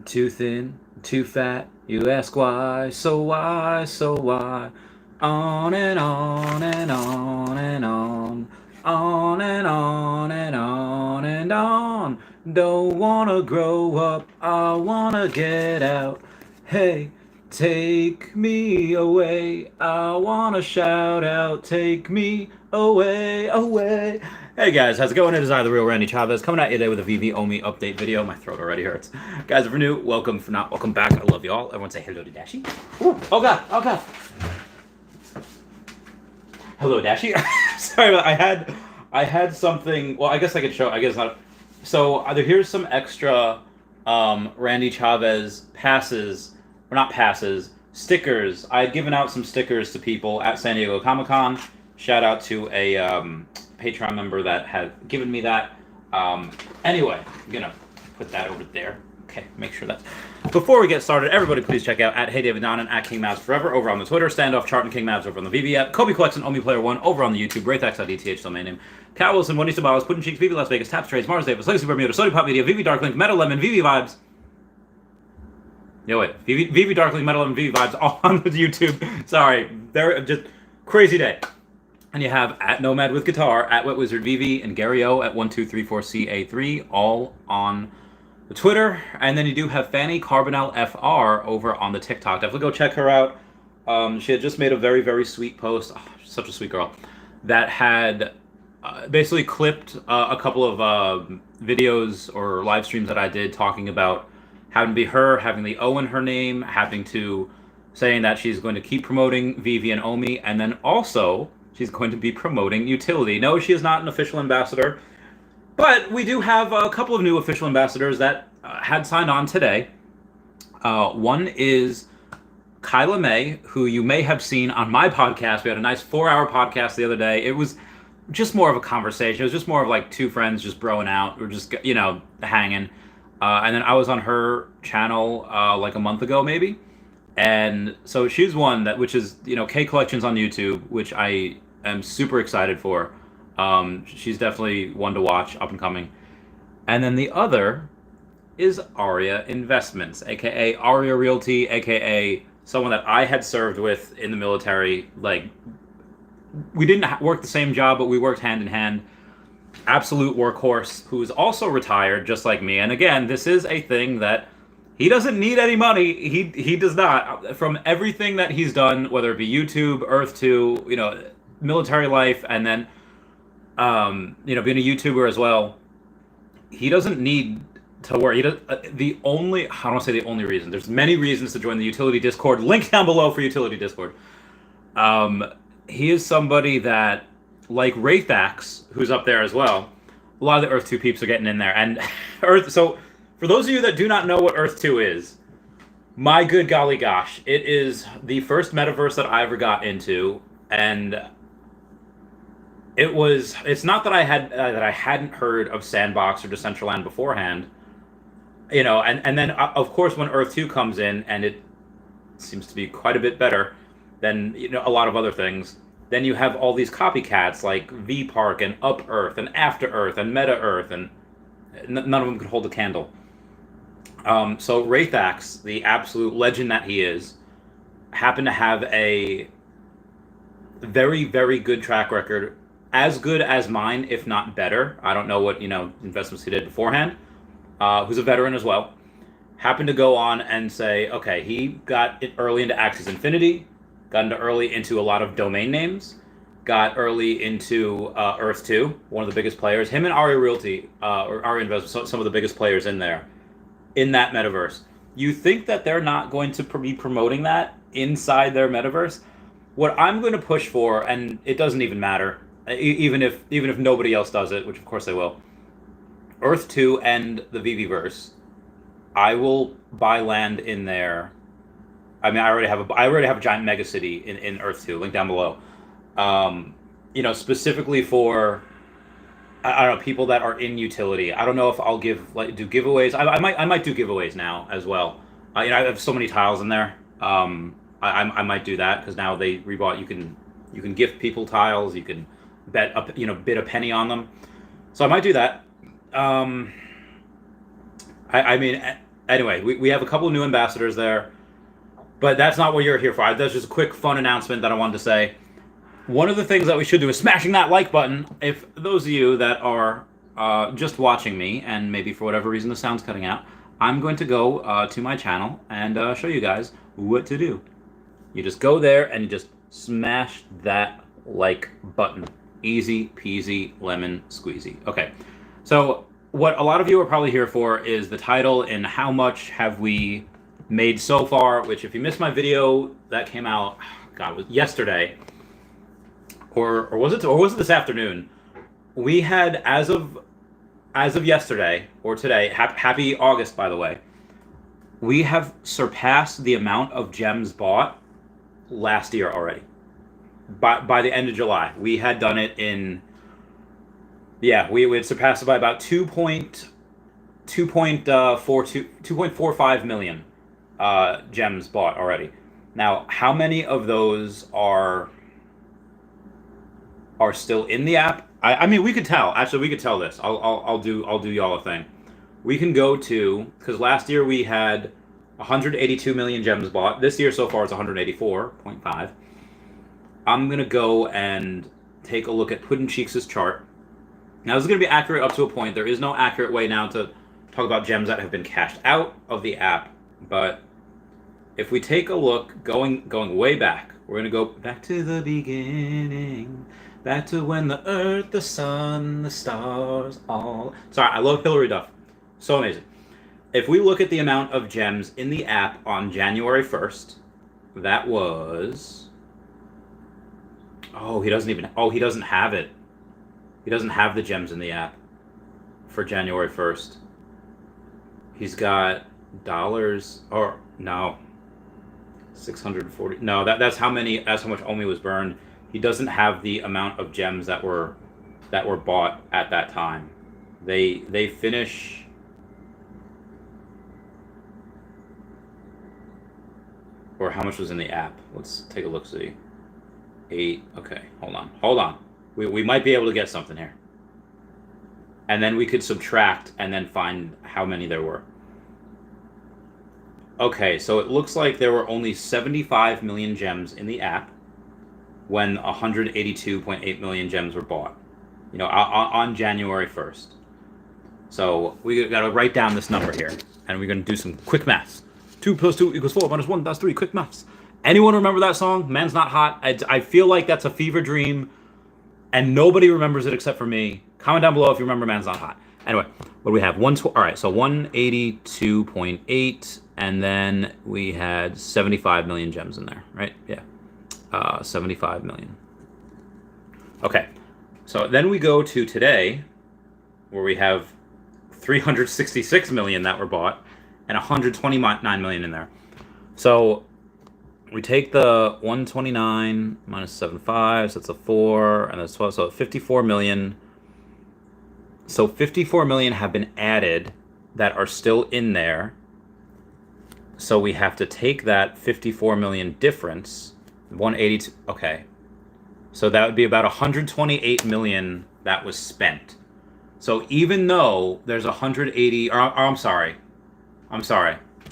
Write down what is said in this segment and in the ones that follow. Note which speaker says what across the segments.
Speaker 1: Too thin, too fat, you ask why, so why, so why? On and on and on and on. On and on and on and on. Don't wanna grow up, I wanna get out. Hey, take me away, I wanna shout out, take me away, away. Hey guys, how's it going? It is I, the real Randy Chavez, coming at you today with a Veve Omi update video. My throat already hurts. Guys, if you're new, welcome. If not, welcome back. I love you all. Everyone say hello to Dashi. Ooh, oh god, oh god. Hello, Dashi. Sorry, but I had something. Well, I guess I could show. I guess not. So here's some extra Randy Chavez passes, or not passes, stickers. I had given out some stickers to people at San Diego Comic-Con. Shout out to a Patreon member that had given me that. Anyway, I'm gonna put that over there. Okay, make sure that. Before we get started, everybody please check out at Hey David Don and at King Mavs Forever over on the Twitter, Standoff Chart and King Mavs over on the Veve app, Kobe Collection, Omi Player 1 over on the YouTube, Wraithax.dth, domain name, Cat Willson, Wendy Stibalis, Puddin' Cheeks, Veve Las Vegas, Taps Trades, Mars Davis, Legacy Bermuda, Sody Pop Media, Veve Darklink, Metal Lemon, Veve Vibes. No, wait, Veve Darklink, Metal Lemon, Veve Vibes all on the YouTube. Sorry, they're just crazy day. And you have at Nomad with Guitar, at Wet Wizard Veve, and Gary O at 1234CA3, all on the Twitter. And then you do have Fanny Carbonell FR over on the TikTok. Definitely go check her out. She had just made a very, very sweet post. Oh, such a sweet girl. That had basically clipped a couple of videos or live streams that I did talking about having to be her, having the O in her name, having to saying that she's going to keep promoting Veve and Omi, and then also she's going to be promoting Utility. No, she is not an official ambassador, but we do have a couple of new official ambassadors that had signed on today. One is Kyla May, who you may have seen on my podcast. We had a nice 4-hour podcast the other day. It was just more of a conversation. It was just more of like two friends just broing out. We're just, hanging. And then I was on her channel like a month ago, maybe. And so she's one which is, K Collections on YouTube, which I am super excited for. She's definitely one to watch, up and coming. And then the other is Arya Investments, aka Arya Realty, aka someone that I had served with in the military. Like, we didn't work the same job, but we worked hand in hand. Absolute workhorse, who is also retired, just like me. And again, this is a thing that he doesn't need any money. He does not. From everything that he's done, whether it be YouTube, Earth 2, military life, and then being a YouTuber as well, he doesn't need to worry. I don't want to say the only reason. There's many reasons to join the Utility Discord. Link down below for Utility Discord. He is somebody that, like Wraithax, who's up there as well, a lot of the Earth 2 peeps are getting in there. And so for those of you that do not know what Earth 2 is, my good golly gosh, it is the first metaverse that I ever got into, and it's not that I hadn't heard of Sandbox or Decentraland beforehand, and then of course when Earth 2 comes in, and it seems to be quite a bit better than a lot of other things. Then you have all these copycats like V Park and Up Earth and After Earth and Meta Earth, and none of them could hold a candle. So Wraithax, the absolute legend that he is, happened to have a very, very good track record, as good as mine, if not better. I don't know what investments he did beforehand. Who's a veteran as well, happened to go on and say, okay, he got early into Axis Infinity, got early into a lot of domain names, got early into Earth 2, one of the biggest players. Him and Arya Realty, or Arya Investments, some of the biggest players in there, in that metaverse. You think that they're not going to be promoting that inside their metaverse? What I'm going to push for, and it doesn't even matter, even if nobody else does it, which of course they will, Earth 2 and the Veveverse, I will buy land in there. I mean, I already have a giant megacity in Earth 2. Link down below. Specifically for, I don't know, people that are in Utility. I don't know if I'll do giveaways. I might do giveaways now as well. I have so many tiles in there. I might do that because now they rebought. You can gift people tiles. You can bid a penny on them. So I might do that. I mean, Anyway, we have a couple of new ambassadors there, but that's not what you're here for. That's just a quick fun announcement that I wanted to say. One of the things that we should do is smashing that like button. If those of you that are just watching me, and maybe for whatever reason the sound's cutting out, I'm going to go to my channel and show you guys what to do. You just go there and you just smash that like button. Easy peasy lemon squeezy. Okay, so what a lot of you are probably here for is the title and how much have we made so far, which if you missed my video that came out, God, it was yesterday, or was it this afternoon? We had, as of yesterday or today, happy August, by the way, we have surpassed the amount of gems bought last year already. By the end of July, we had done it in, we had surpassed it by about 2.45 million gems bought already. Now, how many of those are still in the app? I mean, we could tell. Actually, we could tell this. I'll do y'all a thing. We can go to, because last year we had 182 million gems bought. This year so far it's 184.5. I'm gonna go and take a look at Puddin' Cheeks' chart. Now this is gonna be accurate up to a point. There is no accurate way now to talk about gems that have been cashed out of the app. But if we take a look, going way back, we're gonna go back to the beginning, back to when the earth, the sun, the stars all. Sorry, I love Hillary Duff. So amazing. If we look at the amount of gems in the app on January 1st, that was. Oh, he doesn't have it. He doesn't have the gems in the app for January 1st. He's got dollars, or no, 640. No, that's how much Omi was burned. He doesn't have the amount of gems that were bought at that time. They finish. Or how much was in the app? Let's take a look. See. 8. Okay, hold on. We might be able to get something here. And then we could subtract and then find how many there were. Okay, so it looks like there were only 75 million gems in the app when 182.8 million gems were bought. On January 1st. So we got to write down this number here, and we're going to do some quick maths. 2 + 2 = 4 - 1 = 3. Quick maths. Anyone remember that song? Man's Not Hot. I feel like that's a fever dream, and nobody remembers it except for me. Comment down below if you remember Man's Not Hot. Anyway, what do we have? All right, so 182.8, and then we had 75 million gems in there, right? Yeah, 75 million. Okay, so then we go to today, where we have 366 million that were bought, and 129 million in there. So we take the 129 minus 75, so it's a 4, and that's 12, so 54 million. So 54 million have been added that are still in there. So we have to take that 54 million difference, 182, okay. So that would be about 128 million that was spent. So even though there's 180, or I'm sorry,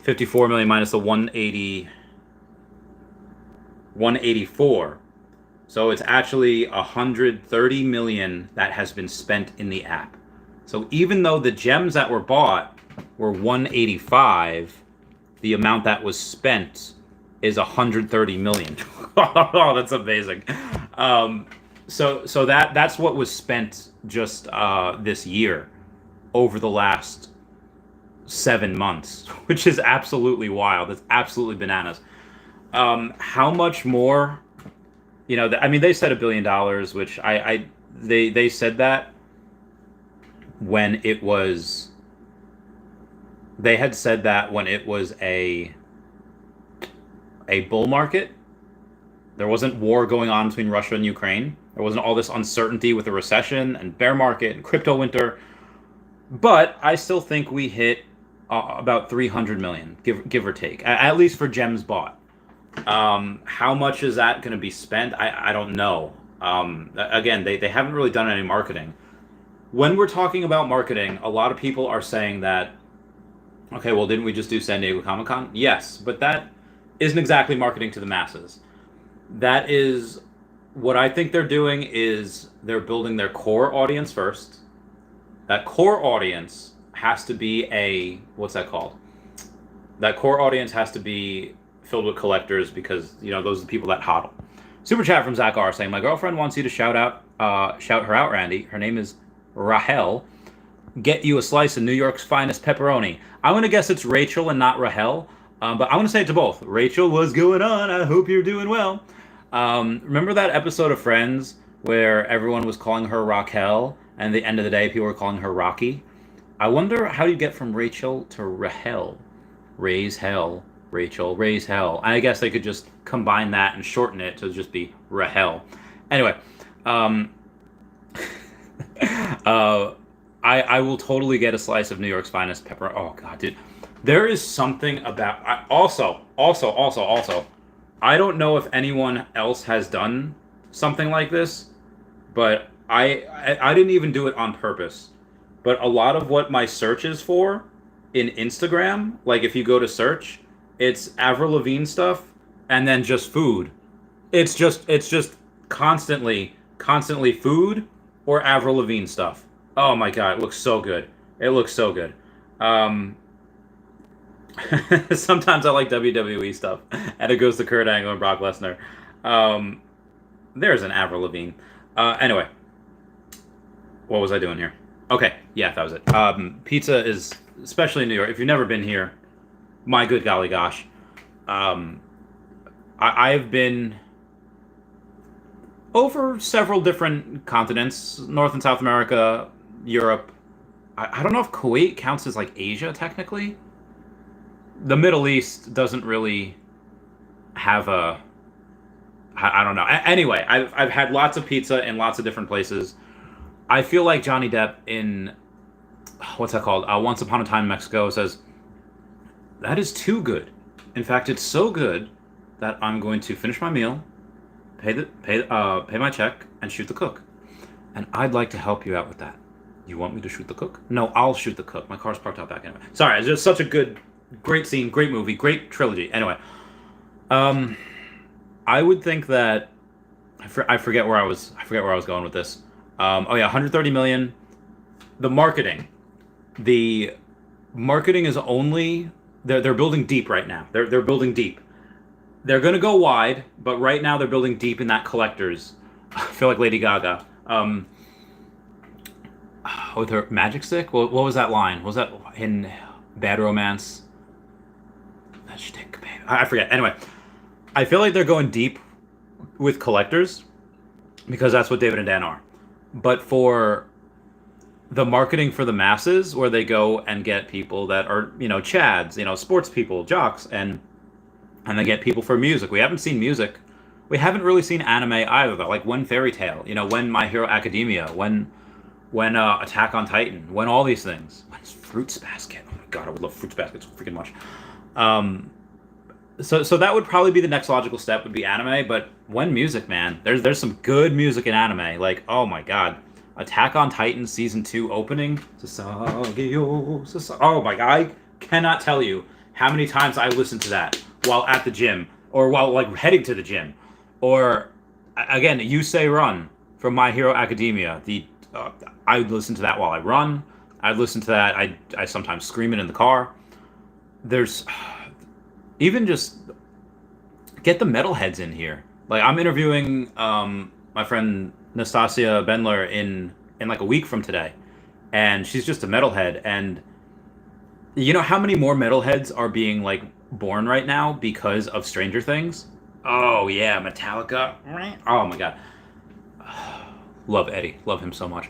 Speaker 1: 54 million minus the 184. So it's actually 130 million that has been spent in the app. So even though the gems that were bought were 185, the amount that was spent is 130 million. Oh, that's amazing. So that's what was spent just this year over the last 7 months, which is absolutely wild. It's absolutely bananas. How much more? They said $1 billion, which they said that when it was. They had said that when it was a bull market. There wasn't war going on between Russia and Ukraine. There wasn't all this uncertainty with the recession and bear market and crypto winter. But I still think we hit about 300 million, give or take, at least for gems bought. How much is that going to be spent? I don't know. Again, they haven't really done any marketing. When we're talking about marketing, a lot of people are saying that Okay, well, didn't we just do San Diego Comic Con? Yes, but that isn't exactly marketing to the masses. That is what I think they're doing is they're building their core audience first. That core audience has to be a what's that called? That core audience has to be filled with collectors because those are the people that hodl. Super chat from Zach R saying my girlfriend wants you to shout her out, Randy. Her name is Rahel. Get you a slice of New York's finest pepperoni. I'm gonna guess it's Rachel and not Rahel, but I'm gonna say it to both. Rachel, what's going on? I hope you're doing well. Remember that episode of Friends where everyone was calling her Raquel, and at the end of the day, people were calling her Rocky? I wonder how you get from Rachel to Rahel. Raise hell, Rachel, raise hell. I guess they could just combine that and shorten it to just be Rahel. Anyway, I will totally get a slice of New York's finest pepper. Oh god, dude, there is something about. Also, I don't know if anyone else has done something like this, but I didn't even do it on purpose. But a lot of what my search is for in Instagram, like if you go to search, it's Avril Lavigne stuff and then just food. It's just constantly food or Avril Lavigne stuff. Oh my god, it looks so good. It looks so good. Sometimes I like WWE stuff, and it goes to Kurt Angle and Brock Lesnar. There's an Avril Lavigne. Anyway, what was I doing here? Okay, yeah, that was it. Pizza is, especially in New York, if you've never been here, my good golly gosh. I've been over several different continents, North and South America, Europe. I don't know if Kuwait counts as like Asia technically. The Middle East doesn't really have a. I don't know. Anyway, I've had lots of pizza in lots of different places. I feel like Johnny Depp in what's that called? Once Upon a Time in Mexico says that is too good. In fact, it's so good that I'm going to finish my meal, pay my check, and shoot the cook. And I'd like to help you out with that. You want me to shoot the cook? No, I'll shoot the cook. My car's parked out back anyway. Sorry, it's just such a great scene, great movie, great trilogy. Anyway, I would think that I forget where I was going with this. Oh yeah, 130 million. The marketing is only they're building deep right now. They're building deep. They're gonna go wide, but right now they're building deep in that collectors. I feel like Lady Gaga. With her magic stick. What was that line? Was that in Bad Romance? That stick, baby. I forget. Anyway, I feel like they're going deep with collectors because that's what David and Dan are. But for the marketing for the masses, where they go and get people that are, chads, sports people, jocks, and they get people for music. We haven't seen music. We haven't really seen anime either, though. Like when Fairy Tail, when My Hero Academia, when Attack on Titan, when all these things. When Fruits Basket. Oh my god, I would love Fruits Basket so freaking much. So that would probably be the next logical step, would be anime, but when music, man, there's some good music in anime. Like, oh my god. Attack on Titan Season 2 opening. Oh my god, I cannot tell you how many times I listened to that while at the gym, or while like heading to the gym. Or, again, You Say Run from My Hero Academia. I would listen to that while I run. I'd listen to that. I sometimes scream it in the car. There's even just get the metalheads in here. Like I'm interviewing my friend Nastasia Bendler in like a week from today, and she's just a metalhead. And you know how many more metalheads are being like born right now because of Stranger Things? Oh yeah, Metallica. Oh my god, love Eddie, love him so much.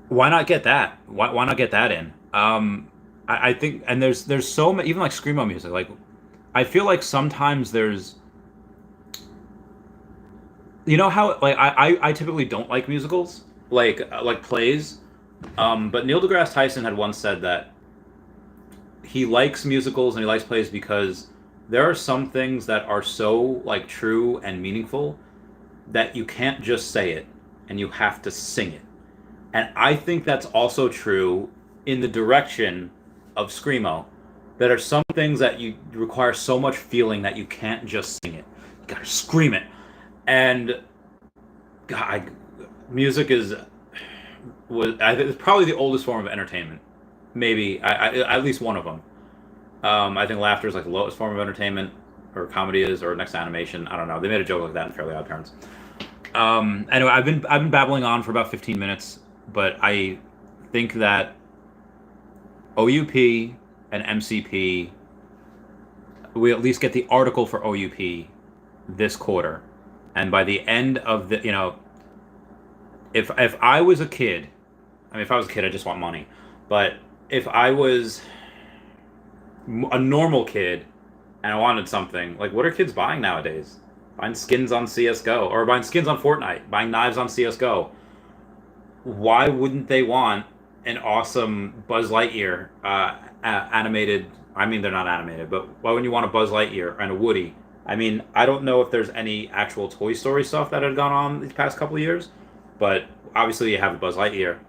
Speaker 1: Why not get that? Why not get that in? I think, and there's so many, even like screamo music. Like, I feel like sometimes there's, how like I typically don't like musicals, like plays, but Neil deGrasse Tyson had once said that he likes musicals and he likes plays because there are some things that are so like true and meaningful that you can't just say it and you have to sing it. And I think that's also true in the direction of screamo that are some things that you require so much feeling that you can't just sing it. You gotta scream it. And God, music I think it's probably the oldest form of entertainment. Maybe at least one of them. I think laughter is like the lowest form of entertainment, or comedy is, or next to animation. I don't know. They made a joke like that in Fairly Odd Parents. Anyway, I've been babbling on for about 15 minutes, but I think that OUP and MCP, we at least get the article for OUP this quarter, and by the end of the, if I was a kid, I mean, if I was a kid, I just want money, but if I was a normal kid and I wanted something, like, what are kids buying nowadays? Buying skins on CSGO, or buying skins on Fortnite, buying knives on CSGO. Why wouldn't they want an awesome Buzz Lightyear animated? I mean, they're not animated, but why wouldn't you want a Buzz Lightyear and a Woody? I mean, I don't know if there's any actual Toy Story stuff that had gone on these past couple of years, but obviously you have a Buzz Lightyear.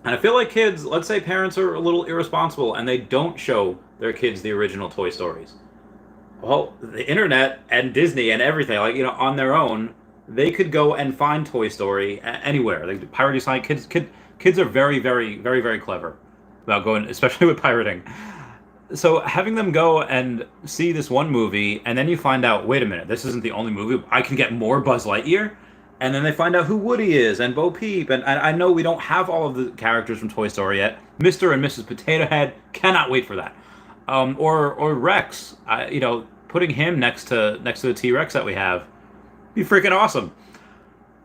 Speaker 1: And I feel like kids, let's say parents are a little irresponsible and they don't show their kids the original Toy Stories. Well, the internet and Disney and everything, like, on their own, they could go and find Toy Story anywhere. Like, pirating site, kids are very, very, very, very clever about going, especially with pirating. So having them go and see this one movie, and then you find out, wait a minute, this isn't the only movie. I can get more Buzz Lightyear? And then they find out who Woody is, and Bo Peep, and I know we don't have all of the characters from Toy Story yet. Mr. and Mrs. Potato Head, cannot wait for that. Or Rex, putting him next to the T-Rex that we have, be freaking awesome.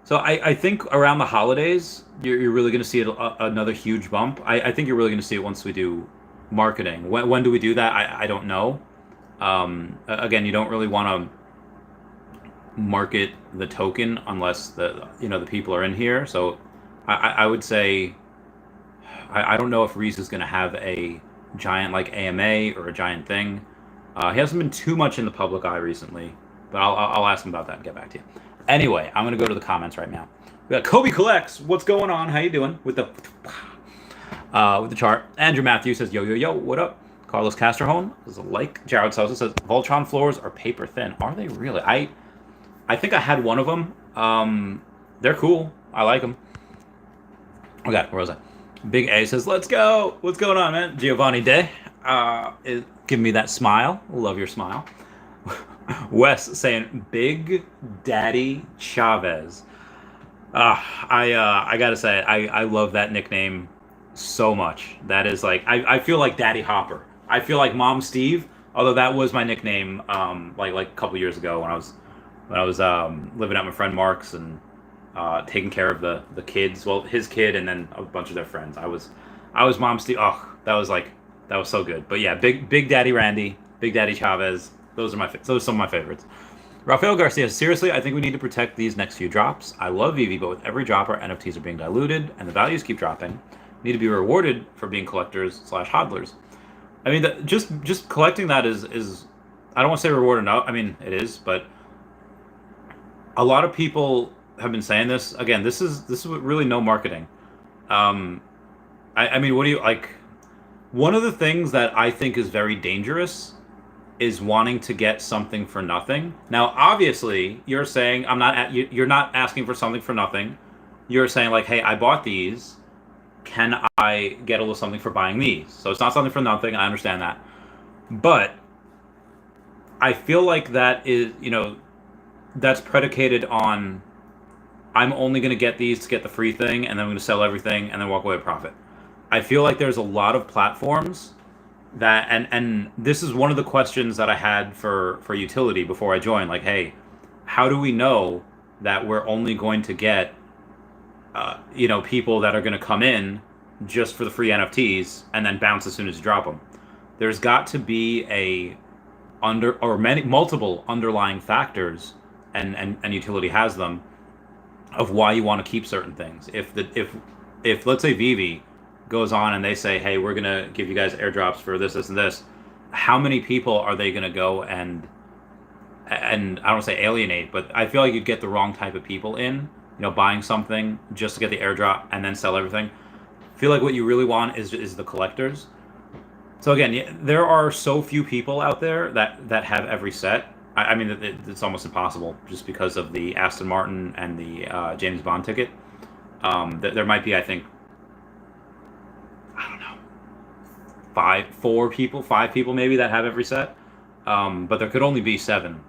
Speaker 1: So I think around the holidays, you're really going to see another huge bump. I think you're really going to see it once we do marketing. When do we do that? I don't know. Again, you don't really want to market the token unless the people are in here. So I would say I don't know if Reese is going to have a giant like AMA or a giant thing. He hasn't been too much in the public eye recently, but I'll ask him about that and get back to you. Anyway, I'm going to go to the comments right now. We got Kobe Collects. What's going on? How you doing with the chart? Andrew Matthews says, yo, what up? Carlos Casterhone is a like. Jared Sosa says, Voltron floors are paper thin. Are they really? I think I had one of them. They're cool. I like them. Okay, where was I? Big A says, let's go. What's going on, man? Giovanni Day is giving me that smile. Love your smile. Wes saying, Big Daddy Chavez. I gotta say, I love that nickname so much. That is like, I feel like Daddy Hopper. I feel like Mom Steve, although that was my nickname like a couple years ago when I was living at my friend Mark's and taking care of the kids. Well, his kid and then a bunch of their friends. I was Mom Steve. Oh, that was so good. But yeah, Big Daddy Randy, Big Daddy Chavez. Those are some of my favorites. Rafael Garcia, seriously, I think we need to protect these next few drops. I love Veve, but with every drop, our NFTs are being diluted and the values keep dropping. Need to be rewarded for being collectors/hodlers. I mean, just collecting that is I don't want to say reward enough. I mean, it is, but a lot of people have been saying this. Again, this is really no marketing. I mean, what do you like? One of the things that I think is very dangerous is wanting to get something for nothing. Now, obviously, you're saying you're not asking for something for nothing. You're saying like, hey, I bought these. Can I get a little something for buying these? So it's not something for nothing. I understand that, but I feel like that is that's predicated on I'm only going to get these to get the free thing, and then I'm going to sell everything and then walk away with profit. I feel like there's a lot of platforms that, and this is one of the questions that I had for utility before I joined. Like, hey, how do we know that we're only going to get, people that are going to come in just for the free NFTs and then bounce as soon as you drop them? There's got to be multiple underlying factors, and utility has them, of why you want to keep certain things. If let's say Veve goes on and they say, hey, we're going to give you guys airdrops for this, and this, how many people are they going to go and I don't want to say alienate, but I feel like you'd get the wrong type of people in, buying something just to get the airdrop and then sell everything. I feel like what you really want is the collectors. So again, there are so few people out there that have every set. I mean, it's almost impossible just because of the Aston Martin and the James Bond ticket. There might be, I think, I don't know, five people maybe that have every set. But there could only be seven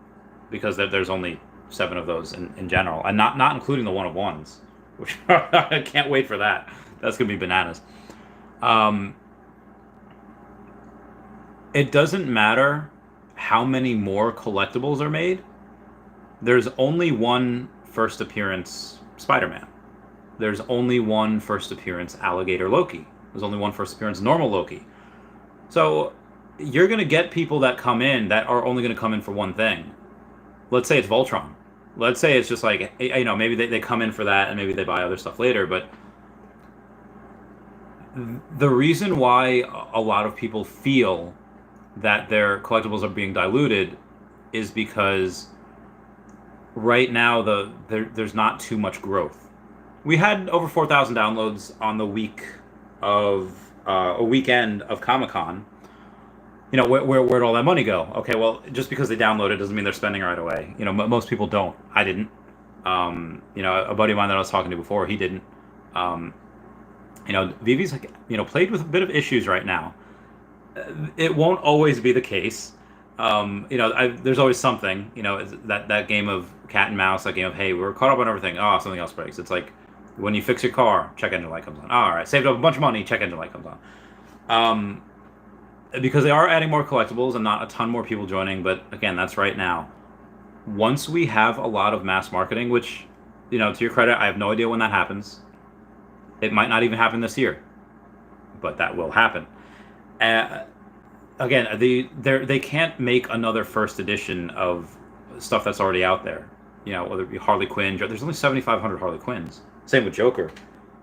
Speaker 1: because there's only seven of those in general, and not including the one of ones, which I can't wait for that. That's gonna be bananas. Um, it doesn't matter how many more collectibles are made. There's only one first appearance Spider-Man. There's only one first appearance Alligator Loki. There's only one first appearance normal Loki. So you're gonna get people that come in that are only gonna come in for one thing. Let's say it's Voltron. Let's say it's just like, maybe they come in for that and maybe they buy other stuff later. But the reason why a lot of people feel that their collectibles are being diluted is because right now there's not too much growth. We had over 4,000 downloads on the week of a weekend of Comic-Con. Where'd all that money go? Okay, well, just because they download it doesn't mean they're spending right away. Most people don't. I didn't. A buddy of mine that I was talking to before, he didn't. Vivi's played with a bit of issues right now. It won't always be the case. There's always something. That game of cat and mouse, that game of, hey, we're caught up on everything. Oh, something else breaks. It's like when you fix your car, check engine light comes on. Oh, all right, saved up a bunch of money, check engine light comes on. Because they are adding more collectibles and not a ton more people joining, but again, that's right now. Once we have a lot of mass marketing, which, to your credit, I have no idea when that happens. It might not even happen this year, but that will happen. Again, they can't make another first edition of stuff that's already out there. Whether it be Harley Quinn. There's only 7,500 Harley Quinns. Same with Joker.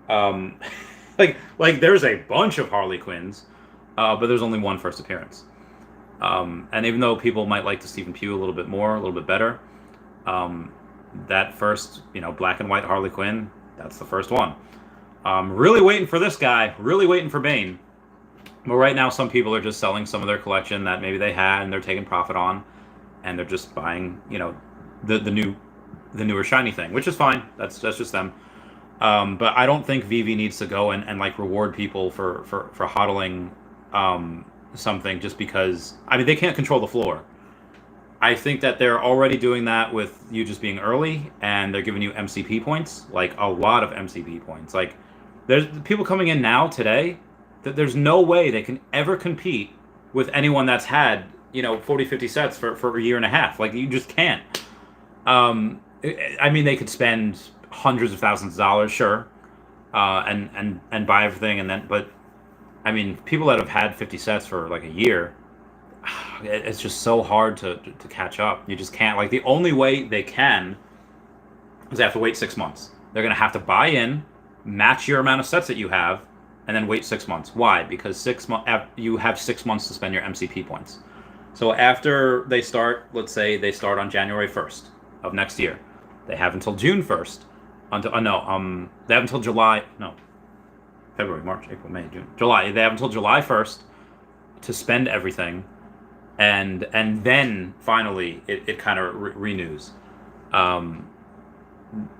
Speaker 1: Like there's a bunch of Harley Quinns. But there's only one first appearance. And even though people might like the Stephen Pugh a little bit more, a little bit better, that first, black and white Harley Quinn, that's the first one. Really waiting for this guy, really waiting for Bane. But right now, some people are just selling some of their collection that maybe they had and they're taking profit on, and they're just buying, the newer shiny thing, which is fine. That's just them. But I don't think Veve needs to go and like reward people for hodling something just because, they can't control the floor. I think that they're already doing that with you just being early, and they're giving you MCP points, like a lot of MCP points. Like there's people coming in now today that there's no way they can ever compete with anyone that's had 40, 50 sets for a year and a half. Like you just can't. They could spend hundreds of thousands of dollars, sure, and buy everything, and then but people that have had 50 sets for like a year, it's just so hard to catch up. You just can't. Like the only way they can is they have to wait 6 months. They're gonna have to buy in, match your amount of sets that you have, and then wait 6 months. Why? Because you have 6 months to spend your MCP points. So after they start, let's say they start on January 1st of next year, they have until June 1st. They have until July. No. February, March, April, May, June, July. They have until July 1st to spend everything, and then finally it kind of renews,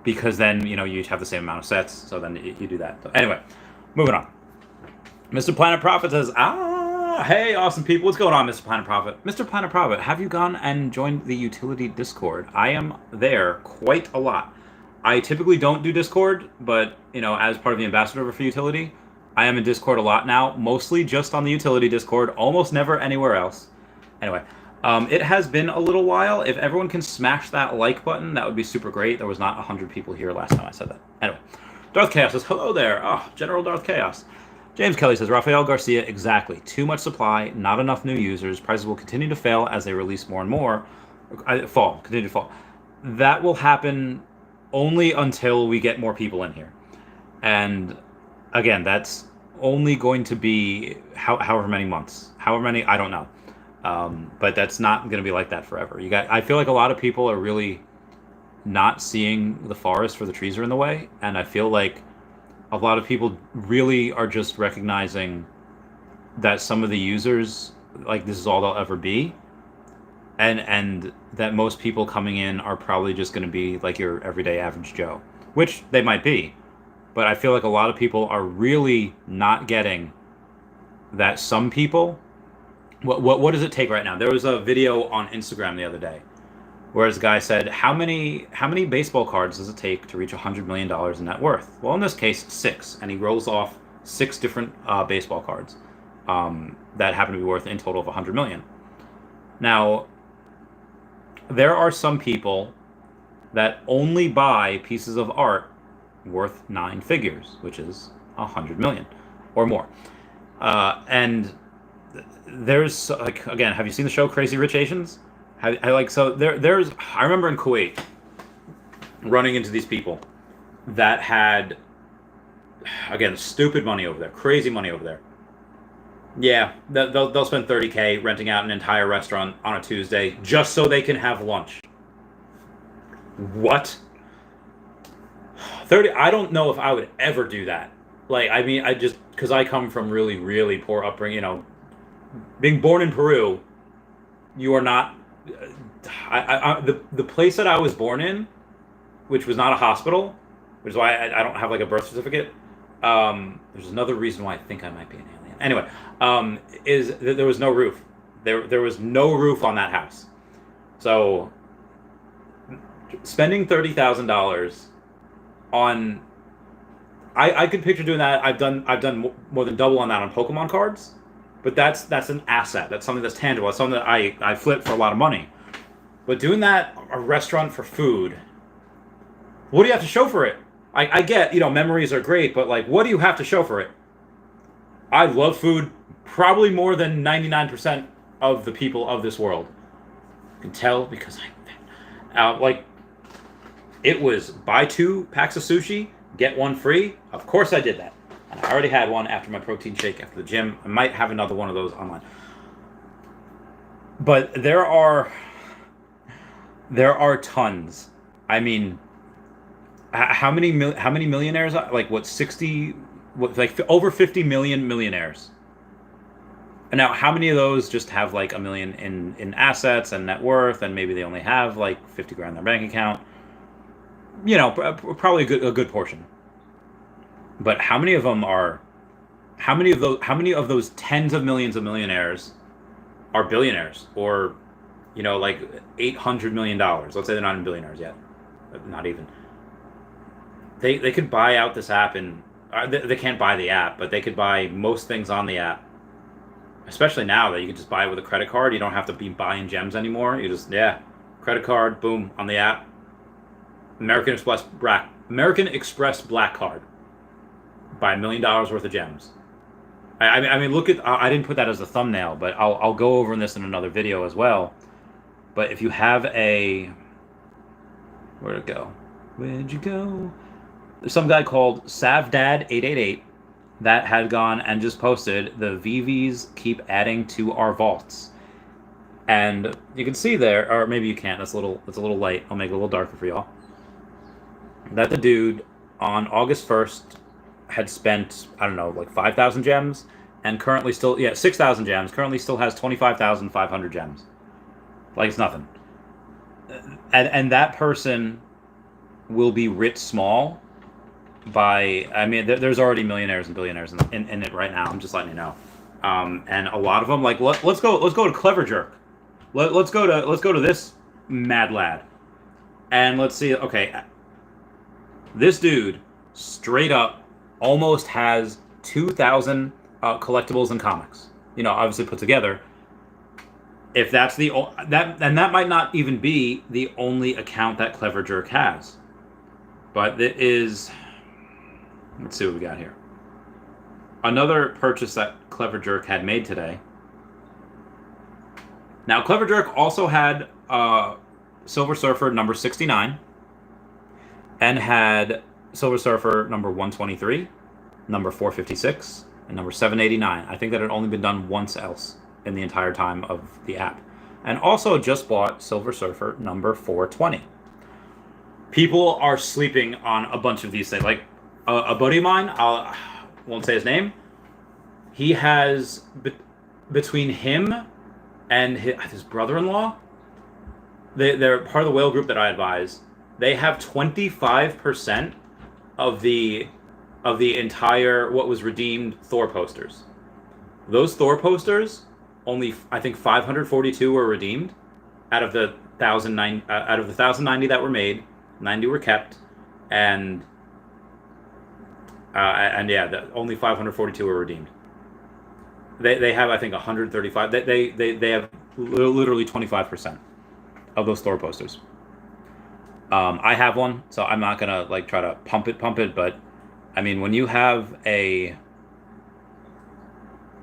Speaker 1: because then you have the same amount of sets. So then you do that. So anyway, moving on. Mr. Planet Prophet says, hey, awesome people, what's going on, Mr. Planet Prophet? Mr. Planet Prophet, have you gone and joined the utility Discord? I am there quite a lot. I typically don't do Discord, but, as part of the ambassador for utility, I am in Discord a lot now, mostly just on the utility Discord, almost never anywhere else. Anyway, it has been a little while. If everyone can smash that like button, that would be super great. There was not 100 people here last time I said that. Anyway, Darth Chaos says, hello there. Oh, General Darth Chaos. James Kelly says, Rafael Garcia, exactly. Too much supply, not enough new users. Prices will continue to fail as they release more and more. Continue to fall. That will happen only until we get more people in here. And again, that's only going to be however many months. However many, I don't know. But that's not going to be like that forever. I feel like a lot of people are really not seeing the forest for the trees are in the way. And I feel like a lot of people really are just recognizing that some of the users, like, this is all they'll ever be, and that most people coming in are probably just going to be like your everyday average Joe, which they might be, but I feel like a lot of people are really not getting that some people. What does it take right now? There was a video on Instagram the other day where this guy said, how many baseball cards does it take to reach $100 million in net worth? Well, in this case, 6, and he rolls off 6 different baseball cards that happen to be worth in total of $100 million. Now, there are some people that only buy pieces of art worth 9 figures, which is $100 million or more, and there's, like, again, have you seen the show Crazy Rich Asians? There's I remember in Kuwait running into these people that had, again, stupid money over there, crazy money over there. Yeah, they'll spend $30K renting out an entire restaurant on a Tuesday just so they can have lunch. What? 30? I don't know if I would ever do that. Like, I mean, I just, because I come from really, really poor upbringing, being born in Peru, you are not. The place that I was born in, which was not a hospital, which is why I don't have like a birth certificate. There's another reason why I think I might be an alien. Anyway, is that there was no roof. There was no roof on that house. So spending $30,000 on, I could picture doing that. I've done more than double on that on Pokemon cards. But that's an asset. That's something that's tangible. It's something that I flip for a lot of money. But doing that, a restaurant for food, what do you have to show for it? I get, memories are great, but, like, what do you have to show for it? I love food probably more than 99% of the people of this world. You can tell because it was buy 2 packs of sushi, get 1 free. Of course I did that. And I already had one after my protein shake after the gym. I might have another one of those online. But there are tons. I mean, how many millionaires? Like, what, 60? What, like, over 50 million millionaires. And now, how many of those just have like $1 million in assets and net worth, and maybe they only have like 50 grand in their bank account? Probably a good portion. But how many of those tens of millions of millionaires are billionaires, or, like $800 million? Let's say they're not even billionaires yet, not even. They could buy out this app, and they can't buy the app, but they could buy most things on the app. Especially now that you can just buy it with a credit card, you don't have to be buying gems anymore. You just, credit card, boom, on the app. American Express Black Card. Buy $1 million worth of gems. I mean, look at. I didn't put that as a thumbnail, but I'll go over this in another video as well. But if you have where'd it go? Where'd you go? There's some guy called SavDad888 that had gone and just posted, the Veves keep adding to our vaults, and you can see there, or maybe you can't. It's a little light. I'll make it a little darker for y'all. That the dude on August 1st. Had spent, I don't know, like 5,000 gems, and currently still, 6,000 gems, currently still has 25,500 gems. Like, it's nothing. And that person will be writ small by, I mean, there's already millionaires and billionaires in it right now. I'm just letting you know. And a lot of them, like, let's go to Clever Jerk. Let's go to this mad lad. And let's see, okay. This dude, straight up, almost has 2,000 collectibles and comics. Obviously put together. If that's that might not even be the only account that Clever Jerk has. But it is. Let's see what we got here. Another purchase that Clever Jerk had made today. Now, Clever Jerk also had Silver Surfer number 69, and had Silver Surfer number 123, number 456, and number 789. I think that had only been done once else in the entire time of the app. And also just bought Silver Surfer number 420. People are sleeping on a bunch of these things. Like, a buddy of mine, I won't say his name, He has between him and his brother-in-law. They're part of the whale group that I advise. They have 25% of the entire what was redeemed Thor posters. Those Thor posters, only I think 542 were redeemed out of the 1,090 that were made. 90 were kept, and yeah, only 542 were redeemed. They have I think 135. They have literally 25% of those Thor posters. I have one, so I'm not gonna like try to pump it, but I mean when you have an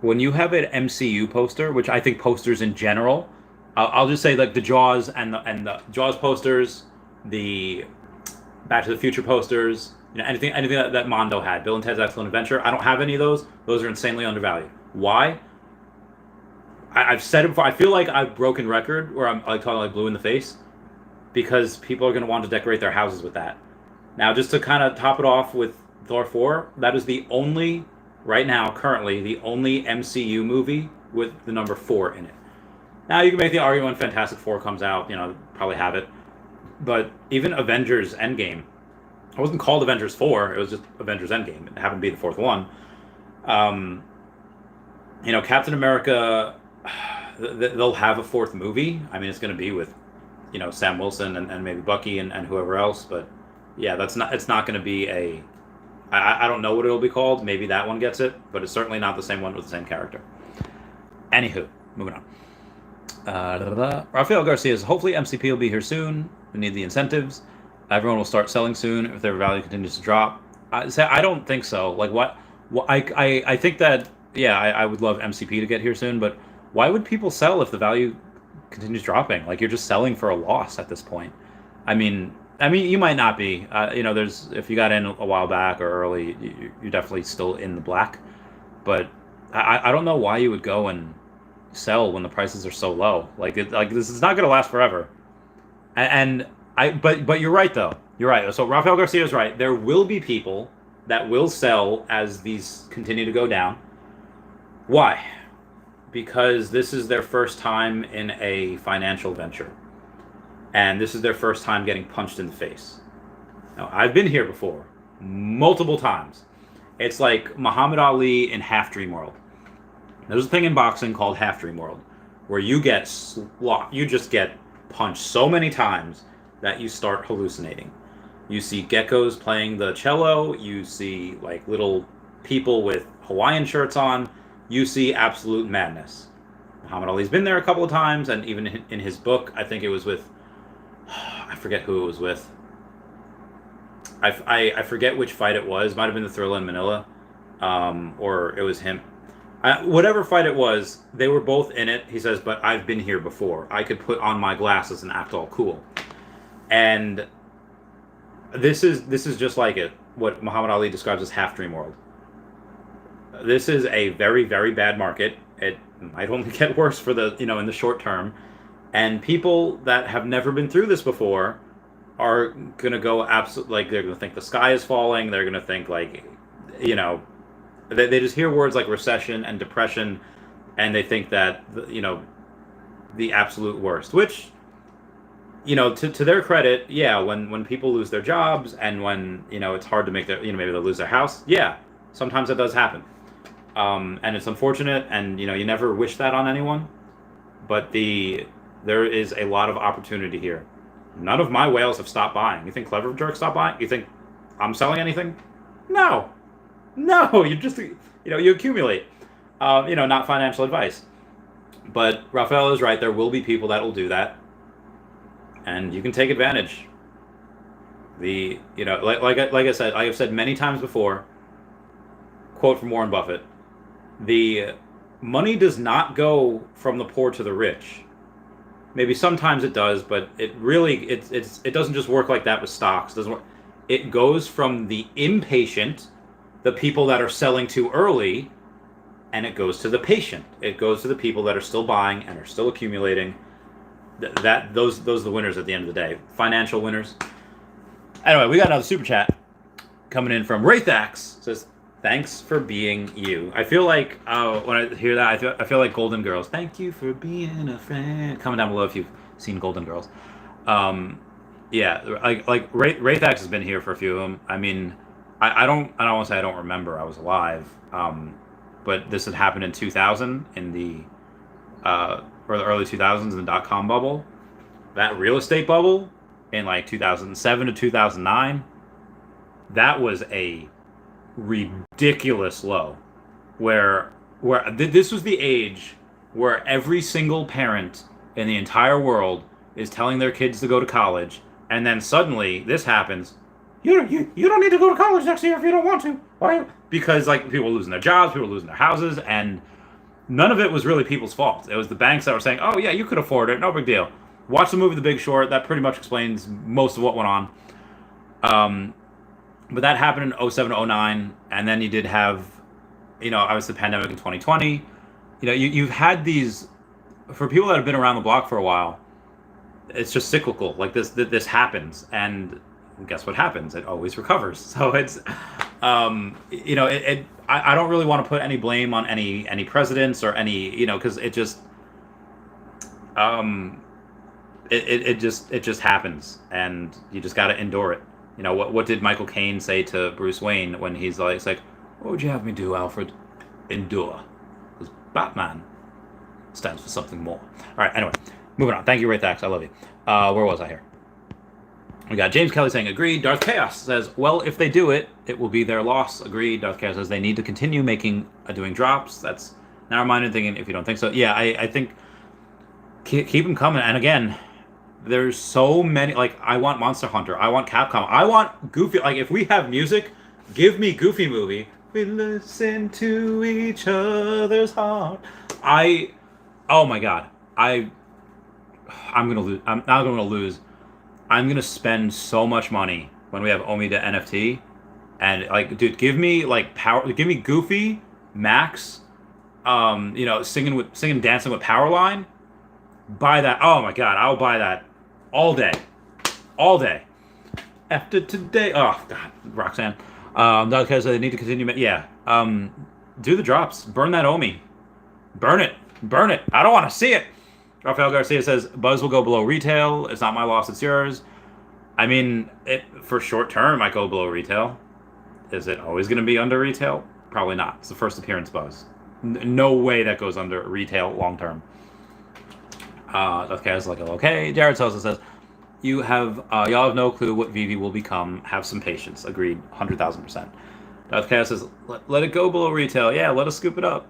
Speaker 1: MCU poster, which I think posters in general, I'll just say like the Jaws and the Jaws posters, the Back to the Future posters, anything that Mondo had, Bill and Ted's Excellent Adventure. I don't have any of those. Those are insanely undervalued. Why? I've said it before. I feel like I've broken record where I'm like talking like blue in the face, because people are going to want to decorate their houses with that. Now, just to kind of top it off with Thor 4, that is the only, right now, currently, the only MCU movie with the number 4 in it. Now, you can make the argument when Fantastic Four comes out, probably have it. But even Avengers Endgame, it wasn't called Avengers 4, it was just Avengers Endgame. It happened to be the fourth one. Captain America, they'll have a fourth movie. I mean, it's going to be with, Sam Wilson and maybe Bucky and whoever else. But yeah, it's not going to be I don't know what it'll be called. Maybe that one gets it, but it's certainly not the same one with the same character. Anywho, moving on. Rafael Garcia says, hopefully MCP will be here soon. We need the incentives. Everyone will start selling soon if their value continues to drop. I don't think so. Like what I think that, yeah, I would love MCP to get here soon, but why would people sell if the value continues dropping? Like, you're just selling for a loss at this point. I mean, you might not be. If you got in a while back or early, you're definitely still in the black. But I don't know why you would go and sell when the prices are so low. Like this is not going to last forever. But you're right though. You're right. So Rafael Garcia is right. There will be people that will sell as these continue to go down. Why? Because this is their first time in a financial venture. And this is their first time getting punched in the face. Now, I've been here before, multiple times. It's like Muhammad Ali in Half Dream World. There's a thing in boxing called Half Dream World, where you just get punched so many times that you start hallucinating. You see geckos playing the cello, you see like little people with Hawaiian shirts on, you see absolute madness. Muhammad Ali's been there a couple of times, and even in his book, I think it was with, I forget who it was with. I forget which fight it was. Might have been the Thrilla in Manila, or it was him. Whatever fight it was, they were both in it. He says, but I've been here before. I could put on my glasses and act all cool. And this is just like it. What Muhammad Ali describes as Half Dream World. This is a very, very bad market. It might only get worse for the, in the short term. And people that have never been through this before are going to go absolutely, like, they're going to think the sky is falling. They're going to think, like, they just hear words like recession and depression, and they think that, the absolute worst. Which, to their credit, yeah, when people lose their jobs and when, it's hard to make their, maybe they'll lose their house. Yeah, sometimes that does happen. And it's unfortunate, and, you never wish that on anyone. But there is a lot of opportunity here. None of my whales have stopped buying. You think Clever Jerk stopped buying? You think I'm selling anything? No, you just, you accumulate. Not financial advice. But Rafael is right. There will be people that will do that, and you can take advantage. Like I said, I have said many times before. Quote from Warren Buffett: "The money does not go from the poor to the rich. Maybe sometimes it does, but it really it doesn't just work like that with stocks. It doesn't work. It goes from the impatient, the people that are selling too early, and it goes to the patient. It goes to the people that are still buying and are still accumulating. Those are the winners at the end of the day. Financial winners." Anyway, we got another super chat coming in from Wraithax. Says, Thanks for being you. I feel like when I hear that, I feel like Golden Girls. Thank you for being a friend. Comment down below if you've seen Golden Girls. Um, yeah, like Raythax has been here for a few of them. I mean, I don't want to say I don't remember. I was alive. But this had happened in 2000 in the or the early 2000s in the dot-com bubble. That real estate bubble in like 2007 to 2009. That was a ridiculous low, where this was the age where every single parent in the entire world is telling their kids to go to college, and then suddenly this happens. You don't need to go to college next year if you don't want to. Why? Because like people are losing their jobs, people are losing their houses, and none of it was really people's fault. It was the banks that were saying, "Oh yeah, you could afford it, no big deal." Watch the movie The Big Short. That pretty much explains most of what went on. But that happened in 07 to 09, and then you did have, obviously the pandemic in 2020. You've had these, for people that have been around the block for a while, it's just cyclical. Like this happens, and guess what happens? It always recovers. So it's, I don't really want to put any blame on any presidents or any, because it just, it just happens, and you just got to endure it. What did Michael Caine say to Bruce Wayne when he's like, "What would you have me do, Alfred?" Endure. Because Batman stands for something more. All right, anyway, moving on. Thank you, Raythax. I love you. Where was I here? We got James Kelly saying, agreed. Darth Chaos says, well, if they do it, it will be their loss. Agreed. Darth Chaos says they need to continue doing drops. That's narrow-minded thinking if you don't think so. Yeah, I think keep them coming. And again, there's so many. Like, I want Monster Hunter. I want Capcom. I want Goofy. Like, if we have music, give me Goofy Movie. We listen to each other's heart. Oh my God. I'm gonna lose. I'm not gonna lose. I'm gonna spend so much money when we have Omi to NFT, and like, dude, give me Goofy, Max, singing, dancing with Powerline. Buy that. Oh my God, I'll buy that all day. After today, oh God, Roxanne. Because they need to continue. Yeah. Do the drops. Burn that Omi. Burn it. I don't want to see it. Rafael Garcia says, Buzz will go below retail. It's not my loss, it's yours. I mean, for short term, I go below retail. Is it always going to be under retail? Probably not. It's the first appearance Buzz. No way that goes under retail long term. Okay, I was like, okay. Jared Sosa says, y'all have no clue what Veve will become. Have some patience. Agreed, 100,000%. Chaos says, let it go below retail. Yeah, let us scoop it up.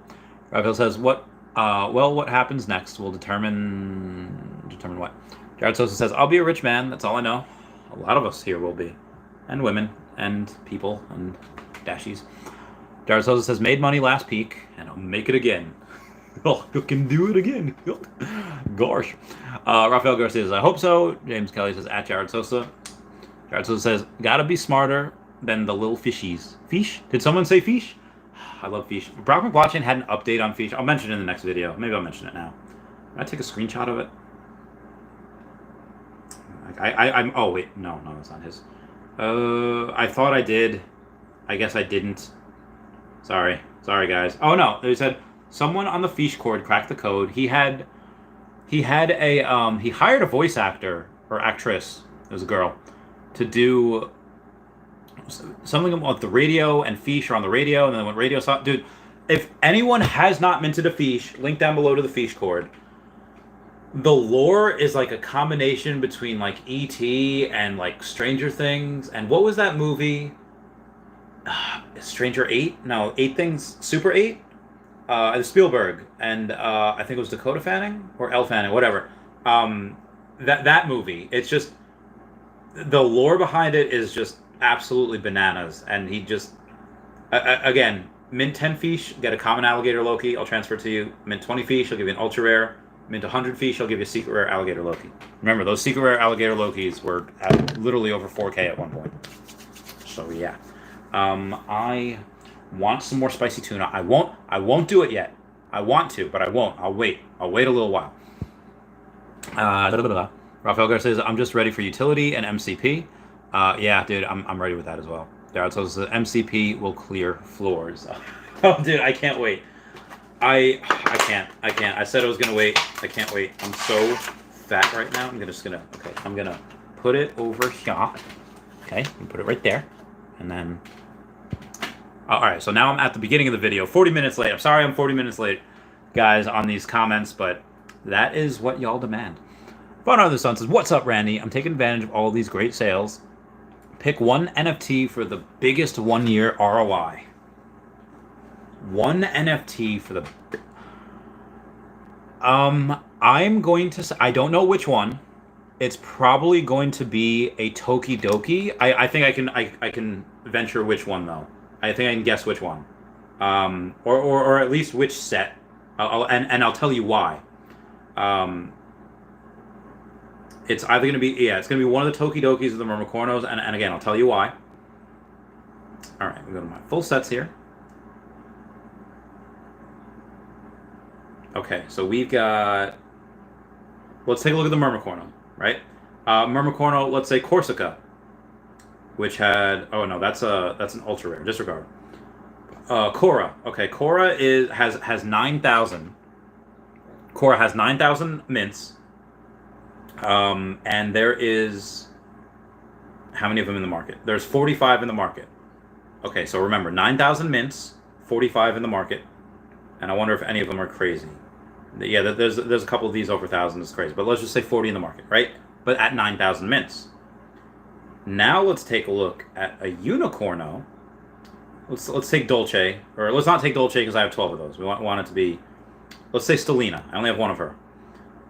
Speaker 1: Rafael says, what happens next will determine what? Jared Sosa says, I'll be a rich man. That's all I know. A lot of us here will be. And women. And people. And dashies. Jared Sosa says, made money last peak. And I'll make it again. Oh, you can do it again. Gosh. Rafael Garcia says, I hope so. James Kelly says, at Jared Sosa. Jared Sosa says, gotta be smarter than the little fishies. Feesh? Did someone say Feesh? I love Feesh. Brock McBlockchain had an update on Feesh. I'll mention it in the next video. Maybe I'll mention it now. Can I take a screenshot of it? I'm. Oh wait, no, that's not his. I thought I did. I guess I didn't. Sorry, guys. Oh no, they said someone on the Feesh cord cracked the code. He hired a voice actor or actress. It was a girl to do something about the radio, and Feesh are on the radio, and then when radio saw, dude, if anyone has not minted a Feesh, link down below to the Feesh cord. The lore is like a combination between like E.T. and like Stranger Things, and what was that movie? Stranger 8? No, 8 Things, Super 8? Spielberg, and I think it was Dakota Fanning or Elle Fanning, whatever. That movie, it's just, the lore behind it is just absolutely bananas, and he just again, mint 10 Feesh, get a common alligator Loki, I'll transfer it to you. Mint 20 Feesh, I'll give you an ultra rare. Mint 100 Feesh, I'll give you a secret rare alligator Loki. Remember, those secret rare alligator Lokis were at literally over 4K at one point. So yeah, I want some more spicy tuna. I won't do it yet. I want to, but I won't. I'll wait a little while. Rafael Garcia says, I'm just ready for utility and MCP. Yeah, dude, I'm ready with that as well. Yeah, so the MCP will clear floors. Oh, dude, I can't wait. I can't. I said I was gonna wait. I can't wait. I'm so fat right now. I'm gonna put it over here. Okay, put it right there, and then. All right, so now I'm at the beginning of the video. 40 minutes late. I'm sorry I'm 40 minutes late, guys, on these comments, but that is what y'all demand. Fun Other Son says, "What's up, Randy? I'm taking advantage of all these great sales. Pick one NFT for the biggest 1 year ROI. One NFT for the. I'm going to say, I don't know which one. It's probably going to be a Tokidoki. I think I can venture which one though. I think I can guess which one. Or at least which set. I'll tell you why. It's either going to be, it's going to be one of the Tokidokis or the Murmicornos, and again, I'll tell you why. All right, we go to my full sets here. Okay, so we've got, let's take a look at the Murmicorno, right? Murmicorno, let's say Corsica, which had, oh no, that's an ultra rare, disregard. Cora, okay, Cora has 9,000. Cora has 9,000 mints. And there is, how many of them in the market? There's 45 in the market. Okay, so remember, 9,000 mints, 45 in the market, and I wonder if any of them are crazy. Yeah, there's a couple of these over 1,000. It's crazy, but let's just say 40 in the market, right? But at 9,000 mints. Now let's take a look at a Unicorno. Let's take Dolce, or let's not take Dolce because I have 12 of those. We want it to be, let's say Stellina. I only have one of her.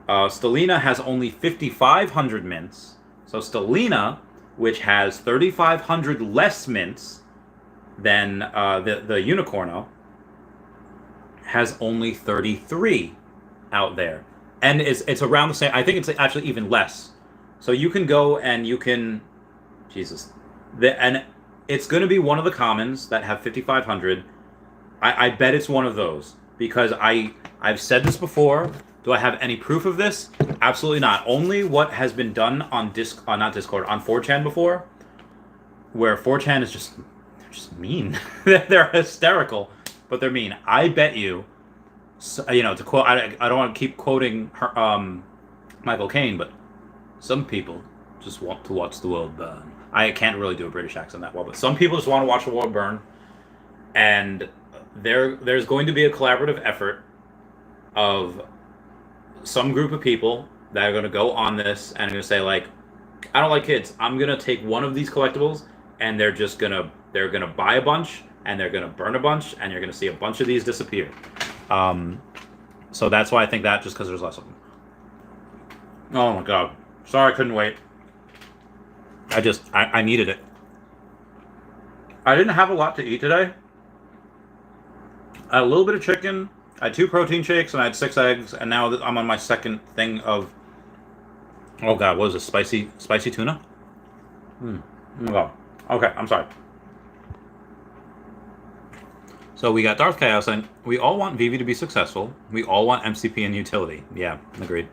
Speaker 1: Stellina has only 5,500 mints. So Stellina, which has 3,500 less mints than the Unicorno, has only 33 out there. And it's around the same. I think it's actually even less. So you can go and you can, Jesus, and it's going to be one of the commons that have 5,500. I bet it's one of those because I've said this before. Do I have any proof of this? Absolutely not. Only what has been done on not Discord, on 4chan before, where 4chan is they're just mean. They're hysterical, but they're mean. I bet you, to quote, I don't want to keep quoting her, Michael Caine, but some people just want to watch the world burn. I can't really do a British accent that well, but some people just want to watch the world burn, and there's going to be a collaborative effort of some group of people that are going to go on this and going to say, like, I don't like kids. I'm going to take one of these collectibles, and they're going to buy a bunch, and they're going to burn a bunch, and you're going to see a bunch of these disappear. So that's why I think that, just because there's less of them. Oh my god. Sorry I couldn't wait. I needed it. I didn't have a lot to eat today. I had a little bit of chicken. I had 2 protein shakes and I had 6 eggs, and now I'm on my second thing of, oh god, what is this, spicy tuna? Oh my god. Okay, I'm sorry. So we got Darth Chaos saying, we all want Veve to be successful. We all want MCP and utility. Yeah, agreed.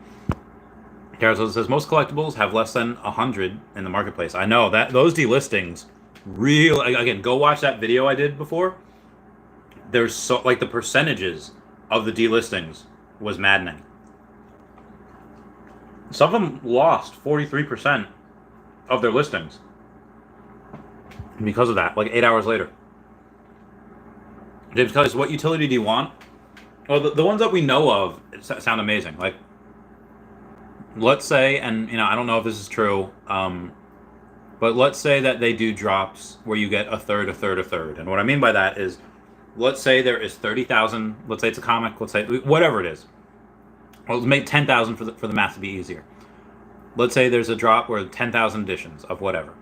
Speaker 1: Carousel says, most collectibles have less than 100 in the marketplace. I know, that those delistings, again, go watch that video I did before. There's so, like, the percentages of the delistings was maddening. Some of them lost 43% of their listings because of that, like 8 hours later. James Kelly says, what utility do you want? Well, the ones that we know of sound amazing. Like, let's say, and I don't know if this is true, but let's say that they do drops where you get a third. And what I mean by that is, let's say there is 30,000. Let's say it's a comic. Let's say whatever it is. Well, let's make 10,000 for the math to be easier. Let's say there's a drop where 10,000 editions of whatever.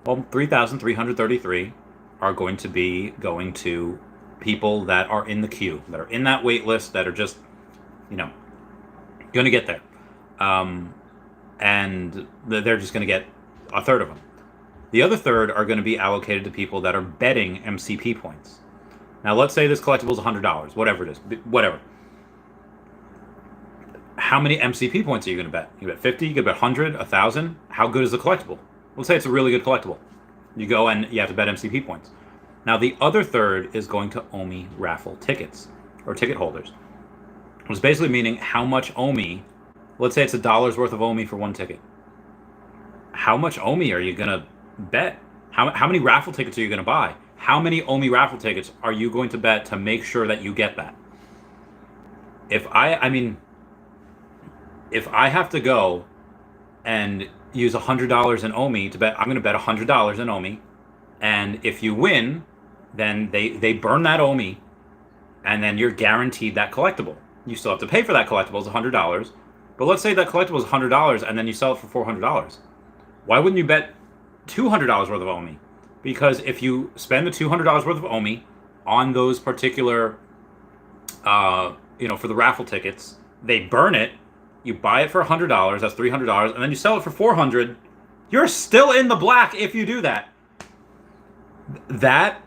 Speaker 1: Well, 3,333 are going to be going to people that are in the queue, that are in that wait list, that are just, going to get there. And they're just going to get a third of them. The other third are going to be allocated to people that are betting MCP points. Now, let's say this collectible is $100, whatever it is, whatever. How many MCP points are you going to bet? You bet 50, you could bet 100, 1,000. How good is the collectible? Let's say it's a really good collectible. You go and you have to bet MCP points. Now the other third is going to OMI raffle tickets or ticket holders. It's basically meaning how much OMI. Let's say it's $1 worth of OMI for one ticket. How much OMI are you gonna bet? How many raffle tickets are you gonna buy? How many OMI raffle tickets are you going to bet to make sure that you get that? If I have to go and use $100 in OMI to bet, I'm going to bet $100 in OMI, and if you win, then they burn that OMI, and then you're guaranteed that collectible. You still have to pay for that collectible, it's $100, but let's say that collectible is $100 and then you sell it for $400. Why wouldn't you bet $200 worth of OMI? Because if you spend the $200 worth of OMI on those particular, for the raffle tickets, they burn it. You buy it for $100. That's $300, and then you sell it for $400. You're still in the black if you do that. That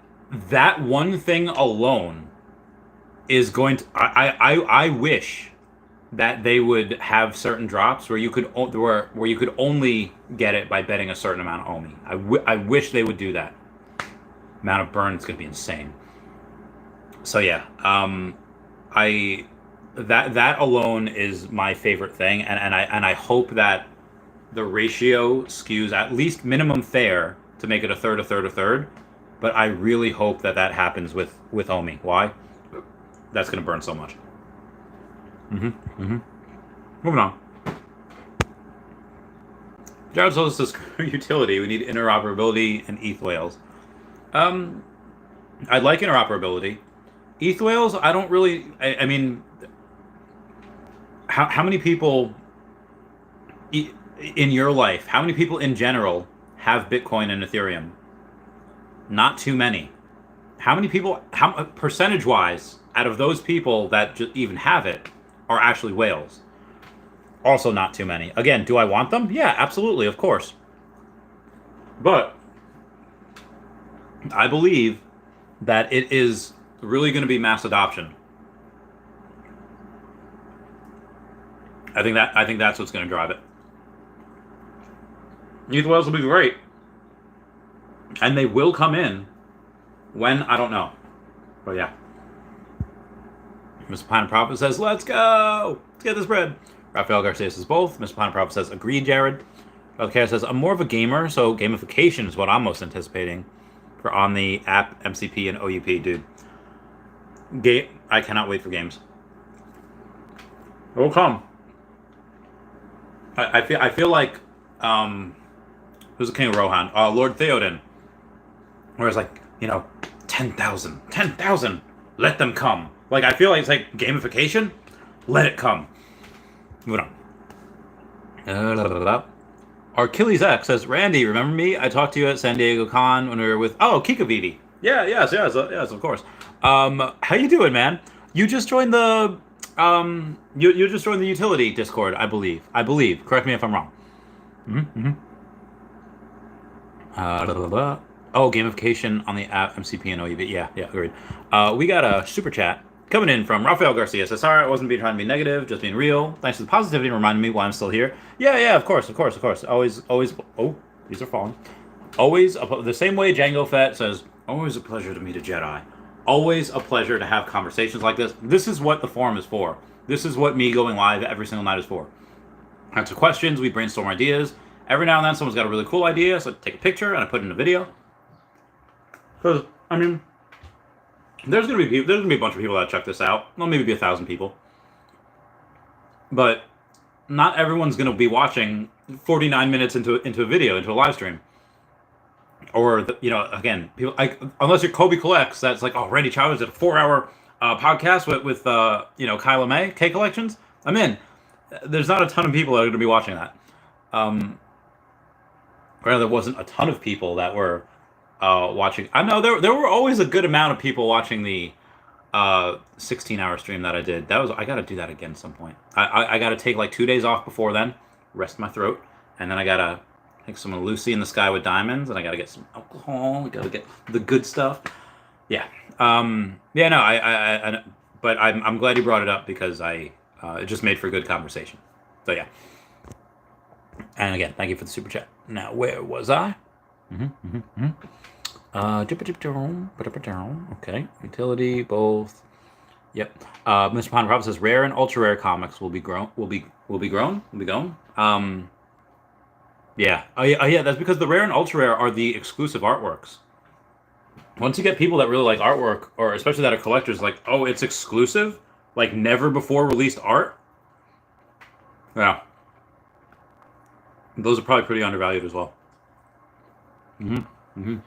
Speaker 1: one thing alone is going to. I wish that they would have certain drops where you could only get it by betting a certain amount of OMI. I wish they would do that. Amount of burn is going to be insane. So yeah, that alone is my favorite thing, and I hope that the ratio skews at least minimum fair to make it a third. But I really hope that happens with OMI. Why? That's going to burn so much. Moving on. Jared told us to screw utility. We need interoperability and ETH whales. I like interoperability. ETH whales, I don't really. I mean, how many people in your life? How many people in general have Bitcoin and Ethereum? Not too many. How many people? How percentage-wise out of those people that just even have it are actually whales? Also, not too many. Again, do I want them? Yeah, absolutely, of course. But I believe that it is really going to be mass adoption. I think that's what's going to drive it. ETH whales will be great, and they will come in when, I don't know, but yeah. Mr. Pine Prophet says, "Let's go! Let's get this bread." Rafael Garcia says both. Mr. Pine Prophet says, "Agreed, Jared." Okay, says, "I'm more of a gamer, so gamification is what I'm most anticipating for on the app, MCP, and OUP, dude. I cannot wait for games. It will come. I feel like who's the King of Rohan? Lord Theoden. Where it's like, 10,000, let them come. Like, I feel like it's like gamification, let it come. Moving on. Achilles X says, "Randy, remember me? I talked to you at San Diego Con when we were with Kika Vivi. Yes, of course. How you doing, man? You just joined the you just joined the utility Discord, I believe. Correct me if I'm wrong. Gamification on the app, MCP and OUB. Yeah, agreed. We got a super chat coming in from Rafael Garcia. Says, "Sorry, I wasn't trying to be negative, just being real. Thanks for the positivity and reminding me why I'm still here." Yeah, of course. Always. Oh, these are falling. Always the same way Django Fett says, "Always a pleasure to meet a Jedi. Always a pleasure to have conversations like this." This is what the forum is for. This is what me going live every single night is for. Answer questions, we brainstorm ideas. Every now and then someone's got a really cool idea, so I take a picture and I put it in a video. Because, there's gonna be a bunch of people that check this out. Well, maybe 1,000 people. But not everyone's gonna be watching 49 minutes into a video, into a live stream. Or again, people unless you're Kobe Collects, that's like, oh, Randy Chavez did a 4-hour podcast with Kyla May, K Collections. I'm in. There's not a ton of people that are going to be watching that. There wasn't a ton of people that were watching. I know there were always a good amount of people watching the 16-hour stream that I did. I got to do that again at some point. I got to take like 2 days off before then, rest my throat, and then I got to take some Lucy in the Sky with Diamonds, and I got to get some alcohol. I got to get the good stuff. Yeah. But I'm glad you brought it up because it just made for a good conversation. So yeah. And again, thank you for the super chat. Now, where was I? Okay. Utility, both. Yep. Mr. Pond Rob says rare and ultra rare comics will be grown. Will be going. Yeah. Oh yeah. Oh yeah. That's because the rare and ultra rare are the exclusive artworks. Once you get people that really like artwork, or especially that are collectors, like, oh, it's exclusive, like never before released art. Yeah, those are probably pretty undervalued as well. hmm hmm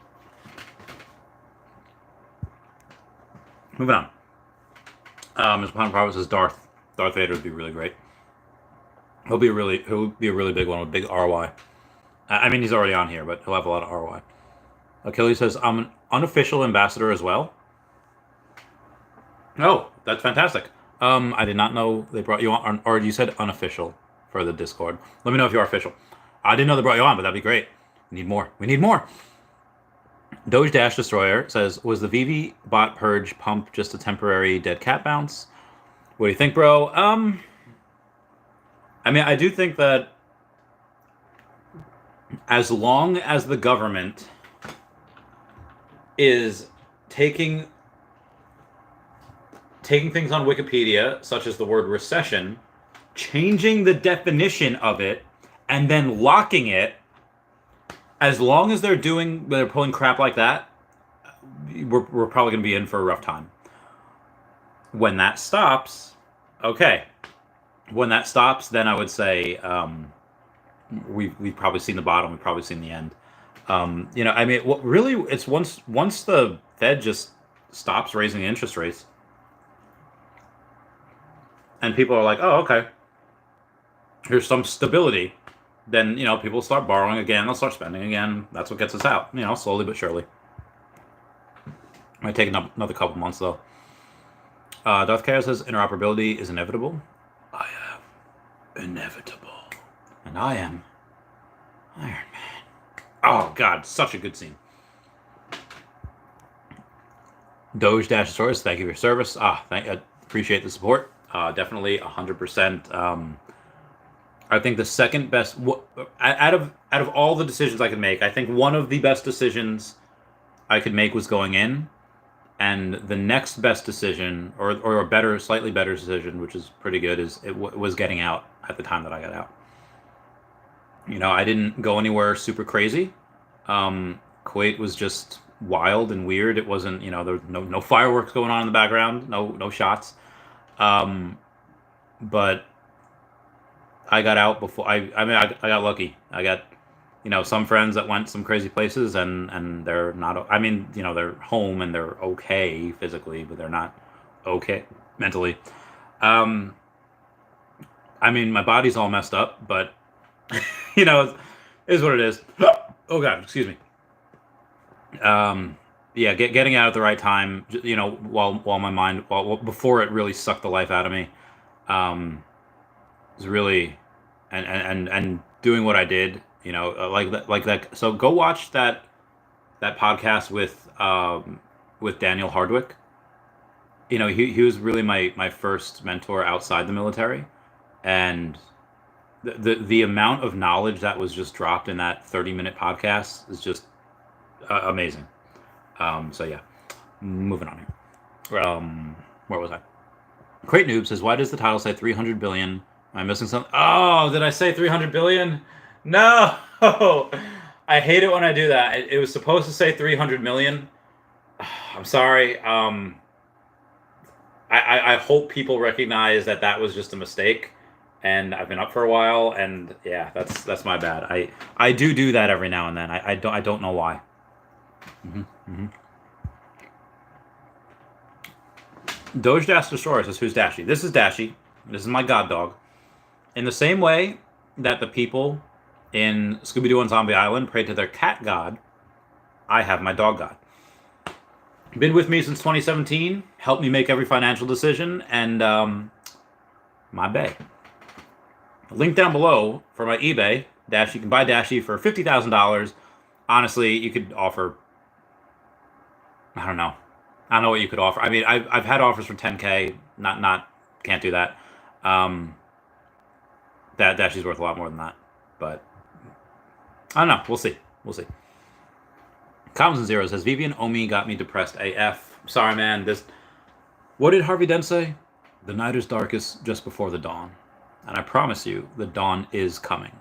Speaker 1: Moving on. Mr. Pond Prophet says Darth Vader would be really great. He'll be a really big one with big ROI. I mean, he's already on here, but he'll have a lot of ROI. Achilles says I'm an unofficial ambassador as well. Oh, that's fantastic. I did not know they brought you on, or you said unofficial for the Discord. Let me know if you are official. I didn't know they brought you on, but that'd be great. We need more. We need more. Doge Dash Destroyer says, was the Veve bot purge pump just a temporary dead cat bounce? What do you think, bro? I mean, I do think that as long as the government is taking things on Wikipedia, such as the word recession, changing the definition of it, and then locking it, as long as they're pulling crap like that, we're probably going to be in for a rough time. When that stops, okay. When that stops, then I would say we've probably seen the bottom. We've probably seen the end. I mean, what really it's once the Fed just stops raising interest rates, and people are like, oh, okay, here's some stability. Then people start borrowing again. They'll start spending again. That's what gets us out. Slowly but surely. Might take another couple months though. Darth Chaos says interoperability is inevitable. I am inevitable, and I am Iron Man. Oh God, such a good scene. Doge Dash Source, thank you for your service. I appreciate the support. Definitely 100%. I think the second best out of all the decisions I could make, I think one of the best decisions I could make was going in, and the next best decision, or a better, slightly better decision, which is pretty good, was getting out at the time that I got out. I didn't go anywhere super crazy. Kuwait was just wild and weird. It wasn't, there was no fireworks going on in the background, no shots. But I got out before I got lucky. I got some friends that went some crazy places, and they're not. I mean, they're home and they're okay physically, but they're not okay mentally. I mean, my body's all messed up, but it is what it is. Oh God, excuse me. Yeah, getting out at the right time, while my mind, before it really sucked the life out of me, was really, and doing what I did, like that. So go watch that podcast with Daniel Hardwick. He was really my first mentor outside the military, and the amount of knowledge that was just dropped in that 30-minute podcast is just amazing. So yeah, moving on here. Where was I? Crate Noob says, why does the title say 300 billion? Am I missing something? Oh, did I say 300 billion? No! I hate it when I do that. It was supposed to say 300 million. I'm sorry. I hope people recognize that was just a mistake. And I've been up for a while, and yeah, that's my bad. I do that every now and then. I don't know why. Doge Dash Destroyer says, who's Dashy? This is Dashy. This is my god dog. In the same way that the people in Scooby-Doo on Zombie Island pray to their cat god, I have my dog god. Been with me since 2017, helped me make every financial decision, and my bae. Link down below for my eBay. Dash, you can buy Dashy for $50,000. Honestly, you could offer, I don't know what you could offer. I mean, I've had offers for 10K. Can't do that. That Dashy's worth a lot more than that. But I don't know. We'll see. Commons and Zero says, Vivian Omi got me depressed AF. Sorry, man. What did Harvey Dent say? The night is darkest just before the dawn. And I promise you, the dawn is coming.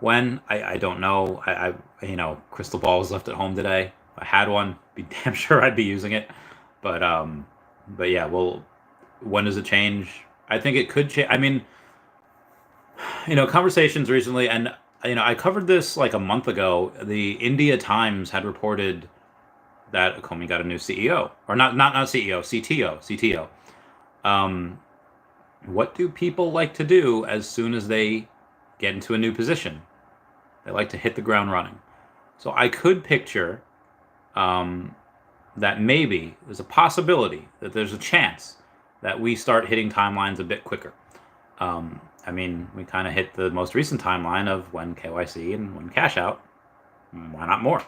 Speaker 1: When? I don't know. Crystal ball was left at home today. If I had one, be damn sure I'd be using it. But yeah, well, when does it change? I think it could change. I mean, conversations recently, and I covered this like a month ago. The India Times had reported that Comey got a new CEO, or not CEO, CTO. What do people like to do as soon as they get into a new position? They like to hit the ground running. So I could picture that maybe there's a possibility that there's a chance that we start hitting timelines a bit quicker. I mean, we kind of hit the most recent timeline of when KYC and when cash out. Why not more?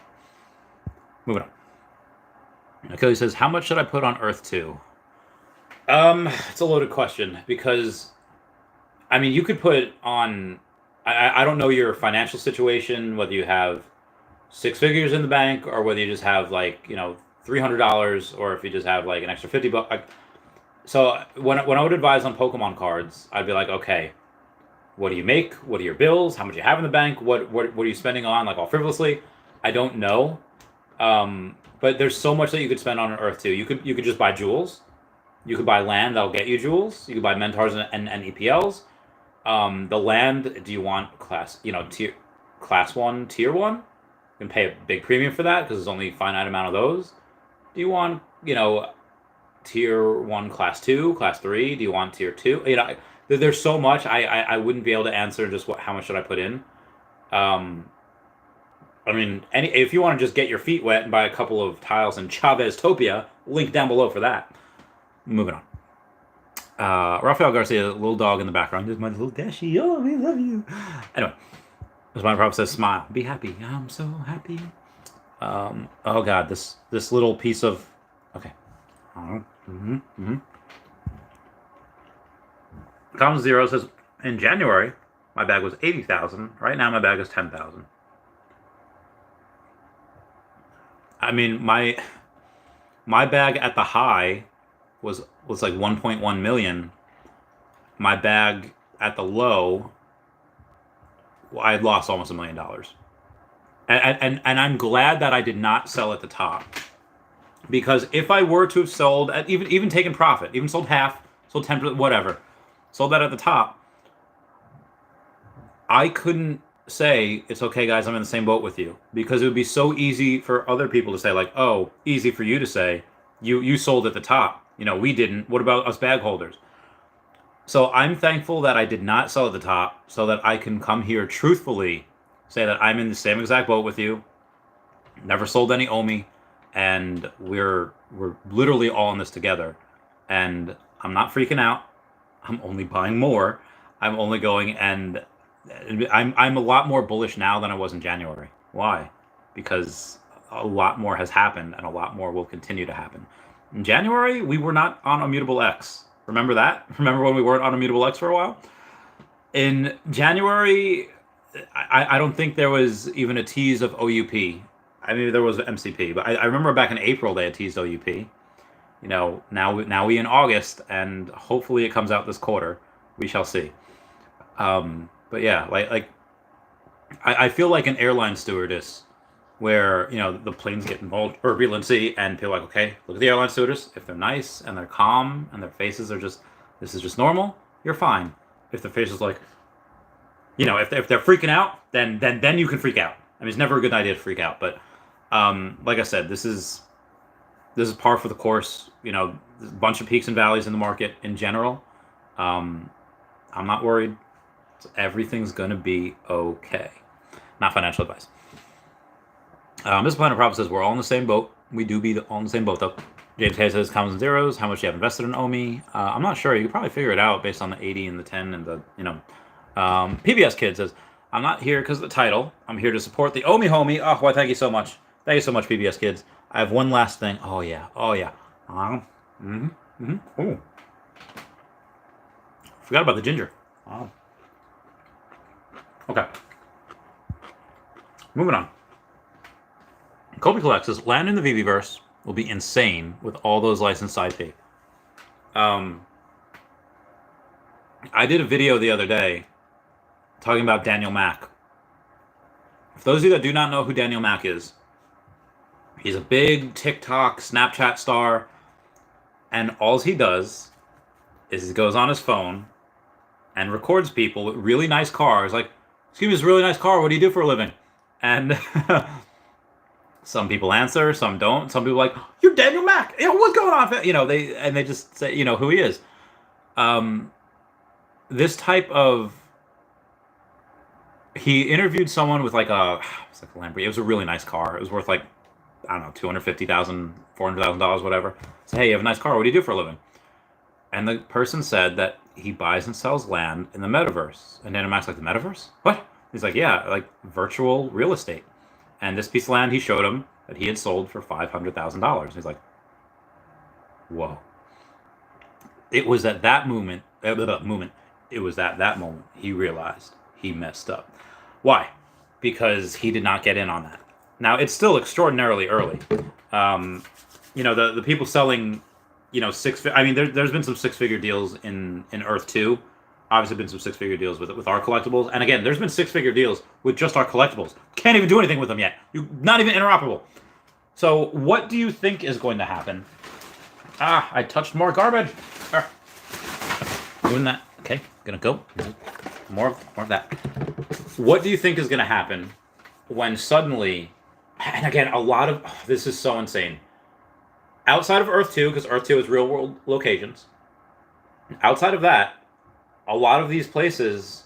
Speaker 1: Moving on. Kelly says, how much should I put on Earth 2? It's a loaded question because, I mean, you could put it on, I don't know your financial situation, whether you have 6 figures in the bank or whether you just have like, $300 or if you just have like an extra $50. So when I would advise on Pokemon cards, I'd be like, okay, what do you make? What are your bills? How much you have in the bank? What are you spending on, like all frivolously? I don't know. But there's so much that you could spend on Earth 2. You could just buy jewels. You could buy land that'll get you jewels. You could buy mentors and EPLs. The land, do you want class 1, tier 1? You can pay a big premium for that because there's only a finite amount of those. Do you want, tier 1, class 2, class 3? Do you want tier 2? There's so much. I wouldn't be able to answer just how much should I put in. I mean, if you want to just get your feet wet and buy a couple of tiles in Chavez Topia, link down below for that. Moving on. Rafael Garcia, little dog in the background. There's my little Dashi. Oh, we love you. Anyway, as my prop says, smile. Be happy. I'm so happy. Oh, God. This little piece of... Okay. Common Zero says, in January, my bag was 80,000. Right now, my bag is 10,000. I mean, my bag at the high was like 1.1 million. My bag at the low, I had lost almost $1 million. And I'm glad that I did not sell at the top, because if I were to have sold at even taken profit, even sold half, sold 10%, whatever, sold that at the top, I couldn't say it's okay, guys, I'm in the same boat with you, because it would be so easy for other people to say, like, oh, easy for you to say you sold at the top, we didn't, what about us bag holders? So I'm thankful that I did not sell at the top, so that I can come here truthfully say that I'm in the same exact boat with you, never sold any OMI, and we're literally all in this together. And I'm not freaking out. I'm only buying more. I'm only going, and I'm a lot more bullish now than I was in January. Why? Because a lot more has happened, and a lot more will continue to happen. In January, we were not on Immutable X. Remember that? Remember when we weren't on Immutable X for a while? In January, I don't think there was even a tease of OUP. I mean, there was MCP, but I remember back in April they had teased OUP. Now we in August, and hopefully it comes out this quarter. We shall see. But yeah, like I feel like an airline stewardess, where the planes get involved turbulency, and people are like, okay, look at the airline stewardess. If they're nice and they're calm and their faces are just, this is just normal, you're fine. If their face is like, if they're freaking out, then you can freak out. I mean, it's never a good idea to freak out, but like I said, this is par for the course. There's a bunch of peaks and valleys in the market in general. I'm not worried. Everything's gonna be okay. Not financial advice. This Planet Prop says we're all in the same boat. We do be all in the same boat, though. James K says commons and zeros. How much you have invested in OMI? I'm not sure. You could probably figure it out based on the 80 and the 10 and the PBS Kid says, I'm not here because of the title. I'm here to support the OMI homie. Oh, well, thank you so much. Thank you so much, PBS Kids. I have one last thing. Oh yeah. Ooh. Forgot about the ginger. Oh. Okay. Moving on. Kobe collects land in the Veveverse will be insane with all those licensed IP. I did a video the other day talking about Daniel Mack. For those of you that do not know who Daniel Mack is, he's a big TikTok, Snapchat star, and all he does is he goes on his phone and records people with really nice cars. Like, excuse me, this really nice car. What do you do for a living? And some people answer, some don't. Some people are like, you're Daniel Mack. What's going on? They just say, who he is. This type of, he interviewed someone with like a Lamborghini. It was a really nice car. It was worth like, I don't know, $250,000, $400,000, whatever. So, hey, you have a nice car. What do you do for a living? And the person said that he buys and sells land in the metaverse. And Daniel Mack's like, the metaverse? What? He's like, yeah, like virtual real estate. And this piece of land, he showed him that he had sold for $500,000. He's like, whoa. It was at that moment, it was at that moment he realized he messed up. Why? Because he did not get in on that. Now, it's still extraordinarily early. The people selling, there's been some six-figure deals in Earth 2. Obviously been some six-figure deals with our collectibles. And again, there's been six-figure deals with just our collectibles. Can't even do anything with them yet. Not even interoperable. So what do you think is going to happen? I touched more garbage. Doing that. Okay, gonna go. More of that. What do you think is gonna happen when suddenly, and again, this is so insane. Outside of Earth 2, because Earth 2 is real-world locations, outside of that, a lot of these places,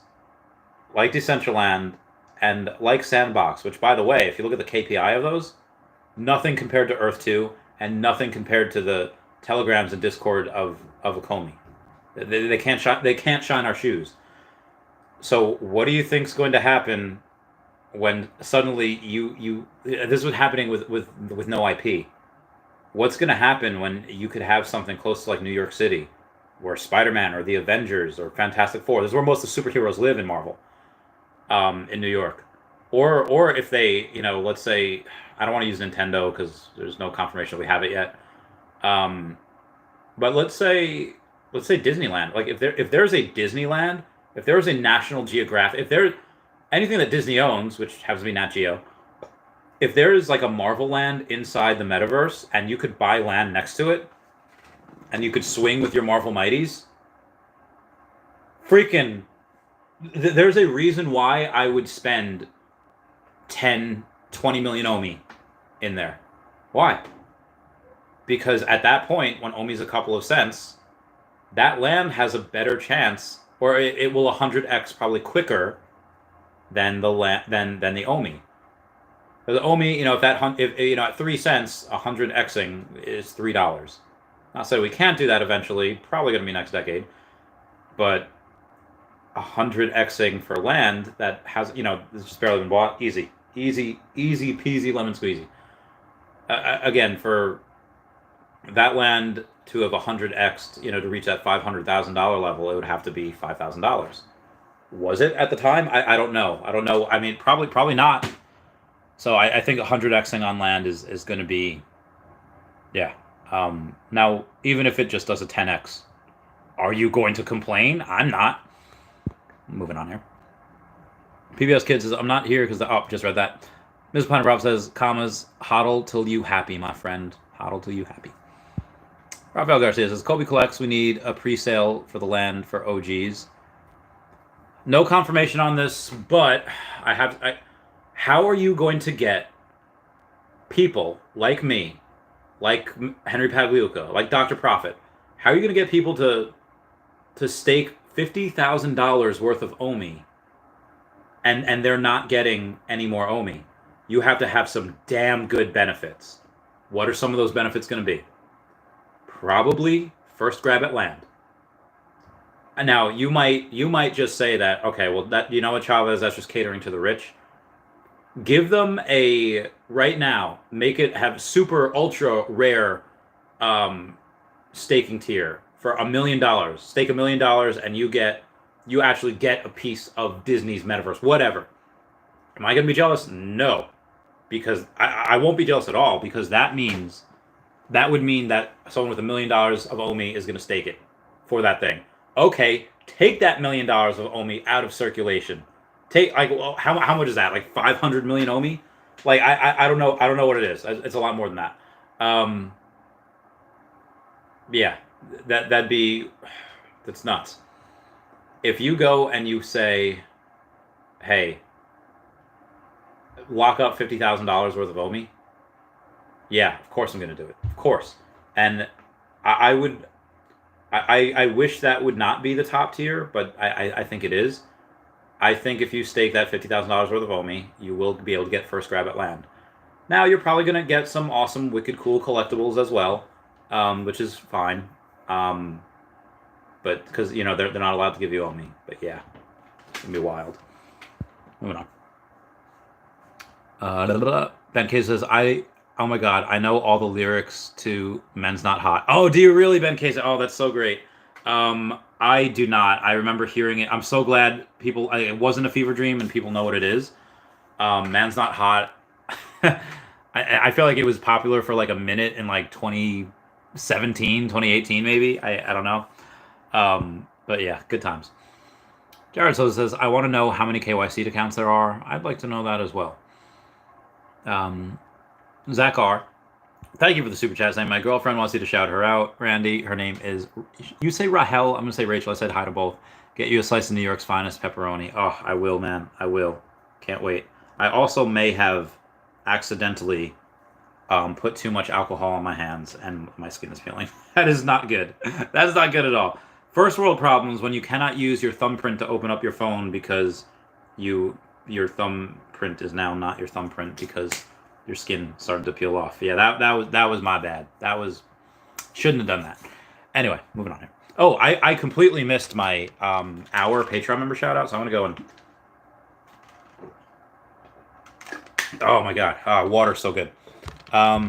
Speaker 1: like Decentraland and like Sandbox, which, by the way, if you look at the KPI of those, nothing compared to Earth 2 and nothing compared to the Telegrams and Discord of Akomi. They can't shine our shoes. So what do you think's going to happen when suddenly this was happening with no IP? What's going to happen when you could have something close to like New York City, where Spider-Man or the Avengers or Fantastic Four, this is where most of the superheroes live in Marvel, in New York. Or if they, let's say, I don't want to use Nintendo because there's no confirmation we have it yet. But let's say Disneyland. Like if there's a Disneyland, if there was a National Geographic, if there's anything that Disney owns, which happens to be Nat Geo, if there is like a Marvel land inside the metaverse and you could buy land next to it and you could swing with your Marvel Mighties, freaking, there's a reason why I would spend 10, 20 million Omi in there. Why? Because at that point, when Omi's a couple of cents, that land has a better chance, or it will 100x probably quicker than the Omi. The Omi, if at 3 cents, 100xing is $3. Not saying we can't do that eventually. Probably going to be next decade, but 100xing for land that has, it's just barely been bought. Easy peasy lemon squeezy. Again, for that land to have 100x'd, to reach that $500,000 level, it would have to be $5,000. Was it at the time? I don't know. I mean, probably not. So I think 100xing on land is going to be, yeah. Now, even if it just does a 10x, are you going to complain? I'm not. Moving on here. PBS Kids says, I'm not here because just read that. Ms. Planet Rob says, commas, hodl till you happy, my friend. Hodl till you happy. Rafael Garcia says, Kobe collects, we need a pre-sale for the land for OGs. No confirmation on this, but how are you going to get people like me, like Henry Pagliuca, like Dr. Profit, how are you going to get people to stake $50,000 worth of OMI and they're not getting any more OMI? You have to have some damn good benefits. What are some of those benefits going to be? Probably first grab at land. And now you might just say that, okay, well, that, what, Chavez, that's just catering to the rich. Give them right now, make it have super ultra rare staking tier for $1 million. Stake $1 million and you actually get a piece of Disney's metaverse, whatever. Am I going to be jealous? No. because I won't be jealous at all, because that would mean that someone with $1 million of OMI is going to stake it for that thing. Okay, take that $1 million of OMI out of circulation. Take, like, well, how much is that? Like 500 million OMI? Like, I don't know. I don't know what it is. It's a lot more than that. Yeah, that's nuts. If you go and you say, hey, lock up $50,000 worth of OMI, yeah, of course I'm going to do it. Of course. And I would, I wish that would not be the top tier, but I think it is. I think if you stake that $50,000 worth of OMI, you will be able to get first grab at land. Now, you're probably going to get some awesome, wicked cool collectibles as well, which is fine. But because, you know, they're not allowed to give you OMI. But yeah, it's going to be wild. Moving on. Ben K says, oh my god, I know all the lyrics to Men's Not Hot. Oh, do you really, Ben K? Oh, that's so great. I do not. I remember hearing it. I'm so glad it wasn't a fever dream and people know what it is. Man's Not Hot. I feel like it was popular for like a minute in like 2017, 2018 maybe. I don't know. But yeah, good times. Jared says, I want to know how many KYC accounts there are. I'd like to know that as well. Zach R. Thank you for the super chat saying my girlfriend wants you to shout her out. Randy, her name is, you say Rahel, I'm going to say Rachel. I said hi to both. Get you a slice of New York's finest pepperoni. Oh, I will, man. I will. Can't wait. I also may have accidentally put too much alcohol on my hands and my skin is peeling. That is not good. That is not good at all. First world problems when you cannot use your thumbprint to open up your phone because your thumbprint is now not your thumbprint because your skin started to peel off. Yeah, that was my bad. Shouldn't have done that. Anyway, moving on here. Oh, I completely missed my our Patreon member shout out, so I'm gonna go and oh my god, water's so good. I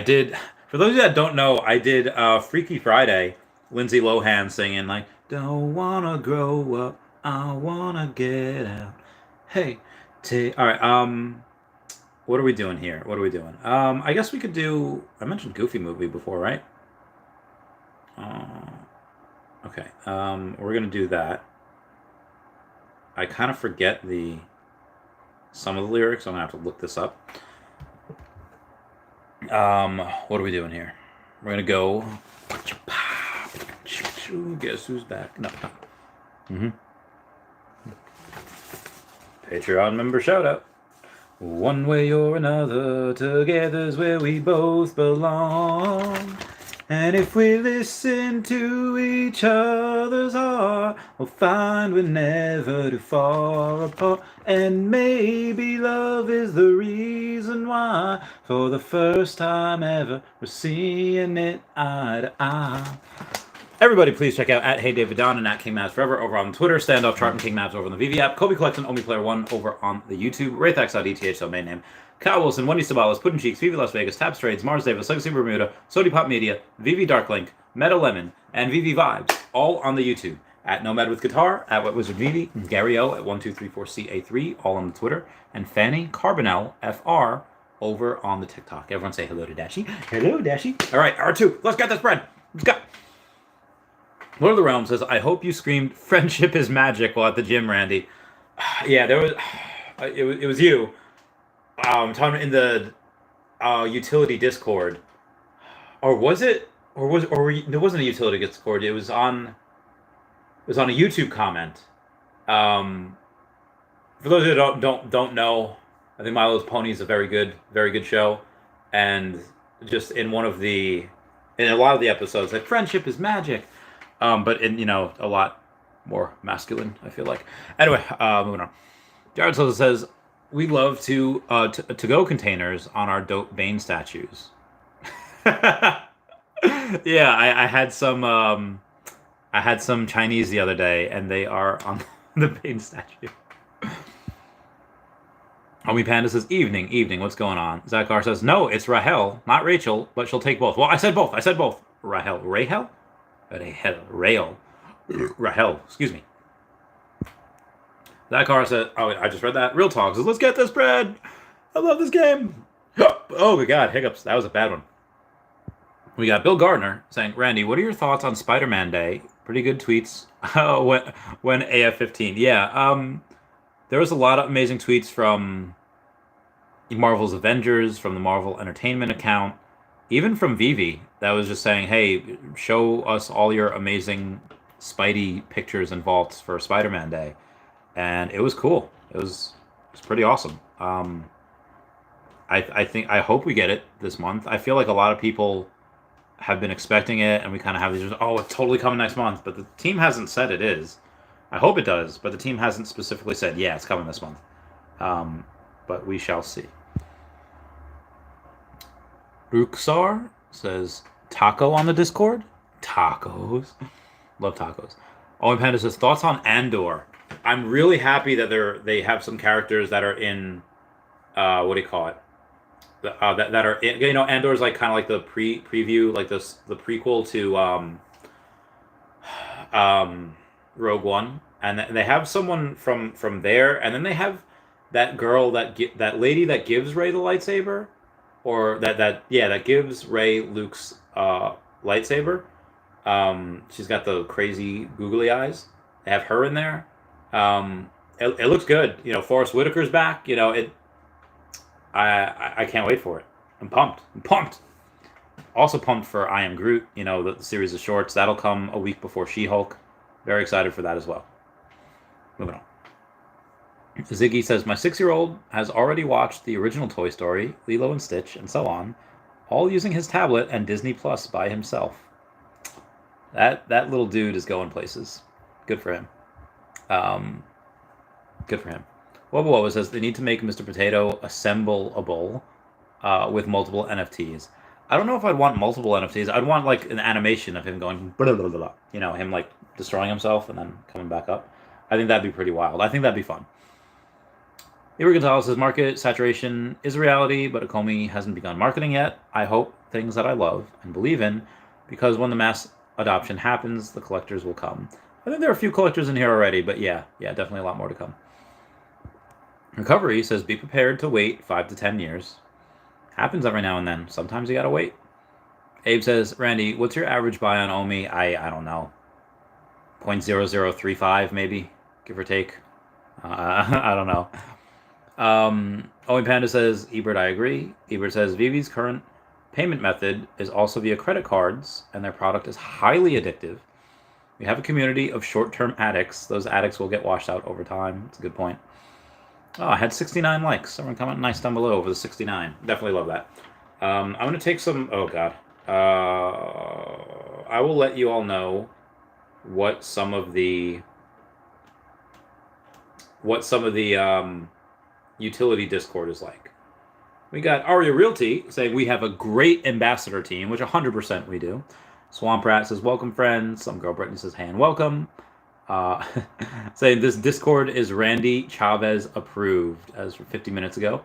Speaker 1: did, for those of you that don't know, I did Freaky Friday, Lindsay Lohan singing like, don't wanna grow up, I wanna get out. Hey, alright, what are we doing here? What are we doing? I guess we could do, I mentioned Goofy movie before, right? Okay, we're gonna do that. I kind of forget some of the lyrics. I'm gonna have to look this up. What are we doing here? We're gonna go. Guess who's back? No. Patreon member shout out. One way or another, together's where we both belong. And if we listen to each other's heart, we'll find we're never too far apart. And maybe love is the reason why, for the first time ever, we're seeing it eye to eye. Everybody, please check out at Hey David Don and at King Mavs Forever over on Twitter. Standoff Chart and King Mavs over on the Veve app. Kobe Collection, Omi Player 1 over on the YouTube. Wraithax.eth, domain name. Kyle Willson, Wendy Stibalis, Puddin' Cheeks, Veve Las Vegas, Tabs Trades, Mars Davis, Legacy Bermuda, Sody Pop Media, Veve Darklink, Meta Lemon, and Veve Vibes, all on the YouTube. At Nomad with Guitar, at Wet Wizard Veve, Gary O at 1234CA3, all on the Twitter, and Fanny Carbonell FR over on the TikTok. Everyone say hello to Dashi. Hello, Dashi. All right, R2, let's get this bread. Let's go. Lord of the Realm says, I hope you screamed friendship is magic while at the gym, Randy. Yeah, it was you. Talking in the utility Discord, or was it? It wasn't a utility Discord. It was on a YouTube comment. For those who don't know, I think My Little Pony is a very good show, and just in a lot of the episodes, like friendship is magic, but in a lot more masculine, I feel like. Anyway, moving on. Jared Sosa says, we love to-go containers on our dope Bane statues. Yeah, I had some Chinese the other day, and they are on the Bane statue. Homie Panda says, evening, what's going on? Zachar says, no, it's Rahel, not Rachel, but she'll take both. Well, I said both. Rahel? Rahel, excuse me. Zachar said, oh, I just read that. Real Talk says, let's get this bread. I love this game. Oh my god, hiccups. That was a bad one. We got Bill Gardner saying, Randy, what are your thoughts on Spider-Man Day? Pretty good tweets. when AF15. Yeah, there was a lot of amazing tweets from Marvel's Avengers, from the Marvel Entertainment account, even from Veve that was just saying, hey, show us all your amazing Spidey pictures and vaults for Spider-Man Day. And it was cool. It was pretty awesome. I hope we get it this month. I feel like a lot of people have been expecting it, and we kind of have these. Oh, it's totally coming next month, but the team hasn't said it is. I hope it does, but the team hasn't specifically said, yeah, it's coming this month. But we shall see. Ruxar says taco on the Discord. Tacos, love tacos. Owen Panda says thoughts on Andor. I'm really happy that they have some characters that are in what do you call it? That are in, Andor's like kind of like the preview, like the prequel to Rogue One, and they have someone from there, and then they have that girl that lady that gives Rey the lightsaber, or that gives Rey Luke's lightsaber. She's got the crazy googly eyes. They have her in there. It looks good. Forrest Whitaker's back. I can't wait for it. I'm pumped. Also pumped for I Am Groot. The series of shorts that'll come a week before She-Hulk. Very excited for that as well. Moving on. Ziggy says my 6-year-old has already watched the original Toy Story, Lilo and Stitch, and so on, all using his tablet and Disney Plus by himself. That little dude is going places. Good for him. Good for him. Wubba says they need to make Mr. Potato assemblable with multiple NFTs. I don't know if I'd want multiple NFTs. I'd want like an animation of him going blah, blah, blah, blah. Him like destroying himself and then coming back up. I think that'd be pretty wild. I think that'd be fun. Iber Gonzalez says market saturation is a reality, but Akomi hasn't begun marketing yet. I hope things that I love and believe in, because when the mass adoption happens, the collectors will come. I think there are a few collectors in here already, but yeah, definitely a lot more to come. Recovery says be prepared to wait 5 to 10 years. Happens every now and then. Sometimes you gotta wait. Abe says, Randy, what's your average buy on Omi? I don't know. 0.0035 maybe, give or take. I don't know. Owen Panda says, Ebert, I agree. Ebert says, Vivi's current payment method is also via credit cards, and their product is highly addictive. We have a community of short-term addicts. Those addicts will get washed out over time. It's a good point. Oh, I had 69 likes. Someone comment nice down below over the 69. Definitely love that. I'm going to take some... Oh, God. I will let you all know what some of the utility Discord is like. We got Arya Realty saying we have a great ambassador team, which 100% we do. Swamp Rat says, welcome, friends. Some girl Brittany says, hey and welcome. Saying this Discord is Randy Chavez approved, as for 50 minutes ago.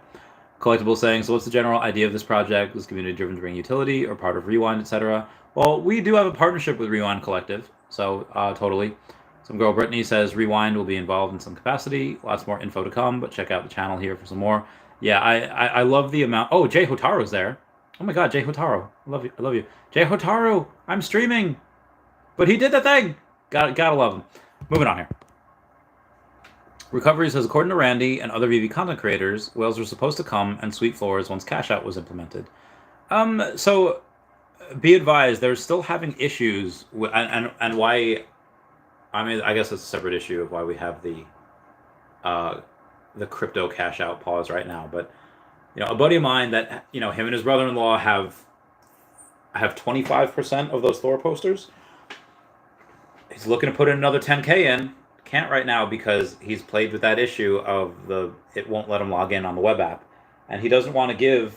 Speaker 1: Collectibles saying, so what's the general idea of this project? Was community driven to bring utility or part of Rewind, etc.? Well, we do have a partnership with Rewind Collective, so totally. Some girl Brittany says Rewind will be involved in some capacity. Lots more info to come, but check out the channel here for some more. Yeah, I love the amount. Oh, Jay Hotaro's there. Oh my God, Jay Hotaro, I love you. Jay Hotaru, I'm streaming, but he did the thing. Gotta love him. Moving on here. Recovery says, according to Randy and other Veve content creators, whales were supposed to come and sweep floors once cash out was implemented. So be advised, they're still having issues with, and why. I mean, I guess it's a separate issue of why we have the crypto cash out pause right now. But a buddy of mine that him and his brother-in-law have 25% of those floor posters. He's looking to put in another 10K in. Can't right now because he's played with that issue of it won't let him log in on the web app, and he doesn't want to give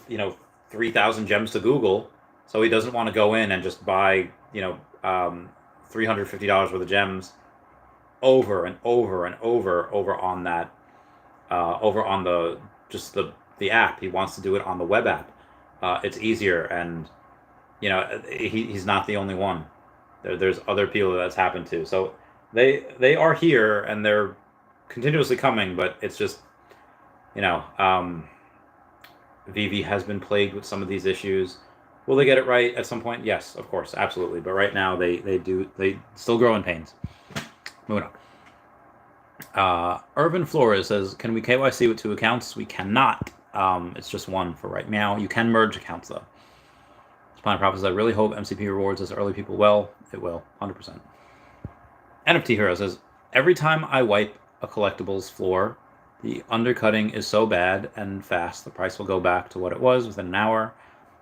Speaker 1: 3,000 gems to Google, so he doesn't want to go in and just buy $350 worth of gems over and over and over on that over on the app. He wants to do it on the web app. It's easier, and he's not the only one. There's other people that's happened to. So they are here and they're continuously coming, but it's just Veve has been plagued with some of these issues. Will they get it right at some point? Yes, of course, absolutely. But right now, they still grow in pains. Moving on. Urban Flores says, "Can we KYC with 2 accounts?" We cannot. It's just one for right now. You can merge accounts though. Spine Profits, I really hope MCP rewards us early people well. It will, 100%. NFT Hero says, "Every time I wipe a collectibles floor, the undercutting is so bad and fast, the price will go back to what it was within an hour.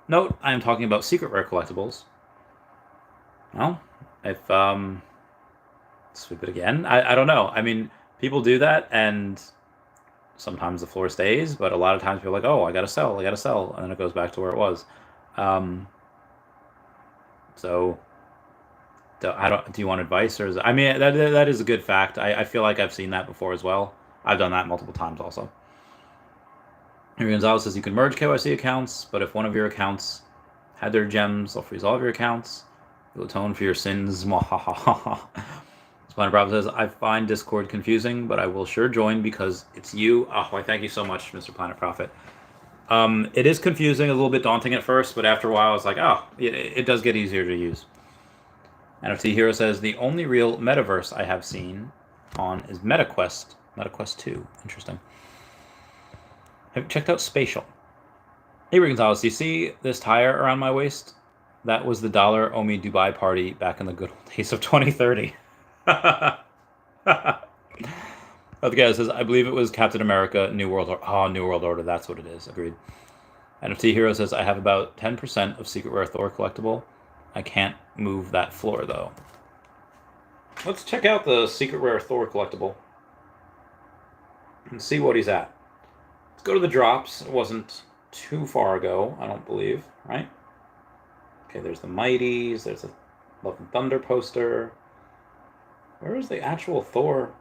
Speaker 1: Note, I am talking about secret rare collectibles." Well, if sweep it again. I don't know. I mean, people do that, and sometimes the floor stays, but a lot of times people are like, "Oh, I gotta sell, and then it goes back to where it was. So, do you want advice, or is it, I mean, that is a good fact. I feel like I've seen that before as well. I've done that multiple times also. Henry Gonzalez says, "You can merge KYC accounts, but if one of your accounts had their gems, they'll freeze all of your accounts. You'll atone for your sins." Splinter Prop says, "I find Discord confusing, but I will sure join because it's you." Oh, I thank you so much, Mr. Planet Prophet. It is confusing, a little bit daunting at first, but after a while, it's like, oh, it does get easier to use. NFT Hero says, "The only real metaverse I have seen on is MetaQuest 2. Interesting. Have you checked out Spatial?" Hey, Gonzalez, do you see this tire around my waist? That was the dollar Omi Dubai party back in the good old days of 2030. Other guy says, "I believe it was Captain America, New World Order." Oh, New World Order, that's what it is. Agreed. NFT Hero says, "I have about 10% of Secret Rare Thor collectible. I can't move that floor, though." Let's check out the Secret Rare Thor collectible and see what he's at. Let's go to the drops. It wasn't too far ago, I don't believe, right? Okay, there's the Mighties. There's a Love and Thunder poster. Where is the actual Thor?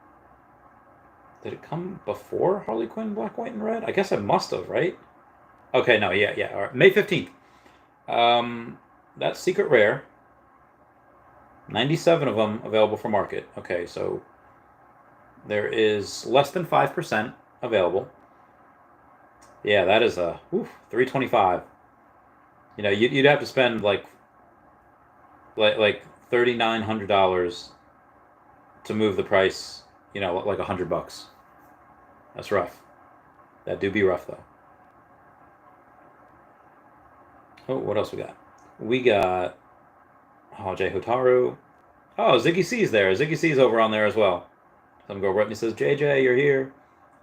Speaker 1: Did it come before Harley Quinn, Black, White, and Red? I guess it must have, right? Okay, no, yeah. All right. May 15th. That's Secret Rare. 97 of them available for market. Okay, so there is less than 5% available. Yeah, that is a $325. You know, you'd have to spend like $3,900 to move the price. You know, like $100. That's rough. That do be rough though. Oh, what else we got? We got Jay Hotaru. Oh, Ziggy C's there. Ziggy C's over on there as well. Some girl wrote me says, "JJ, you're here."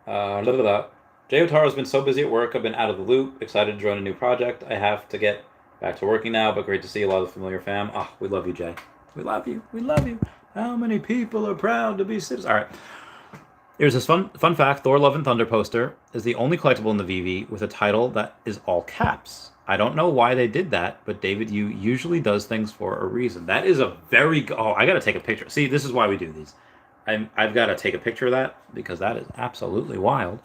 Speaker 1: Jay Hotaru's been so busy at work, I've been out of the loop. Excited to join a new project. I have to get back to working now, but great to see a lot of the familiar fam. Oh, we love you, Jay. We love you. We love you. How many people are proud to be citizens? All right. Here's this fun fact. Thor Love and Thunder poster is the only collectible in the Veve with a title that is all caps. I don't know why they did that, but David Yu usually does things for a reason. That is a very... Oh, I got to take a picture. See, this is why we do these. I've got to take a picture of that because that is absolutely wild.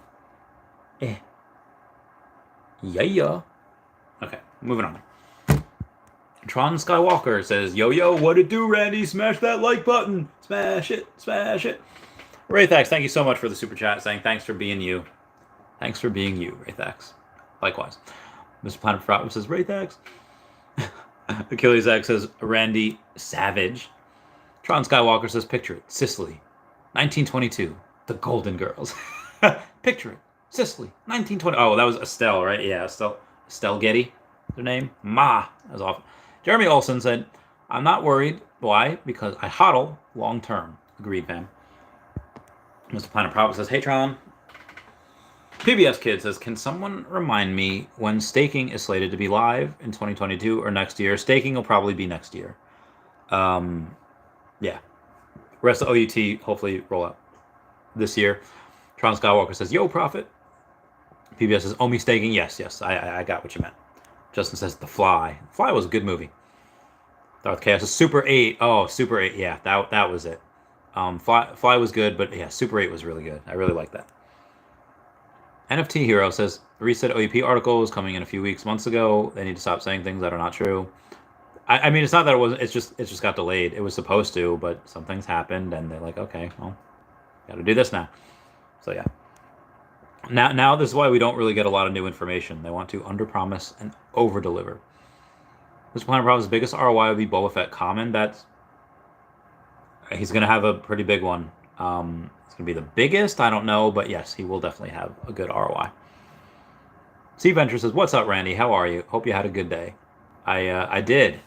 Speaker 1: Yeah. Okay, moving on. Tron Skywalker says, "Yo, what it do, Randy? Smash that like button. Smash it. Raythax, thank you so much for the super chat saying thanks for being you. Thanks for being you, Raythax. Likewise. Mr. Planet Frot says, Raythax. Achilles X says, Randy Savage. Tron Skywalker says, picture it. Sicily, 1922. The Golden Girls. Picture it. Sicily, 1920. Oh, that was Estelle, right? Yeah, Estelle Getty, their name. That was awful. Jeremy Olson said, I'm not worried. Why? Because I hodl long term. Agreed, fam. Mr. Planet Prophet says, hey, Tron. PBS Kid says, can someone remind me when staking is slated to be live in 2022 or next year? Staking will probably be next year. Yeah. Rest of OUT, hopefully, roll out this year. Tron Skywalker says, yo, Prophet. PBS says, Omi staking. Yes, I got what you meant. Justin says, The Fly. The Fly was a good movie. Darth Chaos says, Super 8. Oh, Super 8. Yeah, that was it. Fly was good, but yeah, Super 8 was really good. I really like that. NFT Hero says, Reset OEP article was coming in a few months ago. They need to stop saying things that are not true. I mean, it's not that it wasn't. It just got delayed. It was supposed to, but some things happened, and they're like, okay, well, got to do this now. So yeah. Now this is why we don't really get a lot of new information. They want to underpromise and overdeliver. This Planet Problem's biggest ROI would be Boba Fett common. That's he's going to have a pretty big one. It's going to be the biggest. I don't know, but yes, he will definitely have a good ROI. Sea Venture says, "What's up, Randy? How are you? Hope you had a good day." I did.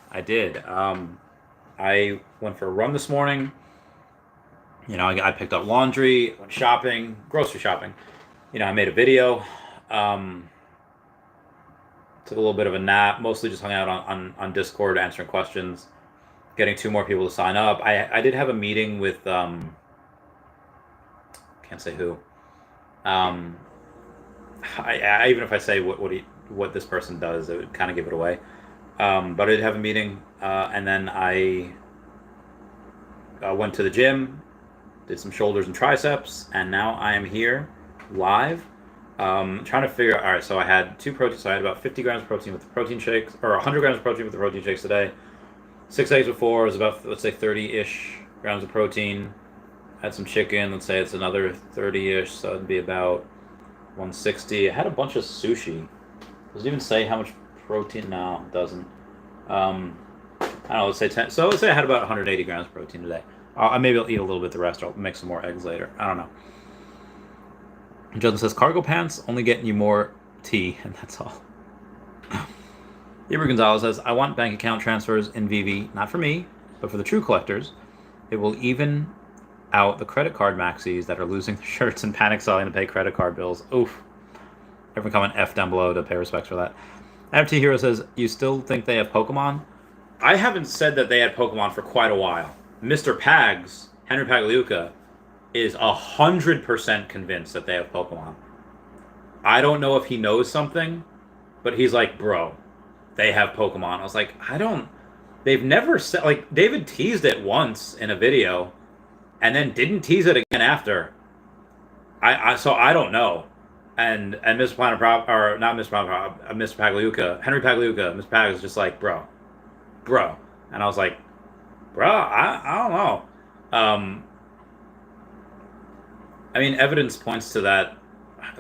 Speaker 1: I went for a run this morning. I picked up laundry, went shopping, grocery shopping. I made a video. Took a little bit of a nap. Mostly just hung out on Discord answering questions, getting 2 more people to sign up. I did have a meeting with can't say who. Even if I say what this person does, it would kind of give it away. But I did have a meeting, and then I went to the gym, did some shoulders and triceps, and now I am here live. Trying to figure out. All right, so I had 2 proteins. So I had about 50 grams of protein with the protein shakes, or 100 grams of protein with the protein shakes today. 6 eggs before was about, let's say, 30-ish grams of protein. Had some chicken. Let's say it's another 30-ish, so it'd be about 160. I had a bunch of sushi. Does it even say how much protein? No, it doesn't. I don't know. Let's say 10. So let's say I had about 180 grams of protein today. Maybe I'll eat a little bit the rest. I'll make some more eggs later. I don't know. Justin says, cargo pants only getting you more tea, and that's all. Iber Gonzalez says, I want bank account transfers in Veve, not for me, but for the true collectors. It will even out the credit card maxis that are losing their shirts and panic selling to pay credit card bills. Oof. Everyone comment F down below to pay respects for that. FT Hero says, you still think they have Pokemon? I haven't said that they had Pokemon for quite a while. Mr. Pags, Henry Pagliuca, is 100% convinced that they have Pokemon. I don't know if he knows something, but he's like, bro, they have Pokemon. I was like, they've never said, like, David teased it once in a video, and then didn't tease it again after. So I don't know. And Mr. Planet Prop, or not Mr. Planet Prop, Mr. Pagliuca, Henry Pagliuca, Mr. Pag is just like, bro. And I was like, bro, I don't know. I mean, evidence points to that.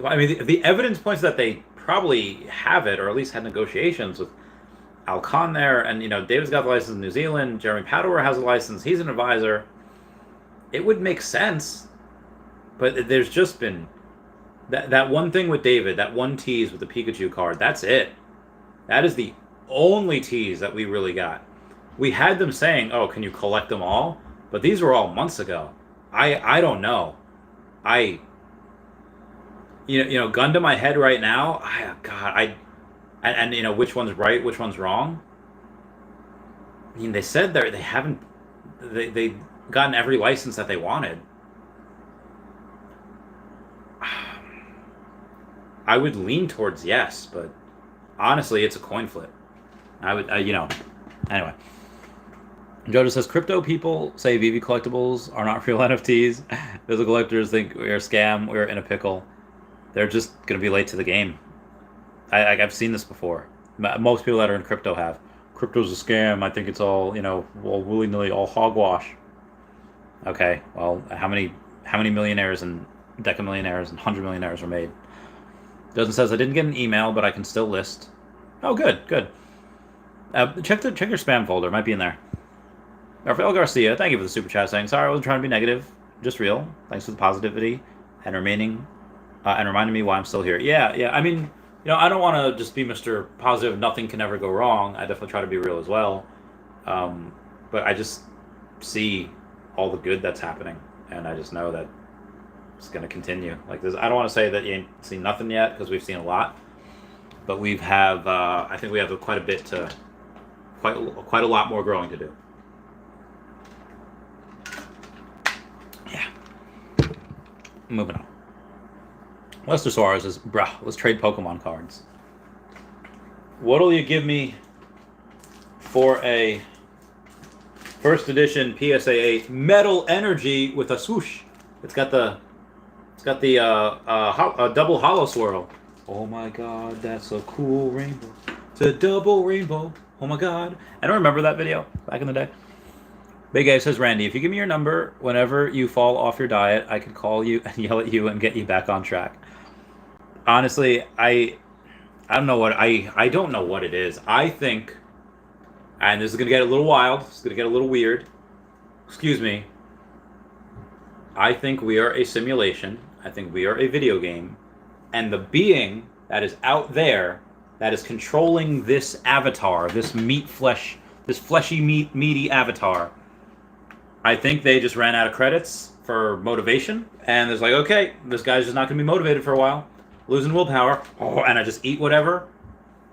Speaker 1: I mean, the evidence points that they probably have it, or at least had negotiations with Alcon there. And, David's got the license in New Zealand. Jeremy Padower has a license. He's an advisor. It would make sense. But there's just been that one thing with David, that one tease with the Pikachu card. That's it. That is the only tease that we really got. We had them saying, oh, can you collect them all? But these were all months ago. I don't know. Gun to my head right now. And which one's right, which one's wrong. I mean, they said they gotten every license that they wanted. I would lean towards yes, but honestly, it's a coin flip. Anyway. Jojo says, crypto people say Veve collectibles are not real NFTs. Physical collectors think we're a scam. We're in a pickle. They're just going to be late to the game. I've seen this before. Most people that are in crypto have. Crypto's a scam. I think it's all, all willy-nilly, all hogwash. Okay, well, how many millionaires and decamillionaires and 100-millionaires were made? Jojo says, I didn't get an email, but I can still list. Oh, good. Check your spam folder. It might be in there. Rafael Garcia, thank you for the super chat saying, sorry, I wasn't trying to be negative, just real. Thanks for the positivity and reminding me why I'm still here. Yeah. I mean, I don't want to just be Mr. Positive. Nothing can ever go wrong. I definitely try to be real as well. But I just see all the good that's happening, and I just know that it's going to continue. Like this, I don't want to say that you ain't seen nothing yet, because we've seen a lot, but I think we have quite a lot more growing to do. Moving on. Lester Suarez says, bruh, let's trade Pokemon cards. What'll you give me for a first edition PSA 8 Metal Energy with a swoosh? It's got the double hollow swirl. Oh my god, that's a cool rainbow. It's a double rainbow. Oh my god. I don't remember that video back in the day. Big A says, Randy, if you give me your number whenever you fall off your diet, I could call you and yell at you and get you back on track. Honestly, I don't know what I don't know what it is. I think, and this is gonna get a little wild. It's gonna get a little weird. Excuse me. I think we are a simulation. I think we are a video game, and the being that is out there, that is controlling this avatar, this this fleshy meaty avatar. I think they just ran out of credits for motivation, and it's like, okay, this guy's just not gonna be motivated for a while, losing willpower. Oh, and I just eat whatever,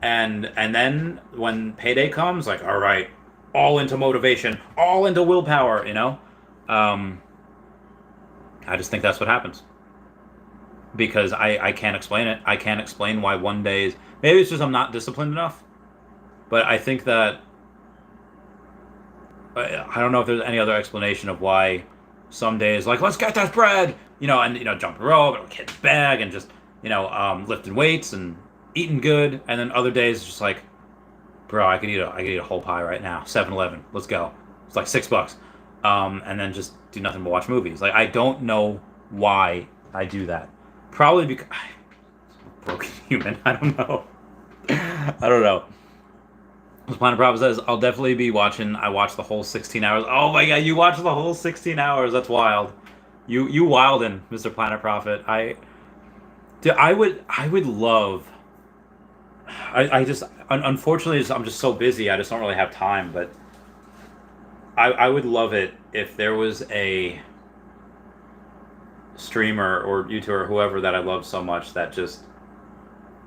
Speaker 1: and then when payday comes, like, all right, all into motivation, all into willpower, you know. Um, I just think that's what happens because I can't explain it. I can't explain why one day is maybe it's just I'm not disciplined enough, but I think that I don't know if there's any other explanation of why some days like let's get this bread, you know, and you know jump rope, kid's bag, and just you know lifting weights and eating good, and then other days just like bro, I could eat a whole pie right now. 7-Eleven, let's go. It's like $6. And then just do nothing but watch movies. Like I don't know why I do that. Probably because I'm a broken human. I don't know. I don't know. Planet Prop says I'll definitely be watching. I watched the whole 16 hours. Oh my god, you watched the whole 16 hours. That's wild. You wildin', Mr. Planet Prophet. I would love. I just unfortunately I'm just so busy. I just don't really have time. But I would love it if there was a streamer or YouTuber or whoever that I love so much that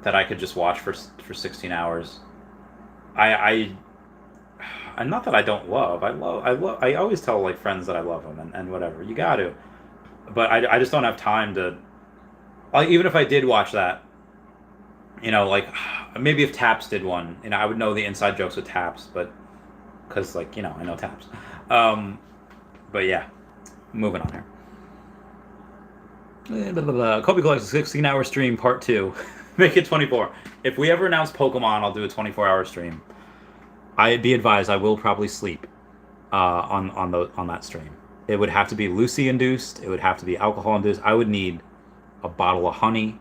Speaker 1: I could just watch for 16 hours. I and not that I don't love. I always tell like friends that I love them and whatever. You got to. But I just don't have time to like even if I did watch that, you know, like maybe if Taps did one, you know, I would know the inside jokes with Taps, but cuz like, you know, I know Taps. Um but yeah, moving on here. Kobe collects a 16-hour stream part 2. Make it 24. If we ever announce Pokemon, I'll do a 24-hour stream. I be advised, I will probably sleep on that stream. It would have to be Lucy induced. It would have to be alcohol induced. I would need a bottle of honey.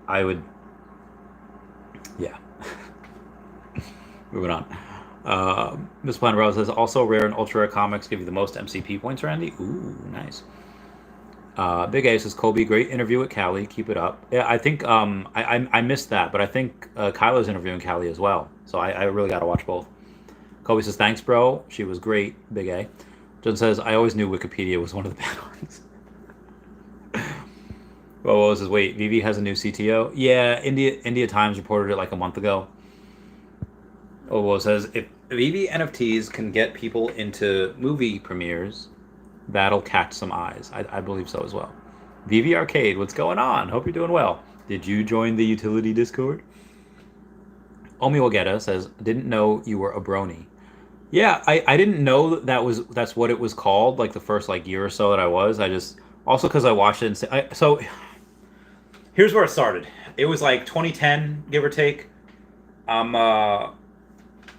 Speaker 1: I would, yeah. Moving on. Miss Planet Rose says also rare and ultra rare comics give you the most MCP points, Randy. Ooh, nice. Big A says Kobe, great interview with Callie. Keep it up. Yeah, I think I missed that, but I think Kyla's interviewing Callie as well. So I really got to watch both. Kobe says thanks, bro. She was great. Big A. John says I always knew Wikipedia was one of the bad ones. Well, says wait, Veve has a new CTO. Yeah, India Times reported it like a month ago. Oh, says if Veve NFTs can get people into movie premieres, that'll catch some eyes. I believe so as well. Veve Arcade, what's going on? Hope you're doing well. Did you join the utility Discord? Omi Wageta says, didn't know you were a brony. Yeah, I didn't know that's what it was called, like the first like year or so that I was. I just, also because I watched it and so here's where it started. It was like 2010, give or take. I'm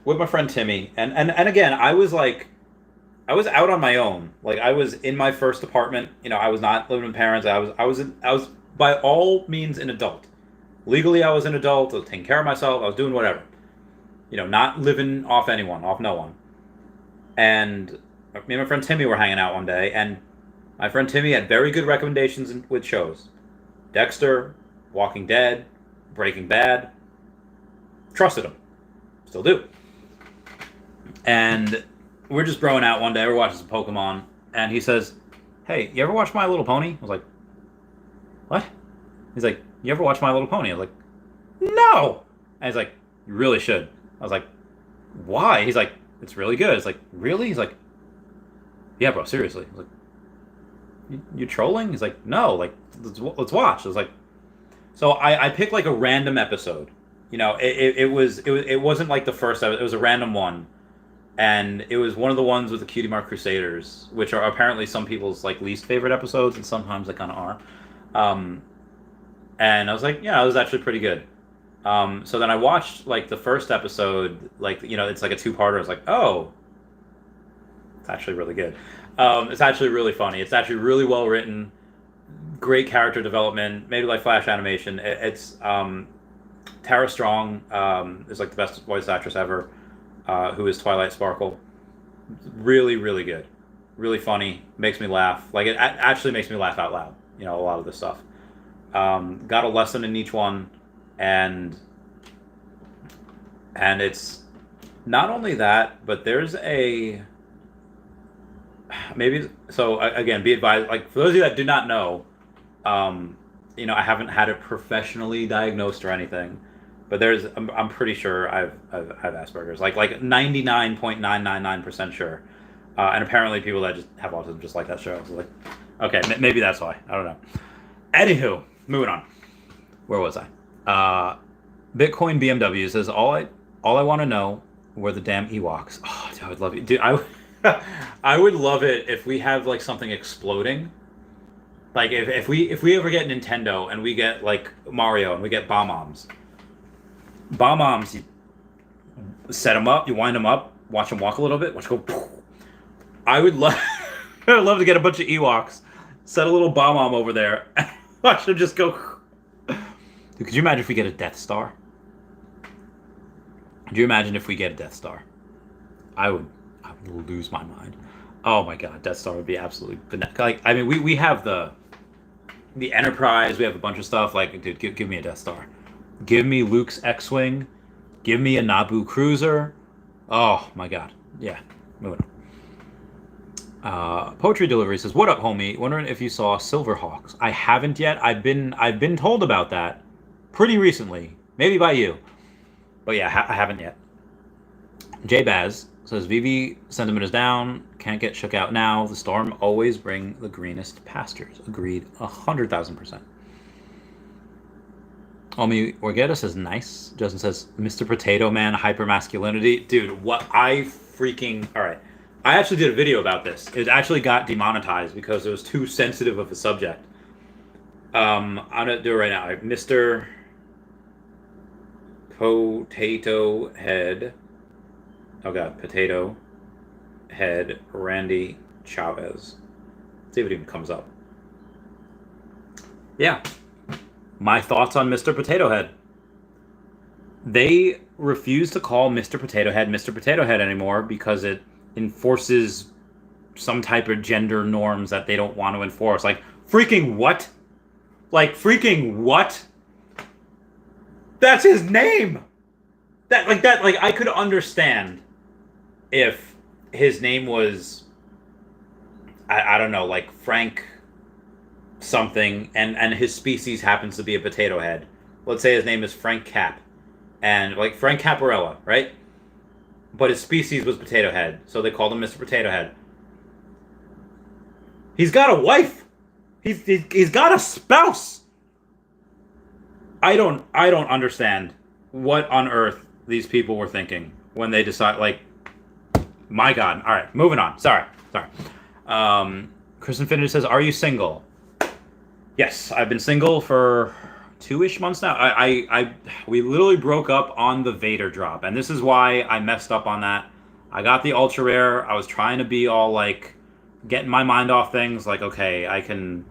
Speaker 1: with my friend Timmy, and again, I was out on my own. Like I was in my first apartment. You know, I was not living with parents. I was by all means an adult. Legally, I was an adult. I was taking care of myself. I was doing whatever. You know, not living off anyone, off no one. And me and my friend Timmy were hanging out one day, and my friend Timmy had very good recommendations with shows: Dexter, Walking Dead, Breaking Bad. Trusted him, still do. And we're just growing out one day. We're watching some Pokemon, and he says, "Hey, you ever watch My Little Pony?" I was like, "What?" He's like, "You ever watch My Little Pony?" I was like, "No." And he's like, "You really should." I was like, "Why?" He's like, "It's really good." It's like, "Really?" He's like, "Yeah, bro, seriously." I was like, "You trolling?" He's like, "No, like, let's watch." I was like, so I picked like a random episode. You know, it wasn't like the first episode. It was a random one. And it was one of the ones with the Cutie Mark Crusaders, which are apparently some people's like least favorite episodes, and sometimes they kind of are. And I was like, yeah, it was actually pretty good. So then I watched like the first episode, like you know, it's like a two-parter. I was like, oh, it's actually really good. It's actually really funny. It's actually really well written. great character development, maybe like Flash animation. It's Tara Strong is like the best voice actress ever, who is Twilight Sparkle. Really, really good, really funny, makes me laugh. Like it actually makes me laugh out loud. You know, a lot of this stuff. Got a lesson in each one, and it's not only that, but there's a maybe. So again, be advised. Like for those of you that do not know, you know, I haven't had it professionally diagnosed or anything, but I'm pretty sure I've Asperger's. Like 99.999% sure. And apparently people that just have autism just like that show. So like, okay, maybe that's why. I don't know. Anywho, moving on. Where was I? Bitcoin BMW says all I want to know were the damn Ewoks. Oh, dude, I would love it. Dude, I would love it if we have like something exploding. Like if we ever get Nintendo and we get like Mario and we get Bomb-Oms. Bomb-Oms, you set them up, you wind them up, watch them walk a little bit, watch them go. I would love to get a bunch of Ewoks, set a little Bomb-Omb over there, and watch them just go. Dude, could you imagine if we get a Death Star? Could you imagine if we get a Death Star? I would lose my mind. Oh my god, Death Star would be absolutely like. I mean, we have the Enterprise, we have a bunch of stuff. Like, dude, give me a Death Star. Give me Luke's X-Wing. Give me a Naboo cruiser. Oh my god. Yeah, moving on. Poetry Delivery says, "What up, homie? Wondering if you saw Silverhawks. I haven't yet. I've been told about that pretty recently, maybe by you, but yeah, I haven't yet." J Baz says, "Veve sentiment is down. Can't get shook out now. The storm always bring the greenest pastures." Agreed, 100,000%. Omi Orgetta says, "Nice." Justin says, "Mr. Potato Man hypermasculinity." Dude, what I freaking all right. I actually did a video about this. It actually got demonetized because it was too sensitive of a subject. I'm gonna do it right now. Mr. Potato Head. Oh god, Potato Head Randy Chavez. Let's see if it even comes up. Yeah. My thoughts on Mr. Potato Head. They refuse to call Mr. Potato Head anymore because it enforces some type of gender norms that they don't want to enforce. Like, freaking what? Like, freaking what? That's his name! Like, I could understand if his name was, I don't know, like Frank something, and his species happens to be a potato head. Let's say his name is Frank Cap, and like Frank Caparella, right? But his species was potato head, so they called him Mr. Potato Head. He's got a wife. He's got a spouse. I don't understand what on earth these people were thinking when they decide. Like, my God. All right, moving on. Sorry. Chris Infinity says, "Are you single?" Yes, I've been single for 2-ish months now. We literally broke up on the Vader drop, and this is why I messed up on that. I got the ultra rare. I was trying to be all like getting my mind off things. Like, okay, I can,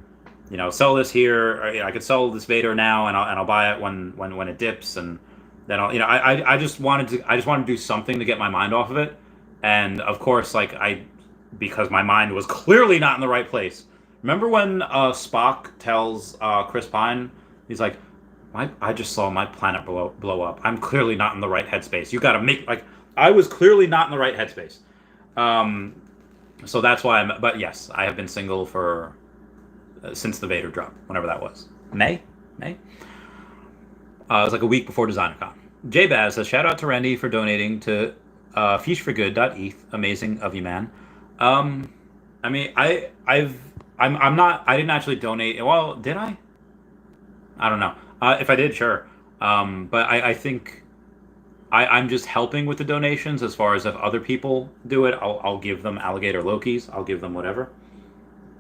Speaker 1: you know, sell this here. Or, you know, I could sell this Vader now, and I'll buy it when it dips, and then I'll, you know, I just wanted to do something to get my mind off of it, and of course, like because my mind was clearly not in the right place. Remember when Spock tells Chris Pine? He's like, I just saw my planet blow up. I'm clearly not in the right headspace. You got to make, like, I was clearly not in the right headspace. So that's why but yes, I have been single for, since the Vader drop, whenever that was. May? It was like a week before DesignerCon. J-Baz says, "Shout out to Randy for donating to feeshforgood.eth. Amazing of you, man." I mean, I'm not, I didn't actually donate. Well, did I? I don't know. If I did, sure. But I think I'm just helping with the donations. As far as if other people do it, I'll give them alligator Lokis. I'll give them whatever.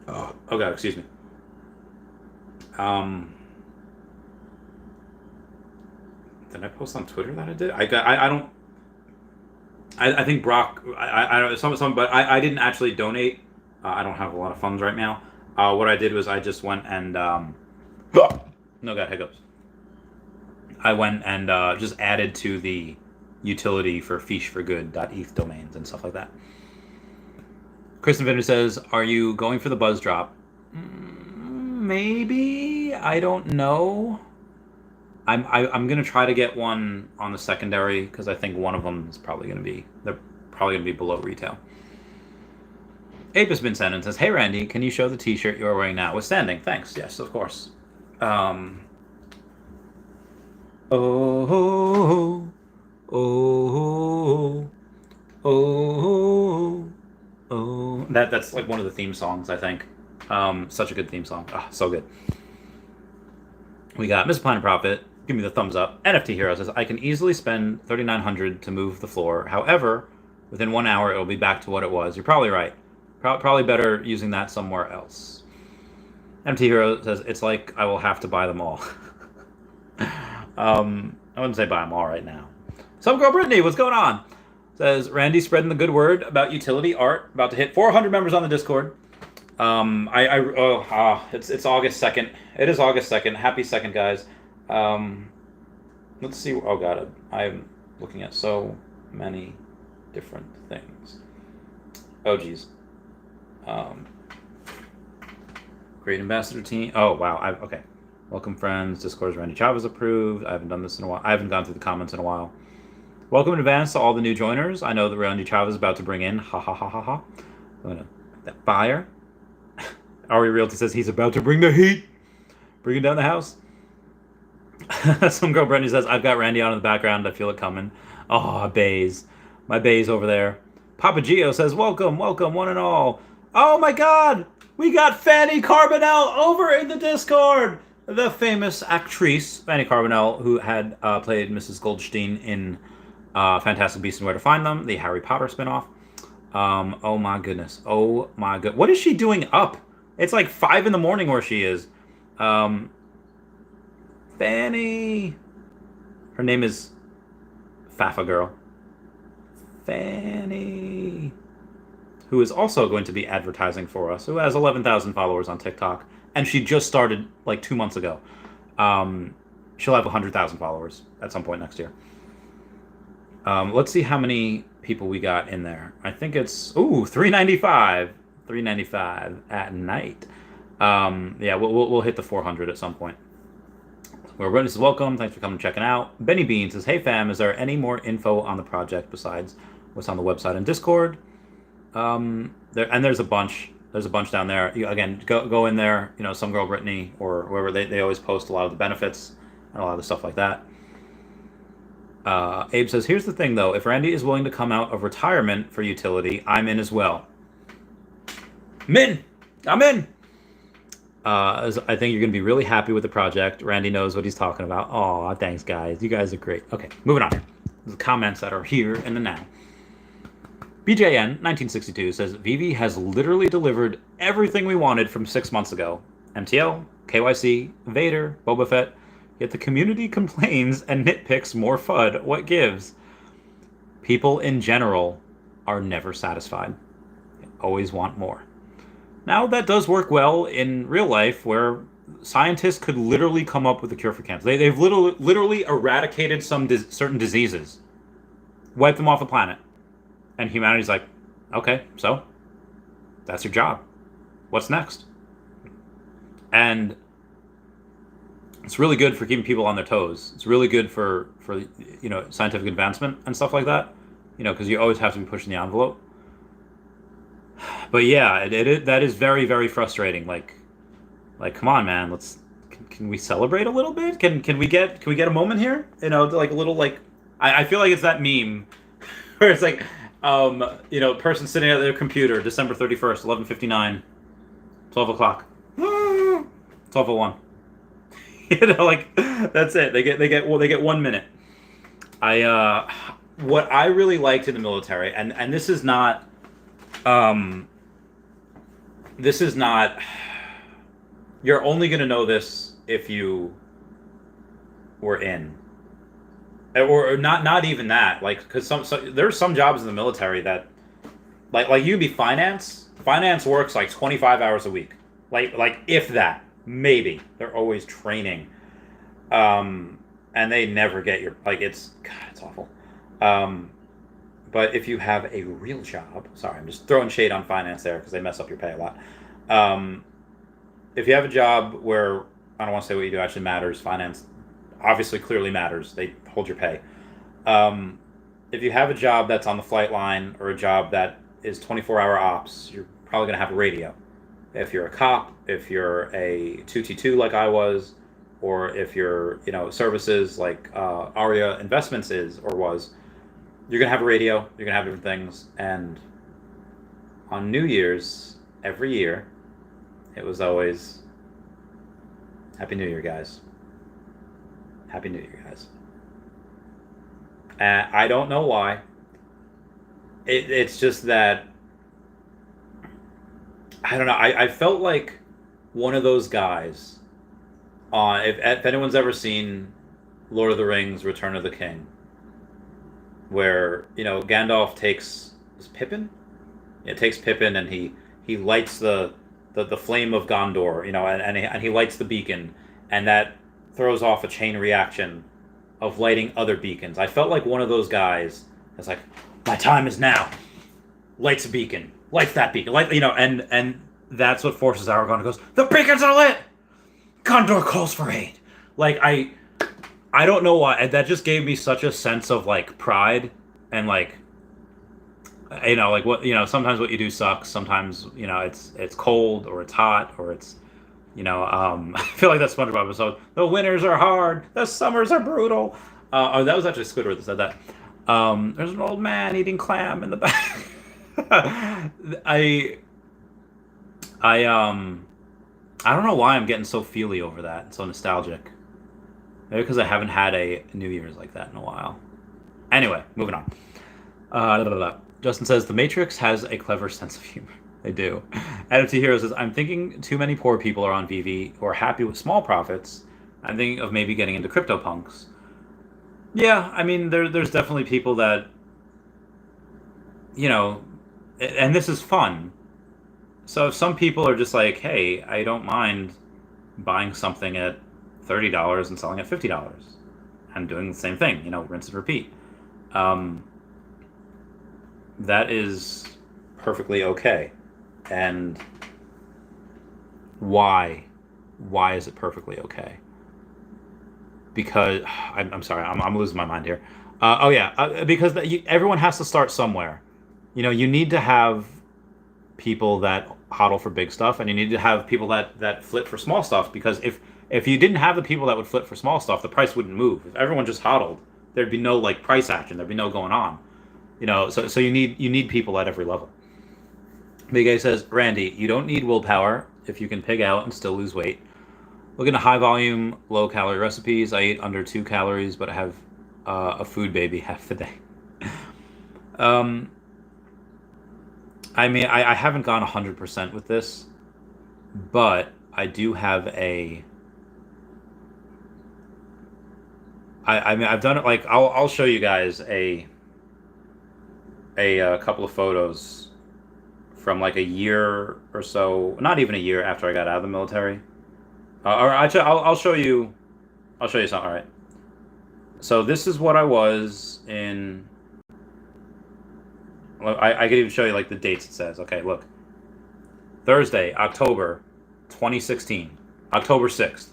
Speaker 1: Oh god, excuse me. Did I post on Twitter that I did? I don't. I think Brock. I don't some, but I didn't actually donate. I don't have a lot of funds right now. What I did was I just went and no, got hiccups. I went and just added to the utility for Feesh for Good.eth domains and stuff like that. Kristen Vinder says, "Are you going for the buzz drop?" Maybe, I don't know. I'm gonna try to get one on the secondary because I think one of them is probably gonna be below retail. Ape has been sent and says, "Hey Randy, can you show the T-shirt you are wearing now?" Withstanding, thanks. Yes, of course. Oh, oh, oh, oh. That's like one of the theme songs, I think. Such a good theme song. So good. We got Mr. Planet Profit. Give me the thumbs up. NFT Hero says, "I can easily spend $3,900 to move the floor. However, within 1 hour, it'll be back to what it was." You're probably right. Probably better using that somewhere else. NFT Hero says, "It's like I will have to buy them all." I wouldn't say buy them all right now. Some girl Brittany, what's going on? Says, "Randy spreading the good word about utility art. About to hit 400 members on the Discord." It's August 2nd. It is August 2nd. Happy 2nd, guys. Let's see. Oh god, I'm looking at so many different things. Oh geez. Great ambassador team. Oh wow. Okay. Welcome friends. Discord is Randy Chavez approved. I haven't done this in a while. I haven't gone through the comments in a while. Welcome in advance to all the new joiners. I know that Randy Chavez is about to bring in. Ha ha ha ha ha. I'm gonna that fire. Arya Realty says he's about to bring the heat. Bringing down the house. Some girl Brittany says, "I've got Randy on in the background. I feel it coming." Oh, bays. My bays over there. Papa Gio says, welcome, one and all. Oh my god! We got Fanny Carbonell over in the Discord! The famous actress, Fanny Carbonell, who had played Mrs. Goldstein in Fantastic Beasts and Where to Find Them, the Harry Potter spinoff. Oh my goodness. Oh my god. What is she doing up? It's like 5 in the morning where she is. Fanny. Her name is Fafa Girl. Fanny. Who is also going to be advertising for us, who has 11,000 followers on TikTok. And she just started like 2 months ago. She'll have 100,000 followers at some point next year. Let's see how many people we got in there. I think it's 395. 395 at night. Yeah, we'll hit the 400 at some point. Where Witness is welcome. Thanks for coming and checking out. Benny Bean says, "Hey fam, is there any more info on the project besides what's on the website and Discord?" There's a bunch. There's a bunch down there. Again, go in there. You know, some girl Brittany or whoever, they always post a lot of the benefits and a lot of the stuff like that. Abe says, "Here's the thing though. If Randy is willing to come out of retirement for utility, I'm in as well." I'm in. I think you're going to be really happy with the project. Randy knows what he's talking about. Aw, thanks, guys. You guys are great. Okay, moving on here. The comments that are here in the now. BJN 1962 says, "Veve has literally delivered everything we wanted from 6 months ago. MTL, KYC, Vader, Boba Fett. Yet the community complains and nitpicks more FUD. What gives?" People in general are never satisfied. They always want more. Now, that does work well in real life, where scientists could literally come up with a cure for cancer. They've literally eradicated some certain diseases, wiped them off the planet. And humanity's like, okay, so that's your job. What's next? And it's really good for keeping people on their toes. It's really good for scientific advancement and stuff like that, because you always have to be pushing the envelope. But yeah, that is very, very frustrating. Like, come on, man. Can we celebrate a little bit? Can we get a moment here? Like a little I feel like it's that meme where it's like, person sitting at their computer, December 31st, 11:59, 12 o'clock, 12:01. That's it. They get 1 minute. What I really liked in the military, and this is not. You're only going to know this if you were in, or not even that. Because there's some jobs in the military that, like you can be finance. Finance works like 25 hours a week. like if that, maybe. They're always training. And they never get your, like, it's awful. Um, but if you have a real job, sorry, I'm just throwing shade on finance there because they mess up your pay a lot. Um, if you have a job where, I don't want to say what you do actually matters, finance obviously clearly matters. They hold your pay. If you have a job that's on the flight line or a job that is 24-hour ops, you're probably going to have a radio. If you're a cop, if you're a 2T2 like I was, or if you're, services like Arya Investments is or was, you're going to have a radio, you're going to have different things. And on New Year's, every year, it was always, Happy New Year, guys. Happy New Year, guys. And I don't know why. It's just that, I don't know. I felt like one of those guys. If anyone's ever seen Lord of the Rings: Return of the King, where Gandalf takes Pippin, it takes Pippin and he lights the flame of Gondor, and he lights the beacon, and that throws off a chain reaction of lighting other beacons. I felt like one of those guys that's like, my time is now. Lights a beacon. Lights that beacon. And that's what forces Aragorn and goes, the beacons are lit! Gondor calls for aid. Like, I don't know why. That just gave me such a sense of, like, pride and, like, sometimes what you do sucks. Sometimes, it's cold or it's hot or it's, I feel like that SpongeBob episode. The winters are hard. The summers are brutal. That was actually Squidward that said that. There's an old man eating clam in the back. I don't know why I'm getting so feely over that, so nostalgic. Maybe because I haven't had a New Year's like that in a while. Anyway, moving on. Justin says, The Matrix has a clever sense of humor. They do. Adam T. Hero says, I'm thinking too many poor people are on Veve who are happy with small profits. I'm thinking of maybe getting into CryptoPunks. Yeah, I mean, there's definitely people that, and this is fun. So if some people are just like, hey, I don't mind buying something at $30 and selling at $50 and doing the same thing, rinse and repeat. That is perfectly okay. And why is it perfectly okay? Because I'm sorry, I'm losing my mind here. Because everyone has to start somewhere. You need to have people that hodl for big stuff, and you need to have people that flip for small stuff. Because if you didn't have the people that would flip for small stuff, the price wouldn't move. If everyone just hodled, there'd be no like price action. There'd be no going on. So you need people at every level. Big A says, Randy, you don't need willpower if you can pig out and still lose weight. Look into high volume, low calorie recipes. I eat under 2 calories, but I have a food baby half the day. I mean, I haven't gone 100% with this, but I do have I mean, I've done it. Like, I'll show you guys a couple of photos from like a year or so, not even a year after I got out of the military. Or actually, I'll show you something. All right. So this is what I was in. I could even show you like the dates it says. Okay, look. Thursday, October 2016. October 6th.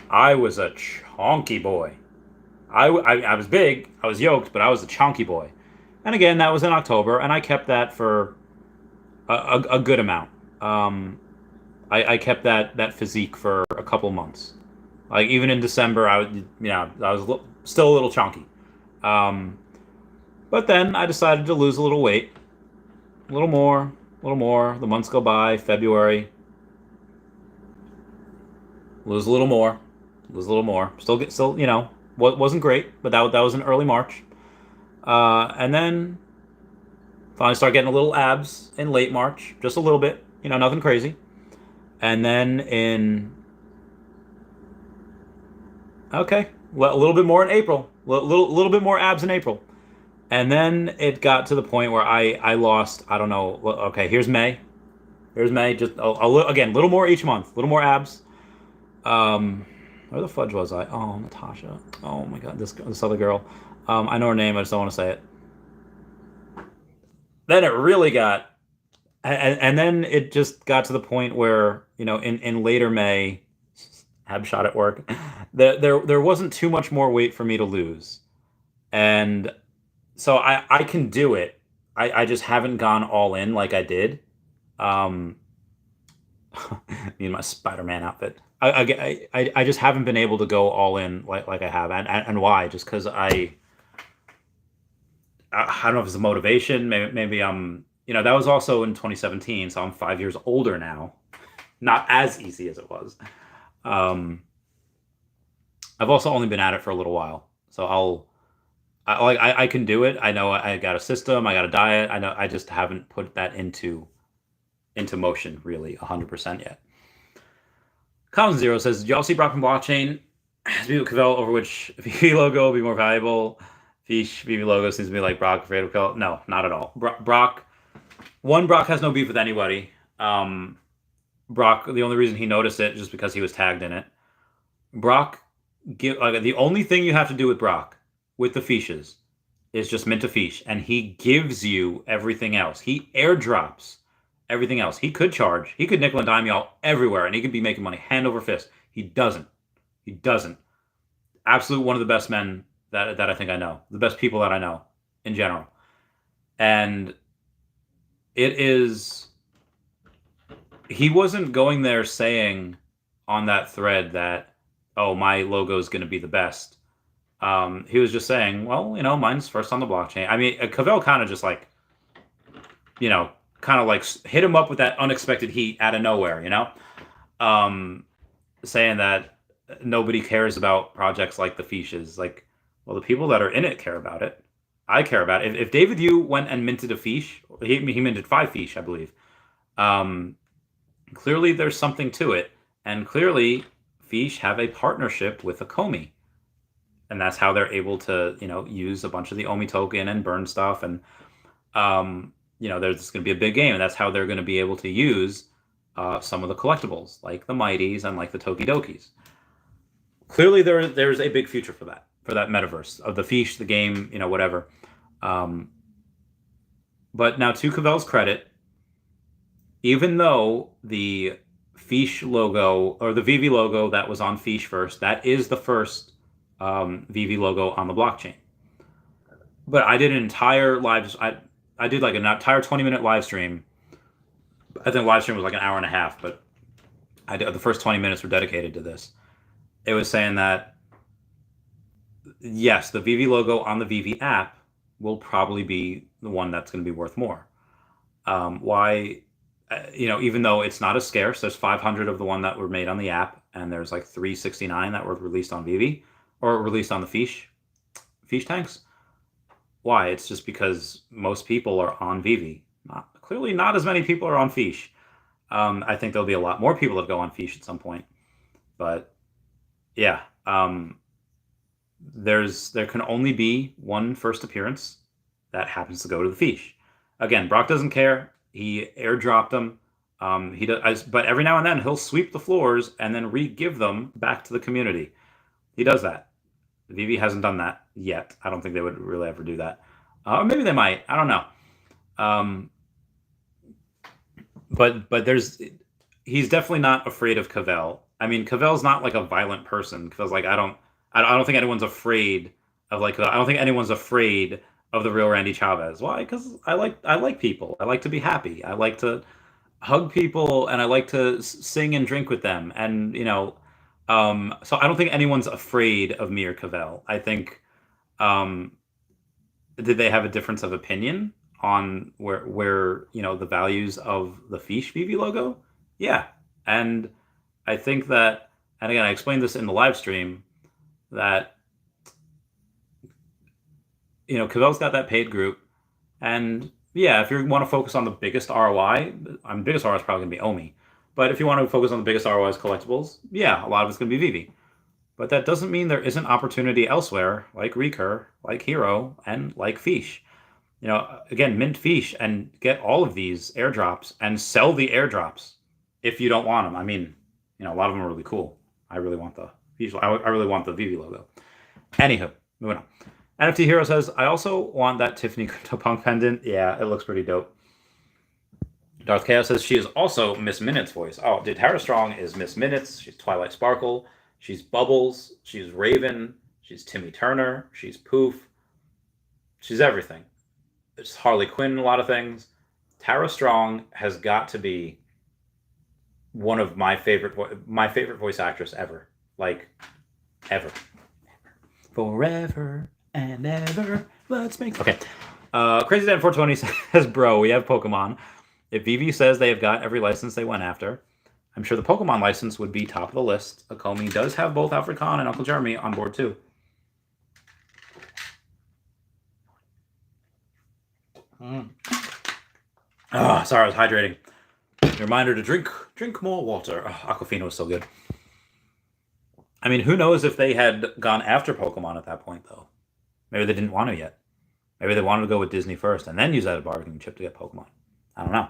Speaker 1: I was a chonky boy. I was big, I was yoked, but I was a chonky boy. And again, that was in October, and I kept that for a good amount. I kept that physique for a couple months. Like even in December, I was still a little chunky. But then I decided to lose a little weight, a little more. The months go by. February, lose a little more. Still, wasn't great, but that was in early March. And then finally start getting a little abs in late March, just a little bit, nothing crazy. And then a little bit more in April, little bit more abs in April. And then it got to the point where I lost, I don't know. Okay, here's May. Here's May. Just again, a little more each month, a little more abs. Where the fudge was I? Oh, Natasha. Oh my God, this other girl. I know her name. I just don't want to say it. Then it really got, and then it just got to the point where in later May, ab shot at work. There wasn't too much more weight for me to lose, and so I can do it. I just haven't gone all in like I did. Um, in my Spider-Man outfit. I just haven't been able to go all in like I have, and why? Just because I don't know if it's a motivation. Maybe I'm that was also in 2017, so I'm 5 years older now. Not as easy as it was. Um, I've also only been at it for a little while, so I can do it. I know I got a system, I got a diet. I know I just haven't put that into motion really 100% yet. Column Zero says, "Do y'all see Brock and blockchain as people Cavell over which VV logo will be more valuable? Feesh VV logo seems to be like Brock afraid of Cavell. No, not at all. Brock has no beef with anybody. Brock, the only reason he noticed it just because he was tagged in it. Brock, the only thing you have to do with Brock with the Feeshes is just mint a Feesh, and he gives you everything else. He airdrops everything else. He could charge. He could nickel and dime y'all everywhere, and he could be making money hand over fist. He doesn't. He doesn't. Absolute one of the best men that I think I know. The best people that I know in general. And it is... He wasn't going there saying on that thread that, oh, my logo is going to be the best. He was just saying, well, mine's first on the blockchain. I mean, Cavell kind of just like, kind of like hit him up with that unexpected heat out of nowhere, saying that nobody cares about projects like the Feeshes. Like, well, the people that are in it care about it. I care about it. If David Yu went and minted a Feesh, he minted 5 Feesh, I believe. Clearly, there's something to it, and clearly, Feesh have a partnership with a Komi, and that's how they're able to, use a bunch of the Omi token and burn stuff, and there's going to be a big game, and that's how they're going to be able to use some of the collectibles, like the Mighties and like the Tokidokis. Clearly, there's a big future for that metaverse of the Feesh, the game, whatever. But now, to Cavell's credit, even though the Feesh logo or the Veve logo that was on Feesh first, that is the first Veve logo on the blockchain. But I did an entire live. I did like an entire 20-minute live stream. I think live stream was like an hour and a half, but the first 20 minutes were dedicated to this. It was saying that yes, the Veve logo on the Veve app will probably be the one that's going to be worth more. Why? Even though it's not as scarce, there's 500 of the one that were made on the app, and there's like 369 that were released on Veve or released on the Feesh tanks. Why? It's just because most people are on Veve. Clearly, not as many people are on Feesh. I think there'll be a lot more people that go on Feesh at some point. But yeah, there can only be one first appearance that happens to go to the Feesh. Again, Brock doesn't care. He airdropped them. He does, but every now and then he'll sweep the floors and then re-give them back to the community. He does that. Veve hasn't done that yet. I don't think they would really ever do that. Or maybe they might. I don't know. But he's definitely not afraid of Cavell. I mean, Cavell's not like a violent person. Cavell's like, I don't think anyone's afraid of I don't think anyone's afraid of the real Randy Chavez. Why? Because I like people. I like to be happy. I like to hug people, and I like to sing and drink with them. And so I don't think anyone's afraid of me or Cavell. I think did they have a difference of opinion on where the values of the Feesh Veve logo? Yeah, and I think that, and again, I explained this in the live stream that. Cavell's got that paid group, and yeah, if you want to focus on the biggest ROI, biggest ROI is probably going to be Omi. But if you want to focus on the biggest ROIs collectibles, yeah, a lot of it's going to be Veve. but that doesn't mean there isn't opportunity elsewhere, like Recur, like Hero, and like Feesh. Again, mint Feesh and get all of these airdrops and sell the airdrops if you don't want them. I mean, a lot of them are really cool. I really want the Feesh. I really want the Veve logo. Anywho, moving on. NFT Hero says, I also want that Tiffany CryptoPunk pendant. Yeah, it looks pretty dope. Darth Chaos says she is also Miss Minutes voice. Oh, dude, Tara Strong is Miss Minutes. She's Twilight Sparkle. She's Bubbles. She's Raven. She's Timmy Turner. She's Poof. She's everything. It's Harley Quinn in a lot of things. Tara Strong has got to be one of my favorite voice actress ever. Like, ever. Forever and ever. Let's make... Okay. Crazy Dan 420 says, bro, we have Pokemon. If Veve says they have got every license they went after, I'm sure the Pokemon license would be top of the list. Akomi does have both Alfred Kahn and Uncle Jeremy on board too. Sorry, I was hydrating. Reminder to drink more water. Aquafina was so good. I mean, who knows if they had gone after Pokemon at that point, though? Maybe they didn't want to yet. Maybe they wanted to go with Disney first and then use that as a bargaining chip to get Pokemon. I don't know.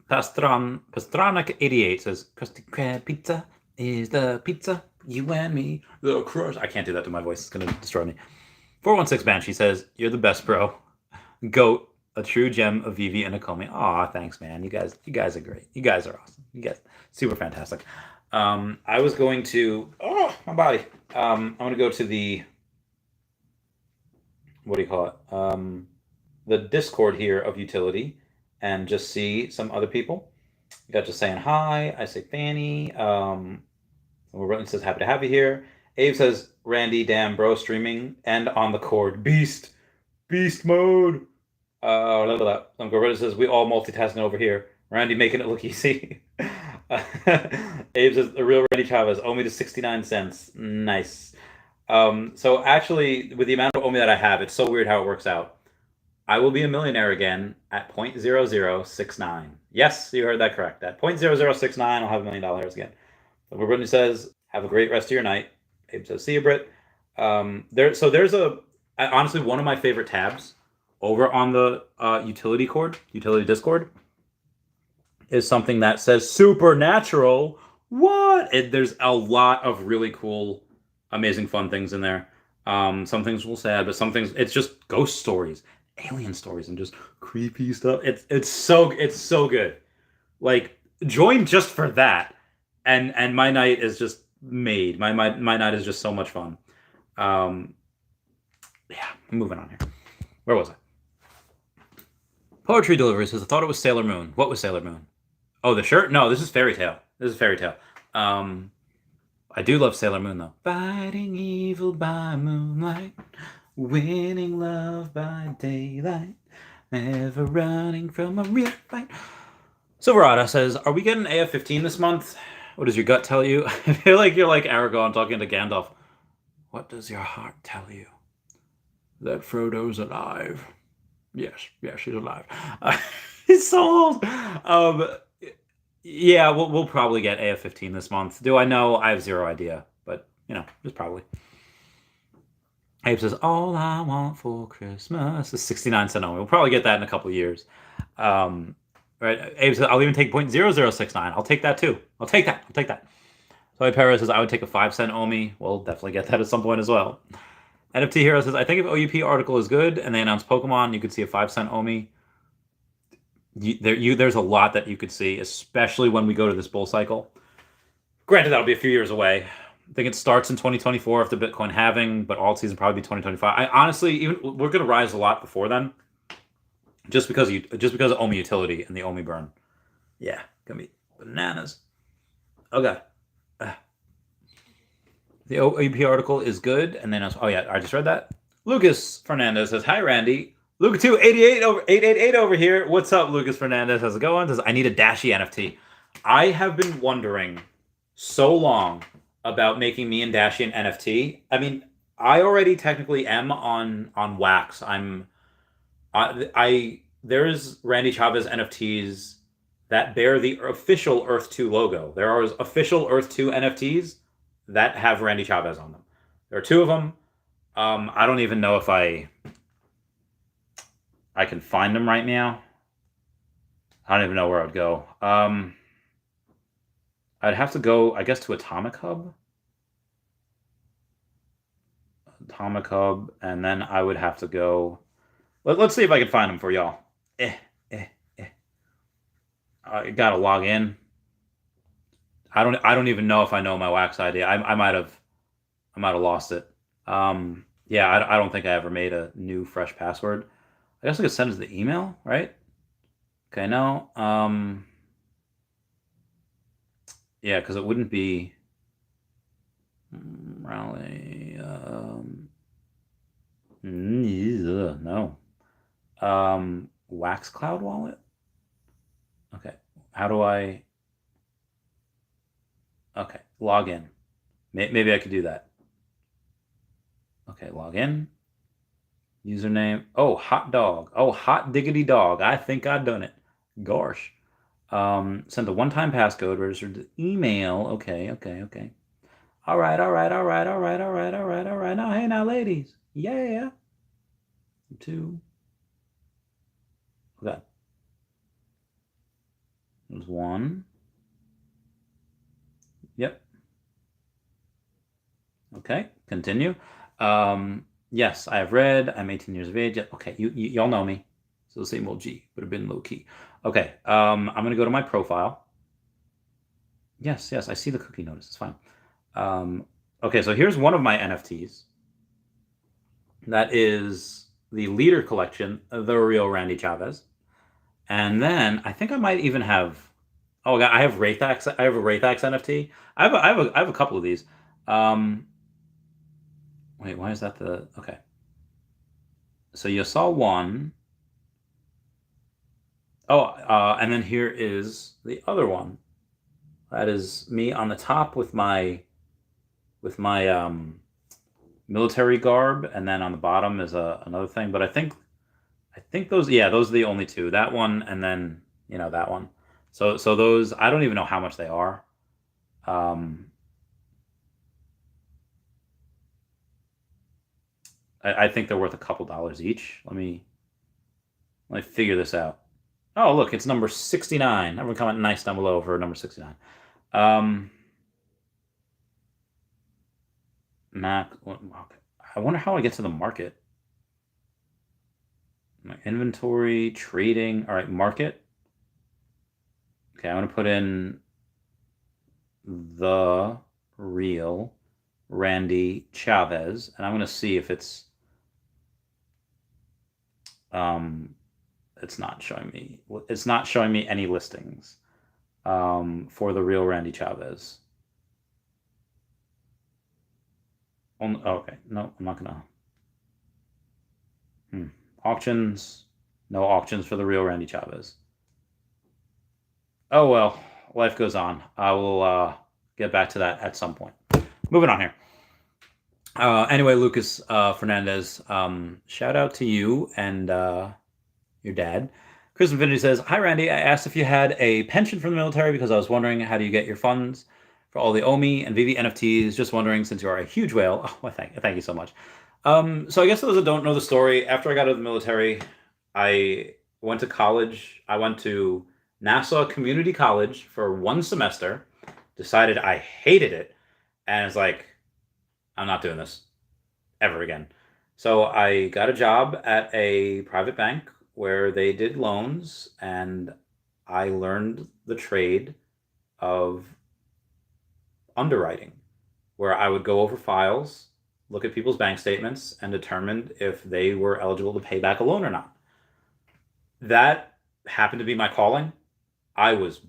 Speaker 1: Pastranac88 says, Krusty Krab pizza is the pizza, you and me, the crush. I can't do that to my voice. It's going to destroy me. 416 Banshee says, you're the best, bro. Goat, a true gem of Veve and Akomi. Aw, thanks, man. You guys are great. You guys are awesome. You guys, super fantastic. I was going to... Oh, my body. I'm going to go to the... What do you call it? The Discord here of Utility and just see some other people. You got just saying hi. I say Fanny. Rutland says happy to have you here. Abe says Randy, damn bro, streaming and on the cord. Beast mode. Gorilla says we all multitasking over here. Randy making it look easy. Abe says the real Randy Chavez. Owe me the 69 cents. Nice. So actually, with the amount of Omi that I have, it's so weird how it works out. I will be a millionaire again at 0.0069. Yes, you heard that correct. At 0.0069, I'll have $1 million again. So Brittany says, have a great rest of your night. Abe says, see you, Britt. There's honestly, one of my favorite tabs over on the utility Discord is something that says Supernatural. What? There's a lot of really cool, amazing, fun things in there. Some things will sad, but some things it's just ghost stories, alien stories, and just creepy stuff. It's so good. Like, join just for that, and my night is just made. My night is just so much fun. Yeah, moving on here. Where was I? Poetry Delivery says, I thought it was Sailor Moon. What was Sailor Moon? Oh, the shirt? No, this is Fairy Tale. I do love Sailor Moon, though. Fighting evil by moonlight, winning love by daylight, never running from a real fight. Silverado says, are we getting AF-15 this month? What does your gut tell you? I feel like you're like Aragorn talking to Gandalf. What does your heart tell you? That Frodo's alive. Yes, she's alive. He's so old. Yeah, we'll probably get AF-15 this month. Do I know? I have zero idea, but just probably. Abe says, all I want for Christmas is 69 cent only. We'll probably get that in a couple of years. Right? Abe says, I'll even take 0.0069. I'll take that too. I'll take that. So Perez says, I would take a 5-cent Omi. We'll definitely get that at some point as well. NFT Hero says, I think if OUP article is good and they announce Pokemon, you could see a 5-cent Omi. There's a lot that you could see, especially when we go to this bull cycle. Granted, that'll be a few years away. I think it starts in 2024 after Bitcoin halving, but alt season probably be 2025. I honestly, we're going to rise a lot before then, just because of Omi utility and the Omi burn. Yeah, gonna be bananas. Okay. The OEP article is good, and then I just read that. Lucas Fernandez says, "Hi Randy, Luca 888 over here. What's up, Lucas Fernandez? How's it going?" Says, "I need a Dashy NFT. I have been wondering so long about making me and Dashy an NFT. I mean, I already technically am on Wax. There's Randy Chavez NFTs that bear the official Earth 2 logo. There are official Earth 2 NFTs that have Randy Chavez on them. There are two of them. I don't even know if I can find them right now. I don't even know where I'd go. I'd have to go, I guess, to Atomic Hub. And then I would have to go. Let's see if I can find them for y'all. I gotta log in. I don't even know if I know my wax ID. I might have lost it. Yeah, I don't think I ever made a new fresh password. I guess I could send it to the email, right? Okay, no. Yeah, because it wouldn't be Rally. No. Wax Cloud wallet. Okay, how do I? Okay, log in. Maybe I could do that. Okay, log in. Username. Oh, hot dog. Oh, hot diggity dog. I think I've done it. Gosh. Send a one-time passcode. Registered to email. Okay. All right. Now, hey, now, ladies. Yeah. 2. Okay. There's 1. Yep. Okay. Continue. Yes, I have read. I'm 18 years of age. Okay, y'all know me. So the same old G would have been low key. Okay, I'm gonna go to my profile. Yes, I see the cookie notice. It's fine. Okay, so here's one of my NFTs. That is the Leader Collection, the real Randy Chavez. And then I think I might even have. Oh, I have Wraithax. I have a Wraithax NFT. I have a couple of these. Wait, why is that the okay? So you saw one. Oh, and then here is the other one. That is me on the top with my military garb, and then on the bottom is another thing. But I think those are the only two. That one, and then that one. So those, I don't even know how much they are. I think they're worth a couple dollars each. Let me figure this out. Oh, look, it's number 69. Everyone comment nice down below for number 69. Mac. I wonder how I get to the market. My inventory, trading. All right, market. Okay, I'm going to put in the real Randy Chavez, and I'm going to see if it's not showing me. It's not showing me any listings for the real Randy Chavez. Okay, no, I'm not gonna. Auctions. No auctions for the real Randy Chavez. Oh well, life goes on. I will get back to that at some point. Moving on here. Anyway, Lucas Fernandez, shout out to you and your dad. Chris Infinity says, "Hi Randy, I asked if you had a pension from the military because I was wondering how do you get your funds for all the OMI and Veve NFTs. Just wondering since you are a huge whale." Oh, well, thank you so much. So I guess those that don't know the story, after I got out of the military, I went to college. I went to Nassau Community College for 1 semester, decided I hated it, and it's like, I'm not doing this ever again. So I got a job at a private bank where they did loans, and I learned the trade of underwriting, where I would go over files, look at people's bank statements, and determine if they were eligible to pay back a loan or not. That happened to be my calling. I was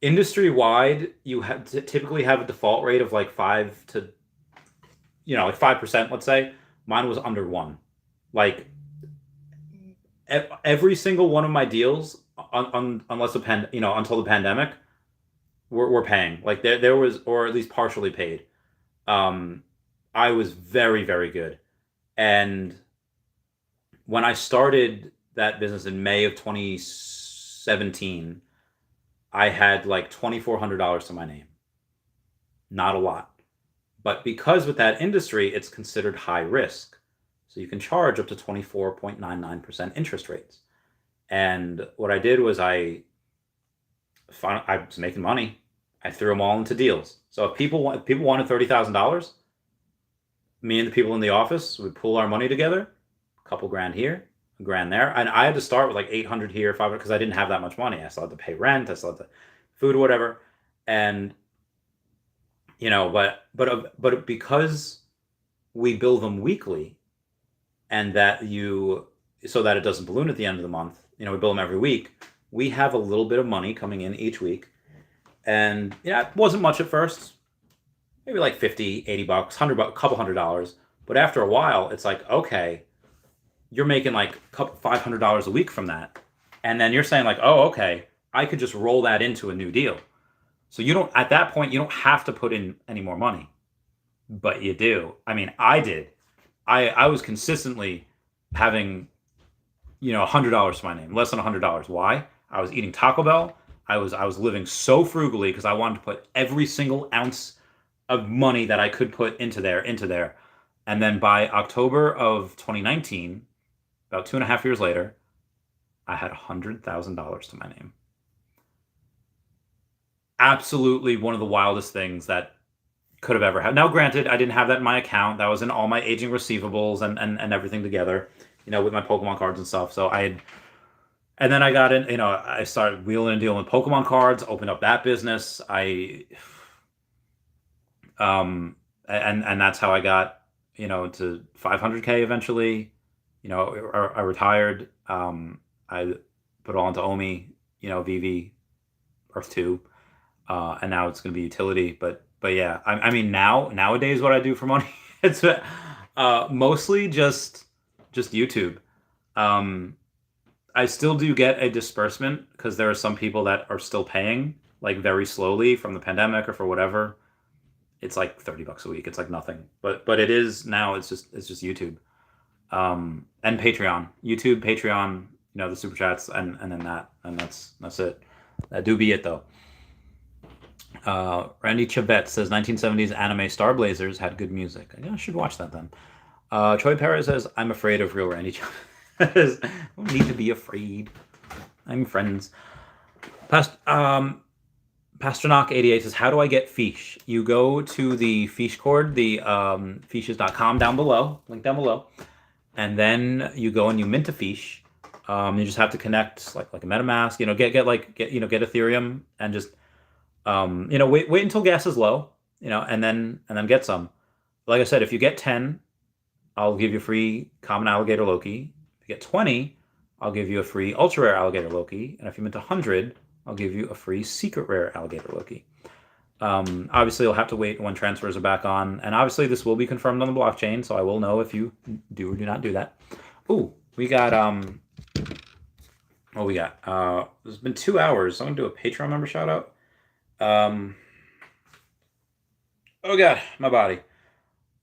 Speaker 1: industry wide. You have to typically have a default rate of like 5%, let's say. Mine was under 1. Like every single one of my deals, until the pandemic, were paying. Like there was, or at least partially paid. I was very, very good. And when I started that business in May of 2017, I had like $2,400 to my name. Not a lot. But because with that industry, it's considered high risk. So you can charge up to 24.99% interest rates. And what I did was I was making money. I threw them all into deals. So if people wanted $30,000, me and the people in the office would pool our money together, a couple grand here, a grand there, and I had to start with like 800 here, 500 because I didn't have that much money. I still had to pay rent, I still had to food or whatever, and but because we bill them weekly, and so that it doesn't balloon at the end of the month. We bill them every week. We have a little bit of money coming in each week, and it wasn't much at first. Maybe like 50, 80 bucks, $100, a couple $100. But after a while, it's like, okay, you're making like $500 a week from that. And then you're saying like, oh, okay, I could just roll that into a new deal. So at that point, you don't have to put in any more money, but you do. I mean, I did. I was consistently having, $100 to my name, less than $100. Why? I was eating Taco Bell. I was living so frugally because I wanted to put every single ounce of money that I could put into there. And then by October of 2019, about 2.5 years later, I had $100,000 to my name. Absolutely one of the wildest things that could have ever happened. Now, granted, I didn't have that in my account. That was in all my aging receivables and everything together, with my Pokemon cards and stuff. So and then I got in, I started wheeling and dealing with Pokemon cards, opened up that business. And that's how I got, to 500K eventually. I retired. I put it all into Omi, Veve, Earth 2, and now it's going to be utility. But yeah, I mean, nowadays what I do for money, it's mostly just YouTube. I still do get a disbursement because there are some people that are still paying like very slowly from the pandemic or for whatever. It's like $30 a week. It's like nothing, but it is now. It's just YouTube, and Patreon, YouTube, Patreon. The super chats, and then that's it. That do be it though. Randy Chavez says 1970s anime Star Blazers had good music. I should watch that then. Troy Perez says I'm afraid of real Randy Chavez. Don't need to be afraid. I'm friends. Pasternak88 says, how do I get Feesh? You go to the Feesh cord, the feeshes.com down below, link down below, and then you go and you mint a Feesh. You just have to connect like a MetaMask, get Ethereum and just wait until gas is low, and then get some. Like I said, if you get 10, I'll give you free common alligator Loki. If you get 20, I'll give you a free ultra rare alligator Loki, and if you mint 100, I'll give you a free secret rare alligator Loki. Obviously, you'll have to wait when transfers are back on, and obviously this will be confirmed on the blockchain, so I will know if you do or do not do that. Ooh, we got what we got? It's been 2 hours. So I'm gonna do a Patreon member shout out. Oh god, my body.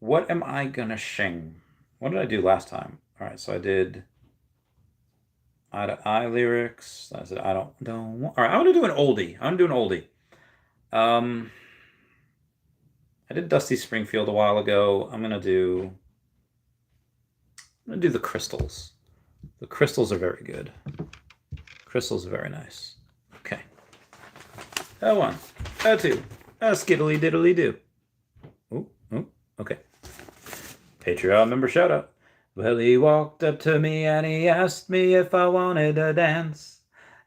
Speaker 1: What am I gonna shing? What did I do last time? All right, so I did Eye to Eye lyrics. I said I don't. All right, I'm gonna do an oldie. I did Dusty Springfield a while ago. I'm gonna do the crystals. The crystals are very good. Crystals are very nice. Okay. That one. That two. Skiddly diddly do. Oh, okay. Patreon member shout out. Well, he walked up to me and he asked me if I wanted to dance.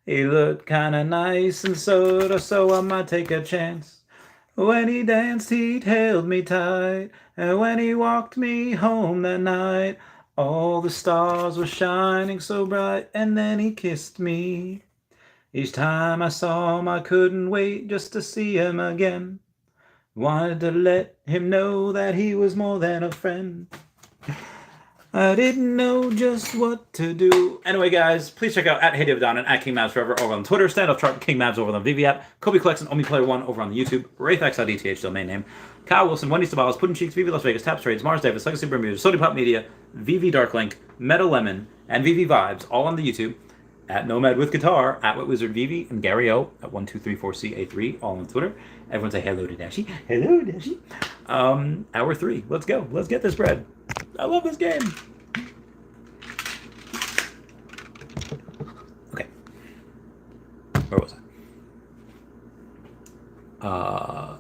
Speaker 1: He looked kinda nice and so I might take a chance. When he danced, he held me tight, and when he walked me home that night, all the stars were shining so bright, and then he kissed me. Each time I saw him, I couldn't wait just to see him again. Wanted to let him know that he was more than a friend. I didn't know just what to do. Anyway, guys, please check out at HeyDavidDon and at KingMavsForever over on Twitter. Stand up chart King Mavs over on the Veve app. Kobe Collection, OmiPlayer1 over on the YouTube. WraithX.dth domain name. Kyle Willson, Wendy Stibalis, Puddin' Cheeks, Veve Las Vegas, Taps Trades, Mars Davis, Legacy Bermuda, Sody Pop Media, Veve Darklink, Meta Lemon, and Veve Vibes, all on the YouTube. at Nomad with Guitar, at Wizard Veve, and Gary O at 1234CA3, all on Twitter. Everyone say hello to Dashi. Hello, Dashi. Hour 3. Let's go. Let's get this bread. I love this game. Okay. Where was I?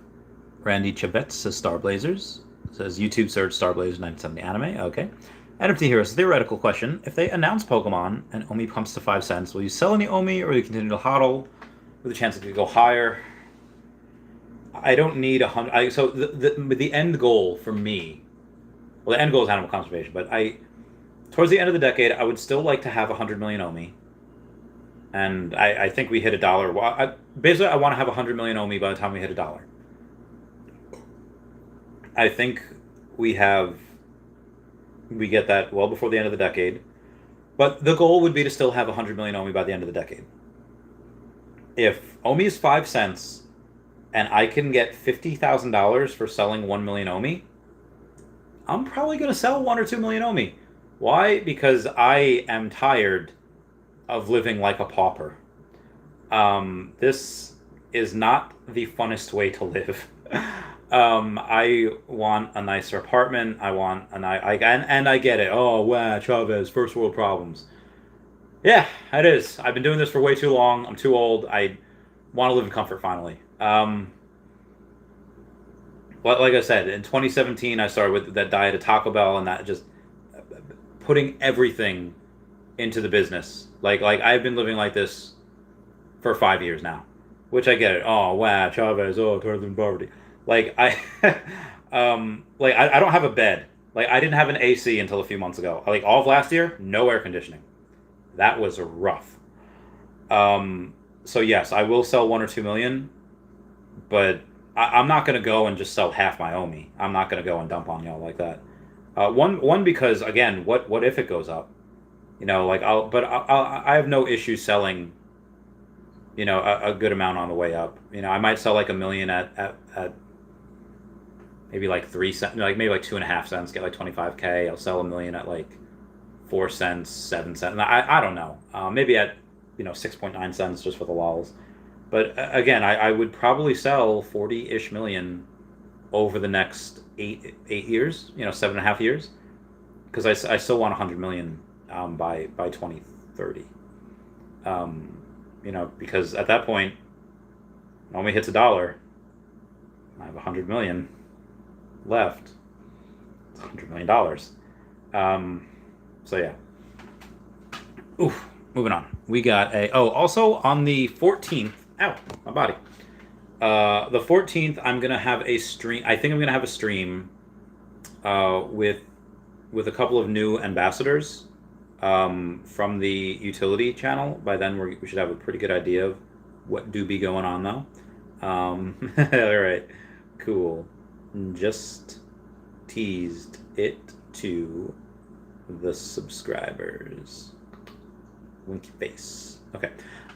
Speaker 1: Randy Chavez says Star Blazers. Says YouTube search Star Blazers 970 anime. Okay. NFT Heroes, theoretical question. If they announce Pokemon and Omi pumps to 5 cents, will you sell any Omi or will you continue to hodl with a chance it could go higher? I don't need 100. So the end goal for me, well, the end goal is animal conservation, but towards the end of the decade, I would still like to have 100 million Omi. And I think we hit $1. Basically, I want to have 100 million Omi by the time we hit $1. I think we get that well before the end of the decade. But the goal would be to still have 100 million Omi by the end of the decade. If Omi is 5 cents and I can get $50,000 for selling 1 million Omi, I'm probably going to sell 1 or 2 million Omi. Why? Because I am tired of living like a pauper. This is not the funnest way to live. I want a nicer apartment. I want and I get it. Oh wow, Chavez, first world problems. Yeah, it is. I've been doing this for way too long. I'm too old. I want to live in comfort finally. Like I said, in 2017, I started with that diet of Taco Bell and that just putting everything into the business. Like I've been living like this for 5 years now, which I get it. Oh wow, Chavez. Oh, tired of poverty. Like I don't have a bed. Like I didn't have an AC until a few months ago. Like all of last year, no air conditioning. That was rough. So yes, I will sell 1 or 2 million, but I'm not gonna go and just sell half my Omi. I'm not gonna go and dump on y'all like that. One because again, what if it goes up? You know, like I have no issue selling. You know, a good amount on the way up. You know, I might sell like 1 million at maybe like 3 cents, like maybe like 2.5 cents, get like 25K. I'll sell 1 million at like 4 cents, 7 cents. I don't know. Maybe at 6.9 cents just for the lulls. But again, I would probably sell 40-ish million over the next 8 years. 7.5 years, because I still want 100 million by 2030. Because at that point, it only hits $1. I have 100 million left. It's $100 million. So yeah. Oof. Moving on. We got also on the 14th. Ow, my body. The 14th, I'm gonna have a stream. I think I'm gonna have a stream, with a couple of new ambassadors, from the utility channel. By then, we should have a pretty good idea of what do be going on, though. All right, cool. Just teased it to the subscribers. Winky face. Okay.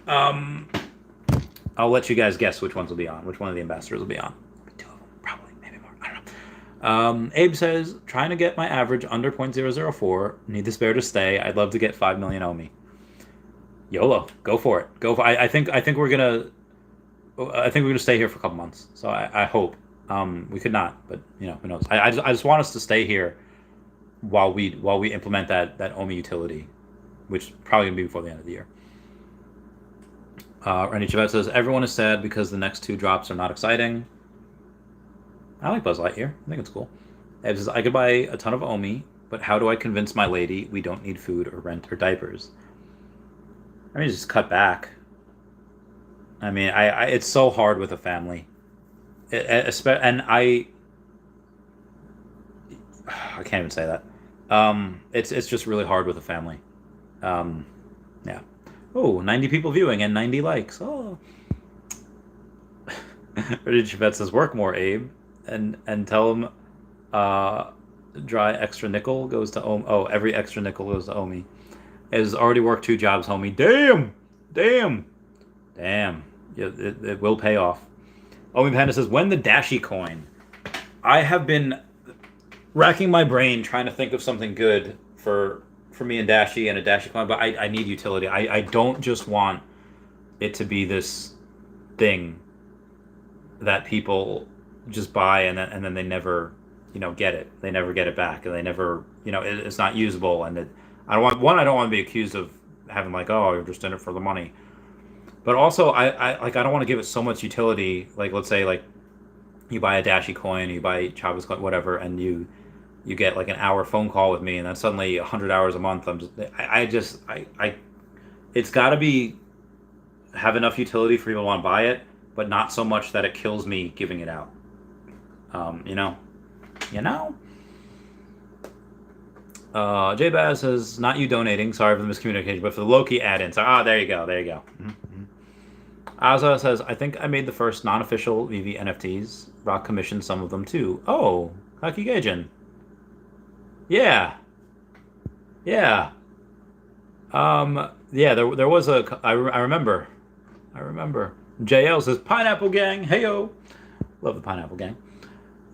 Speaker 1: I'll let you guys guess which ones will be on. Which one of the ambassadors will be on? 2 of them, probably, maybe more. I don't know. Abe says, trying to get my average under 0.004. Need the spare to stay. I'd love to get 5 million Omi. YOLO. Go for it. I think we're gonna stay here for a couple months. So I hope. We could not, but who knows? I just want us to stay here while we implement that Omi utility, which probably gonna be before the end of the year. Randy Chavez says, everyone is sad because the next 2 drops are not exciting. I like Buzz Lightyear. I think it's cool. Ed says, I could buy a ton of Omi, but how do I convince my lady we don't need food or rent or diapers? I mean, just cut back. I mean, it's so hard with a family. And I can't even say that. It's just really hard with a family. Yeah. Oh, 90 people viewing and 90 likes. Oh. Randy Chavez says, work more, Abe. And tell him dry extra nickel goes to Omi. Oh, every extra nickel goes to Omi. Has already worked 2 jobs, homie. Damn. It will pay off. Omi Panda says, when the Dashi coin? I have been racking my brain trying to think of something good for for me and Dashi and a Dashi coin, but I need utility. I don't just want it to be this thing that people just buy and then they never, get it. They never get it back, and they never, it's not usable. And I don't want to be accused of having like, oh, you're just in it for the money. But also, I don't want to give it so much utility. Like, let's say like you buy a Dashi coin, you buy Chavez coin, whatever, and you get like an hour phone call with me, and then suddenly 100 hours a month. It's got to have enough utility for people to want to buy it, but not so much that it kills me giving it out. J-Baz says, not you donating, sorry for the miscommunication, but for the Loki add-ins. There you go. Mm-hmm. Azza says, I think I made the first non-official Veve NFTs. Rock commissioned some of them too. Oh, Haki Gaijin. Yeah. Yeah, there was I remember. JL says, Pineapple Gang, heyo. Love the Pineapple Gang.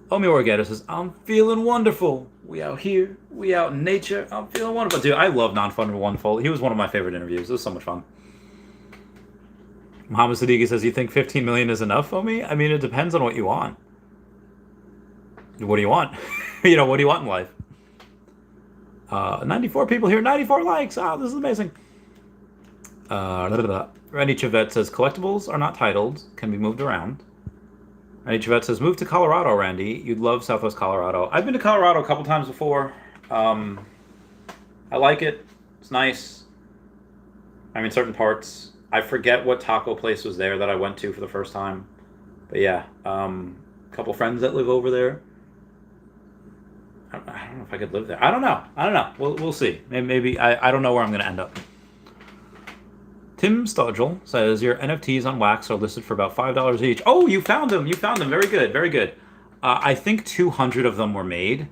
Speaker 1: Omi Orgetta says, I'm feeling wonderful. We out here. We out in nature. I'm feeling wonderful. Dude, I love Non-Fun Wonderful. He was one of my favorite interviews. It was so much fun. Muhammad Siddiqui says, you think 15 million is enough, Omi? I mean, it depends on what you want. What do you want? What do you want in life? 94 people here, 94 likes. Oh, this is amazing. Randy Chavez says, collectibles are not titled, can be moved around. Randy Chavez says, move to Colorado, Randy. You'd love Southwest Colorado. I've been to Colorado a couple times before. I like it. It's nice. I mean, certain parts. I forget what taco place was there that I went to for the first time. But yeah, a couple friends that live over there. I don't know if I could live there. I don't know. We'll see. Maybe I don't know where I'm going to end up. Tim Stodgel says, your NFTs on Wax are listed for about $5 each. Oh, you found them. Very good. I think 200 of them were made.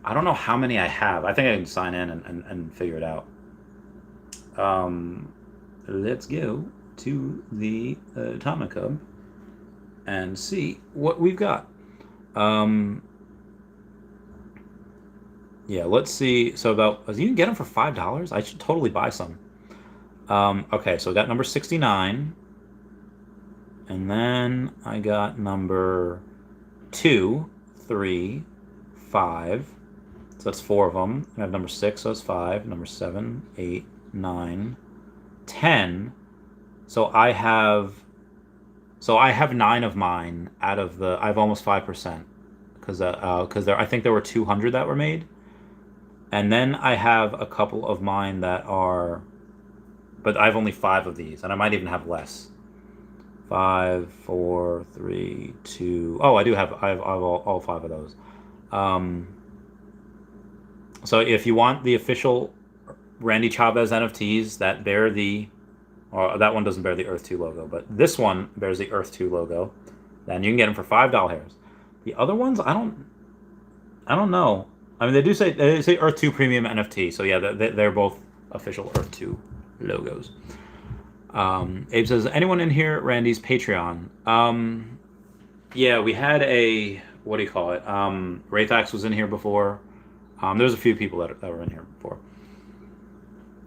Speaker 1: I don't know how many I have. I think I can sign in and figure it out. Let's go to the Atomic Hub and see what we've got. Yeah, let's see. So you can get them for $5? I should totally buy some. Okay, so I got number 69. And then I got number 2, 3, 5. So that's 4 of them. I have number 6, so that's 5. Number 7, 8, 9, 10. So I have 9 of mine out of I have almost 5%. Because I think there were 200 that were made. And then I have a couple of mine that are, but I have only 5 of these, and I might even have less. 5, 4, 3, 2. Oh, I have all 5 of those. So if you want the official Randy Chavez NFTs that bear that one doesn't bear the Earth 2 logo, but this one bears the Earth 2 logo, then you can get them for $5. The other ones, I don't know. I mean, they say Earth 2 Premium NFT, so yeah, they're both official Earth 2 logos. Abe says, anyone in here Randy's Patreon? Yeah, we had what do you call it? Raythax was in here before. There's a few people that were in here before.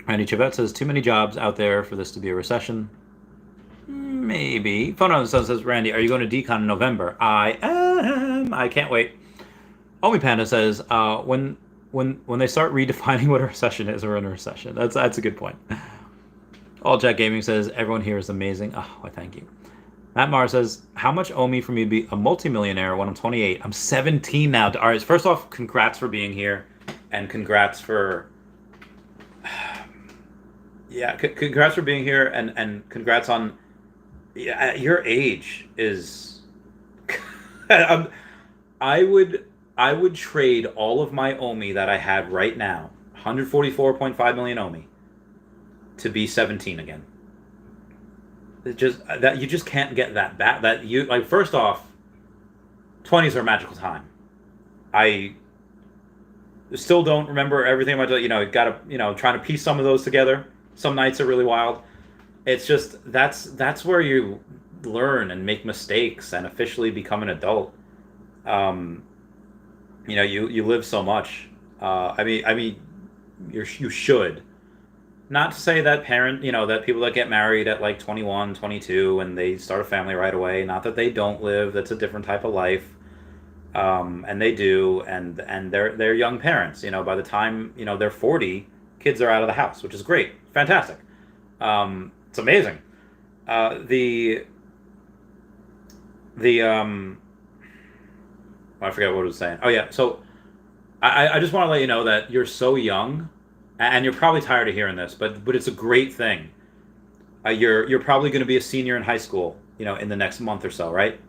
Speaker 1: Randy Chavez says, too many jobs out there for this to be a recession. Maybe. Phone on the Sun says, Randy, are you going to Decon in November? I am. I can't wait. Omi Panda says, when they start redefining what a recession is, we're in a recession. That's a good point. All Jack Gaming says, everyone here is amazing. Oh, I thank you. Matt Marr says, how much owe me for me to be a multimillionaire when I'm 28? I'm 17 now. All right, first off, congrats for being here, and congrats for congrats for being here, and congrats on your age is. I would trade all of my OMI that I had right now, 144.5 million OMI, to be 17 again. It just that you just can't get that back. That you like. First off, 20s are a magical time. I still don't remember everything about trying to piece some of those together. Some nights are really wild. It's just that's where you learn and make mistakes and officially become an adult. You live so much. I mean, you should. Not to say that that people that get married at like 21, 22, and they start a family right away. Not that they don't live. That's a different type of life. And they do, and they're young parents. By the time they're 40, kids are out of the house, which is great, fantastic. It's amazing. The I forget what I was saying. Oh yeah, so I just want to let you know that you're so young, and you're probably tired of hearing this, but it's a great thing. You're probably going to be a senior in high school, in the next month or so, right?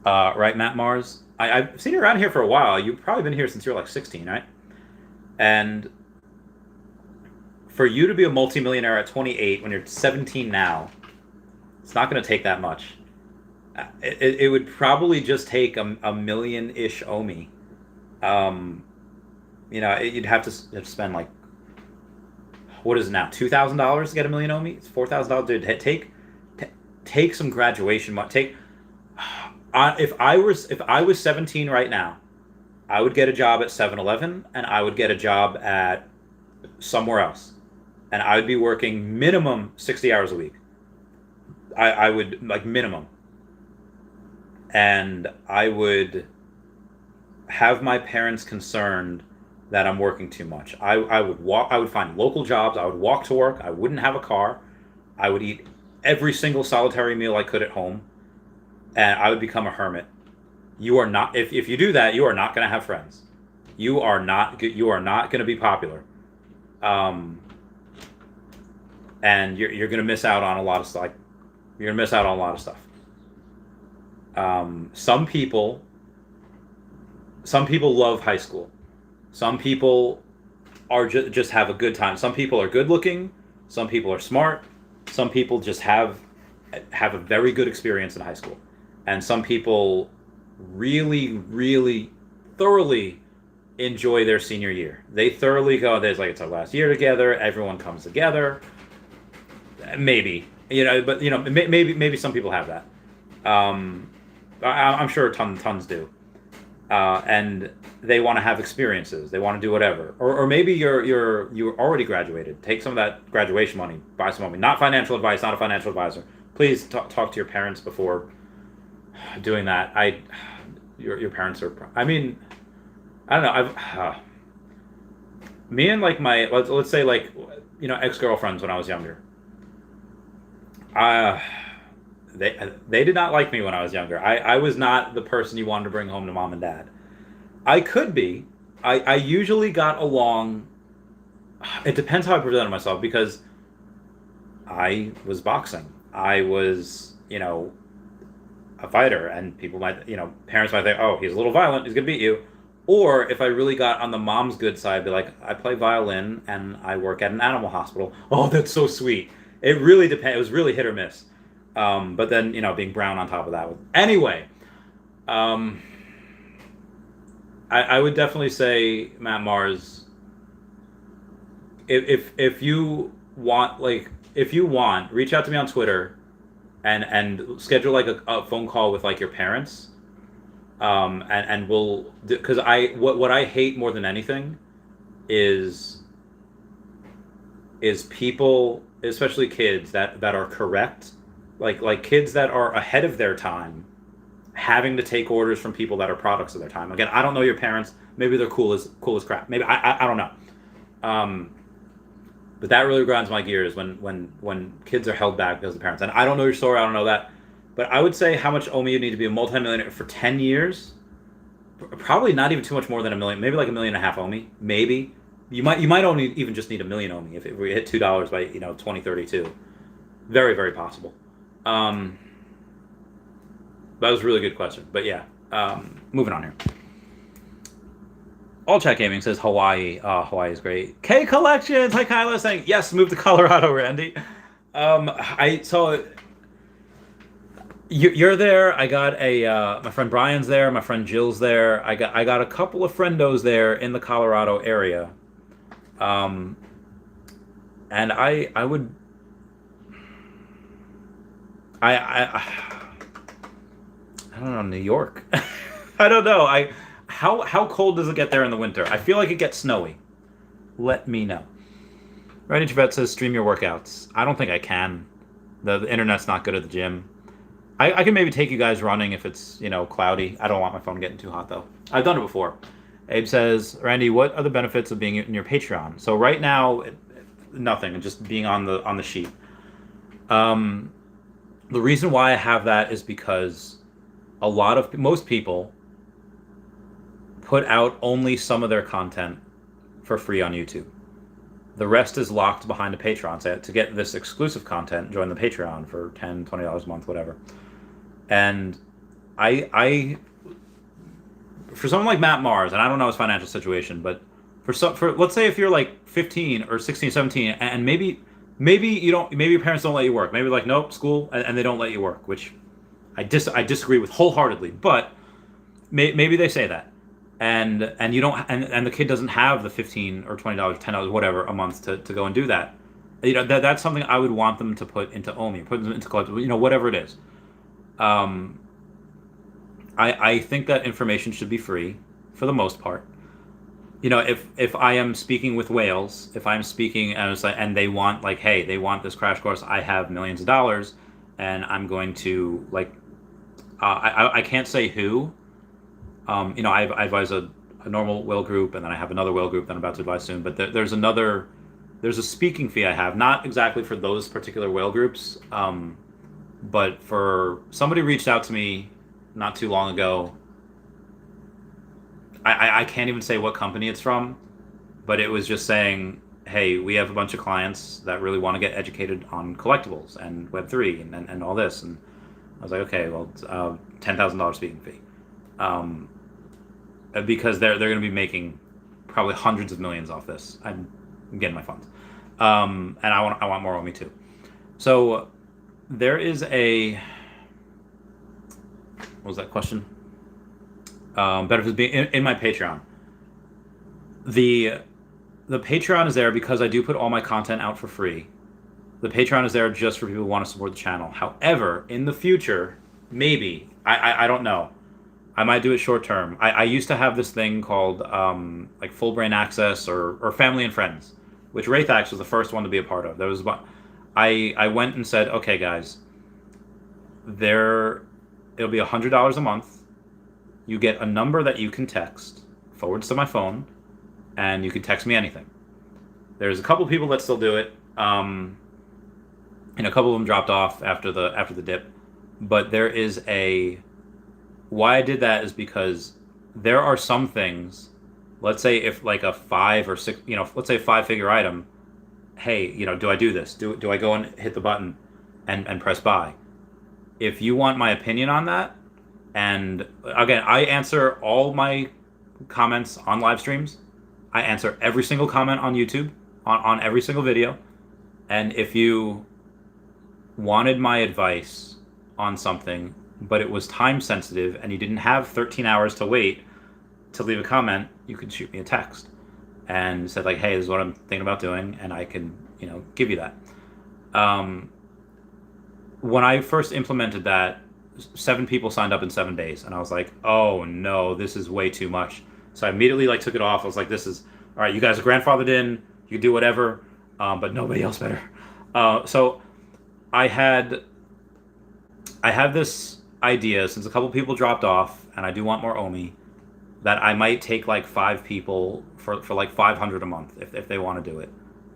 Speaker 1: Right, Matt Mars. I've seen you around here for a while. You've probably been here since you were like 16, right? And for you to be a multimillionaire at 28 when you're 17 now, it's not going to take that much. It would probably just take a million-ish OMI. You'd have to spend like, what is it now, $2,000 to get a million OMI? It's $4,000. Dude, take some graduation money. If I was 17 right now, I would get a job at 7-Eleven, and I would get a job at somewhere else, and I would be working minimum 60 hours a week. I would, like, minimum. And I would have my parents concerned that I'm working too much. I would find local jobs. I would walk to work. I wouldn't have a car. I would eat every single solitary meal I could at home, and I would become a hermit. You are not, if you do that, you are not going to have friends. You are not going to be popular. And you're going to miss out on a lot of stuff. You're going to miss out on a lot of stuff. Some people love high school. Some people are just have a good time. Some people are good looking. Some people are smart. Some people just have a very good experience in high school. And some people really, really thoroughly enjoy their senior year. They thoroughly go, it's our last year together. Everyone comes together. Maybe, but maybe some people have that. I'm sure tons do. And they want to have experiences. They want to do whatever. Or maybe you're already graduated. Take some of that graduation money, buy some money. Not financial advice, not a financial advisor. Please talk to your parents before doing that. Your parents are, I mean, I don't know. Me and like my, let's say like, ex-girlfriends when I was younger. They did not like me when I was younger. I was not the person you wanted to bring home to mom and dad. I could be. I usually got along. It depends how I presented myself, because I was boxing. I was, a fighter, and people might, parents might think, oh, he's a little violent, he's gonna beat you. Or if I really got on the mom's good side, be like, I play violin and I work at an animal hospital. Oh, that's so sweet. It really depends. It was really hit or miss. But then, being brown on top of that. Anyway, I would definitely say, Matt Mars, if you want, reach out to me on Twitter and schedule like a phone call with like your parents. And we'll, because what I hate more than anything is people, especially kids that are correct, like kids that are ahead of their time, having to take orders from people that are products of their time. Again, I don't know your parents. Maybe they're cool as crap. Maybe I don't know. But that really grinds my gears when kids are held back because of the parents. And I don't know your story. I don't know that. But I would say how much OMI you need to be a multimillionaire for 10 years. Probably not even too much more than $1 million. Maybe like $1.5 million OMI. Maybe. You might only even just need $1 million OMI if we hit $2 by 2032. Very, very possible. That was a really good question. But yeah, moving on here. All Chat Gaming says Hawaii. Hawaii is great. K Collections. Hi Kyla, saying yes. Move to Colorado, Randy. I saw. You're there. I got my friend Brian's there. My friend Jill's there. I got a couple of friendos there in the Colorado area. And I would. I don't know, New York. I don't know. how cold does it get there in the winter? I feel like it gets snowy. Let me know. Randy Chavez says, stream your workouts. I don't think I can. The internet's not good at the gym. I can maybe take you guys running if it's, cloudy. I don't want my phone getting too hot, though. I've done it before. Abe says, Randy, what are the benefits of being in your Patreon? So right now, nothing. Just being on the sheet. The reason why I have that is because most people put out only some of their content for free on YouTube. The rest is locked behind a Patreon. So to get this exclusive content, join the Patreon for $10, $20 a month, whatever. And I for someone like Matt Mars, and I don't know his financial situation, but for let's say if you're like 15 or 16, 17, and maybe your parents don't let you work. Maybe like, nope, school, and they don't let you work, which I disagree with wholeheartedly. But maybe they say that. And you don't, and the kid doesn't have the $15 or $20, $10, whatever a month to go and do that. That's something I would want them to put into OMI, put them into collectibles, whatever it is. I think that information should be free for the most part. If I am speaking with whales, if I'm speaking and they want they want this crash course, I have millions of dollars, and I'm going to I can't say who. I advise a normal whale group, and then I have another whale group that I'm about to advise soon. But there's a speaking fee I have, not exactly for those particular whale groups, but for somebody reached out to me not too long ago. I can't even say what company it's from, but it was just saying, hey, we have a bunch of clients that really want to get educated on collectibles and Web3 and all this. And I was like, okay, well, it's $10,000 speaking fee. Because they're going to be making probably hundreds of millions off this. I'm getting my funds, and I want more on me too. So there is what was that question? Benefits being in my Patreon. The Patreon is there because I do put all my content out for free. The Patreon is there just for people who want to support the channel. However, in the future, maybe I don't know. I might do it short term. I used to have this thing called full brain access or family and friends, which Wraithax was the first one to be a part of. There was I went and said, okay, guys, it'll be $100 a month. You get a number that you can text, forwards to my phone, and you can text me anything. There's a couple people that still do it, and a couple of them dropped off after the dip. But there is why I did that is because there are some things, let's say if like a 5 or 6, let's say a 5-figure item, hey, do I do this? Do I go and hit the button and press buy? If you want my opinion on that, and again, I answer all my comments on live streams. I answer every single comment on YouTube, on every single video. And if you wanted my advice on something, but it was time sensitive and you didn't have 13 hours to wait to leave a comment, you could shoot me a text and said hey, this is what I'm thinking about doing, and I can, give you that. When I first implemented that, 7 people signed up in 7 days, and I was like, oh no, this is way too much. So I immediately took it off. I was like, this is all right. You guys are grandfathered in. You can do whatever, but nobody else better. So I have this idea, since a couple people dropped off, and I do want more OMI, that I might take 5 people for $500 a month if they want to do it.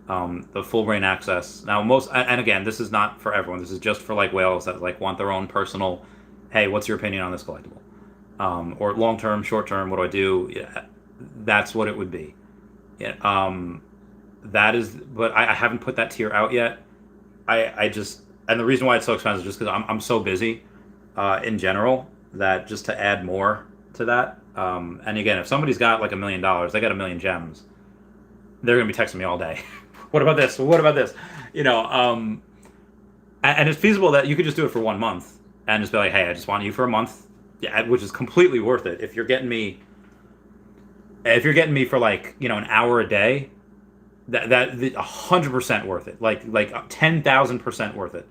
Speaker 1: The full brain access. Now and again, this is not for everyone. This is just for whales that want their own personal, hey, what's your opinion on this collectible? Or long term, short term, what do I do? Yeah, that's what it would be. Yeah, that is, but I haven't put that tier out yet. I just, and the reason why it's so expensive is just because I'm so busy in general that just to add more to that. And again, if somebody's got $1 million, they got 1 million gems, they're going to be texting me all day. What about this? What about this? And it's feasible that you could just do it for 1 month and just be like, hey, I just want you for a month. Yeah, which is completely worth it. If you're getting me for an hour a day, that 100% worth it. 10,000% worth it.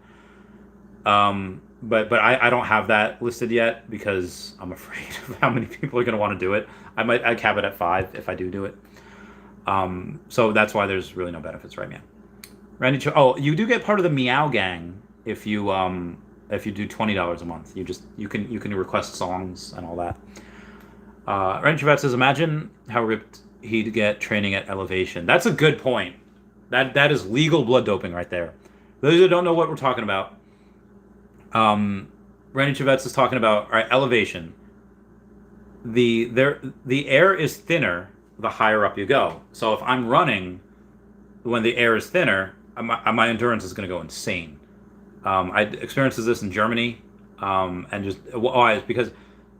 Speaker 1: but I don't have that listed yet because I'm afraid of how many people are going to want to do it. I'd cap it at 5 if I do it. So that's why there's really no benefits right now. Oh, you do get part of the Meow Gang if you do $20 a month. You can request songs and all that. Randy Chavez says, imagine how ripped he'd get training at Elevation. That's a good point. That is legal blood doping right there. Those who don't know what we're talking about, Randy Chavez is talking about, all right, Elevation. The air is thinner the higher up you go. So if I'm running when the air is thinner, my endurance is going to go insane. I experienced this in Germany, and just why is because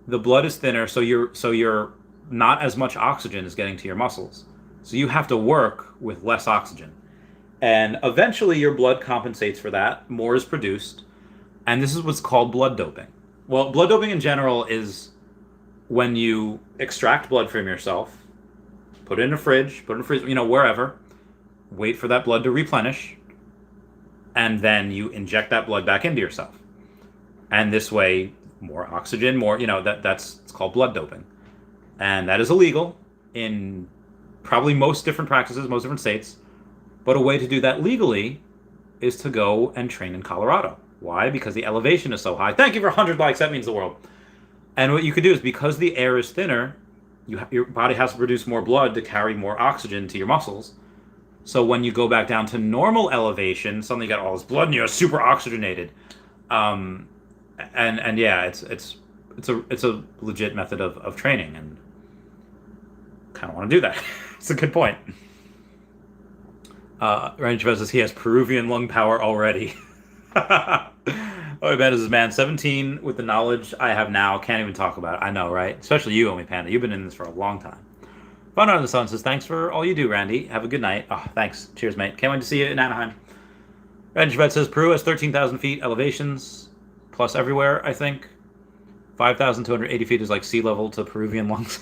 Speaker 1: the blood is thinner, so you're not as much oxygen is getting to your muscles, so you have to work with less oxygen, and eventually your blood compensates for that. More is produced, and this is what's called blood doping. Well, blood doping in general is when you extract blood from yourself, put it in a fridge, wherever, wait for that blood to replenish, and then you inject that blood back into yourself. And this way, more oxygen, it's called blood doping. And that is illegal in probably most different practices, most different states. But a way to do that legally is to go and train in Colorado. Why? Because the elevation is so high. Thank you for 100 likes. That means the world. And what you could do is, because the air is thinner, your body has to produce more blood to carry more oxygen to your muscles. So when you go back down to normal elevation, suddenly you got all this blood and you're super oxygenated. And yeah, it's a legit method of training, and kind of want to do that. It's a good point. Randy Chavez says he has Peruvian lung power already. Oh, man, is man 17 with the knowledge I have now, can't even talk about it. I know, right? Especially you, Omi Panda. You've been in this for a long time. Fun Out of the Sun says, thanks for all you do, Randy. Have a good night. Oh, thanks. Cheers, mate. Can't wait to see you in Anaheim. Randy Chavez says, Peru has 13,000 feet elevations, plus everywhere, I think. 5,280 feet is like sea level to Peruvian lungs.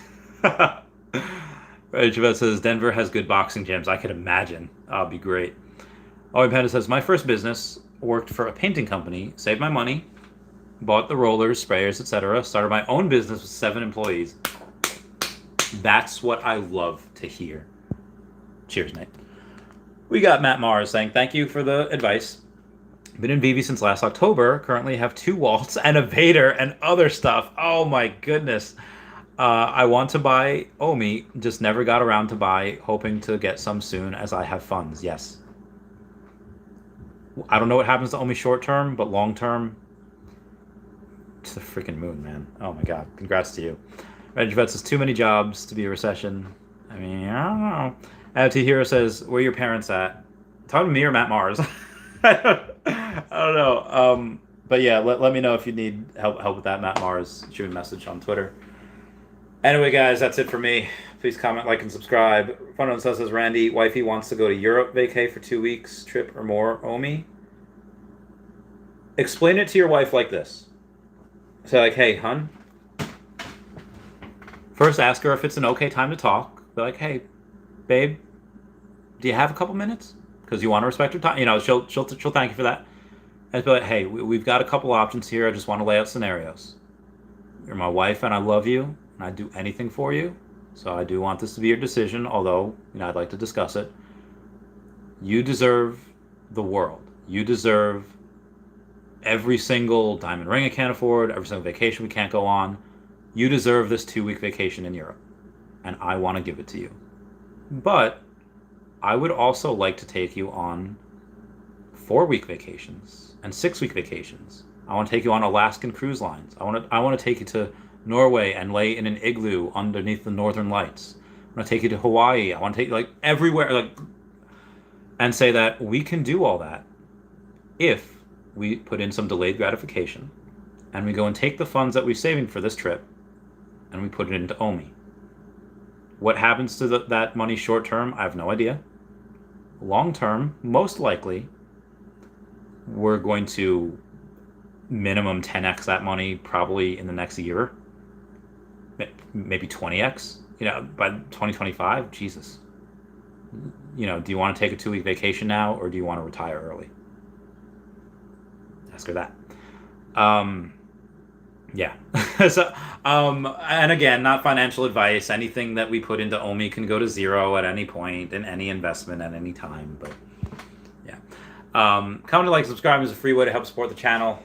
Speaker 1: Randy Chavez says, Denver has good boxing gyms. I could imagine. That'll be great. Omi Panda says, my first business worked for a painting company, saved my money, bought the rollers, sprayers, etc., started my own business with 7 employees. That's what I love to hear. Cheers, mate. We got Matt Mars saying, thank you for the advice. Been in Veve since last October. Currently have 2 Waltz and a Vader and other stuff. Oh my goodness. I want to buy Omi, just never got around to buy, hoping to get some soon as I have funds. Yes. I don't know what happens to Omi short term, but long term, to the freaking moon, man. Oh my god. Congrats to you. Reggie Vet says, too many jobs to be a recession. I mean, I don't know. Adity Hero says, where are your parents at? Talking to me or Matt Mars? I don't know. But yeah, let me know if you need help with that, Matt Mars. Shoot me a message on Twitter. Anyway, guys, that's it for me. Please comment, like, and subscribe. Fun One says, Randy, wifey wants to go to Europe vacay for 2 weeks, trip or more. Omi? Explain it to your wife like this. Say, like, hey, hun. First, ask her if it's an okay time to talk. Be like, hey, babe, do you have a couple minutes? Because you want to respect her time. She'll thank you for that. And be like, hey, we've got a couple options here. I just want to lay out scenarios. You're my wife, and I love you, and I'd do anything for you. So I do want this to be your decision, although I'd like to discuss it. You deserve the world. You deserve every single diamond ring I can't afford, every single vacation we can't go on. You deserve this 2-week vacation in Europe, and I want to give it to you. But I would also like to take you on 4-week vacations and 6-week vacations. I want to take you on Alaskan cruise lines. I want to take you to Norway and lay in an igloo underneath the northern lights. I want to take you to Hawaii. I want to take you everywhere, and say that we can do all that if we put in some delayed gratification and we go and take the funds that we're saving for this trip and we put it into Omi. What happens to that money short term, I have no idea. Long term, most likely, we're going to minimum 10x that money probably in the next year. Maybe 20x, by 2025. Jesus. Do you want to take a 2-week vacation now, or do you want to retire early? Ask her that. Yeah. So, and again, not financial advice. Anything that we put into Omi can go to zero at any point in any investment at any time. But yeah. Comment, like, subscribe is a free way to help support the channel.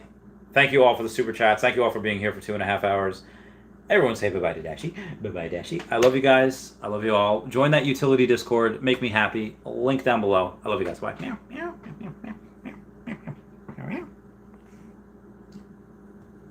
Speaker 1: Thank you all for the super chats. Thank you all for being here for 2.5 hours. Everyone say bye-bye to Dashi. Bye-bye, Dashi. I love you guys. I love you all. Join that utility Discord. Make me happy. Link down below. I love you guys. Bye. Meow.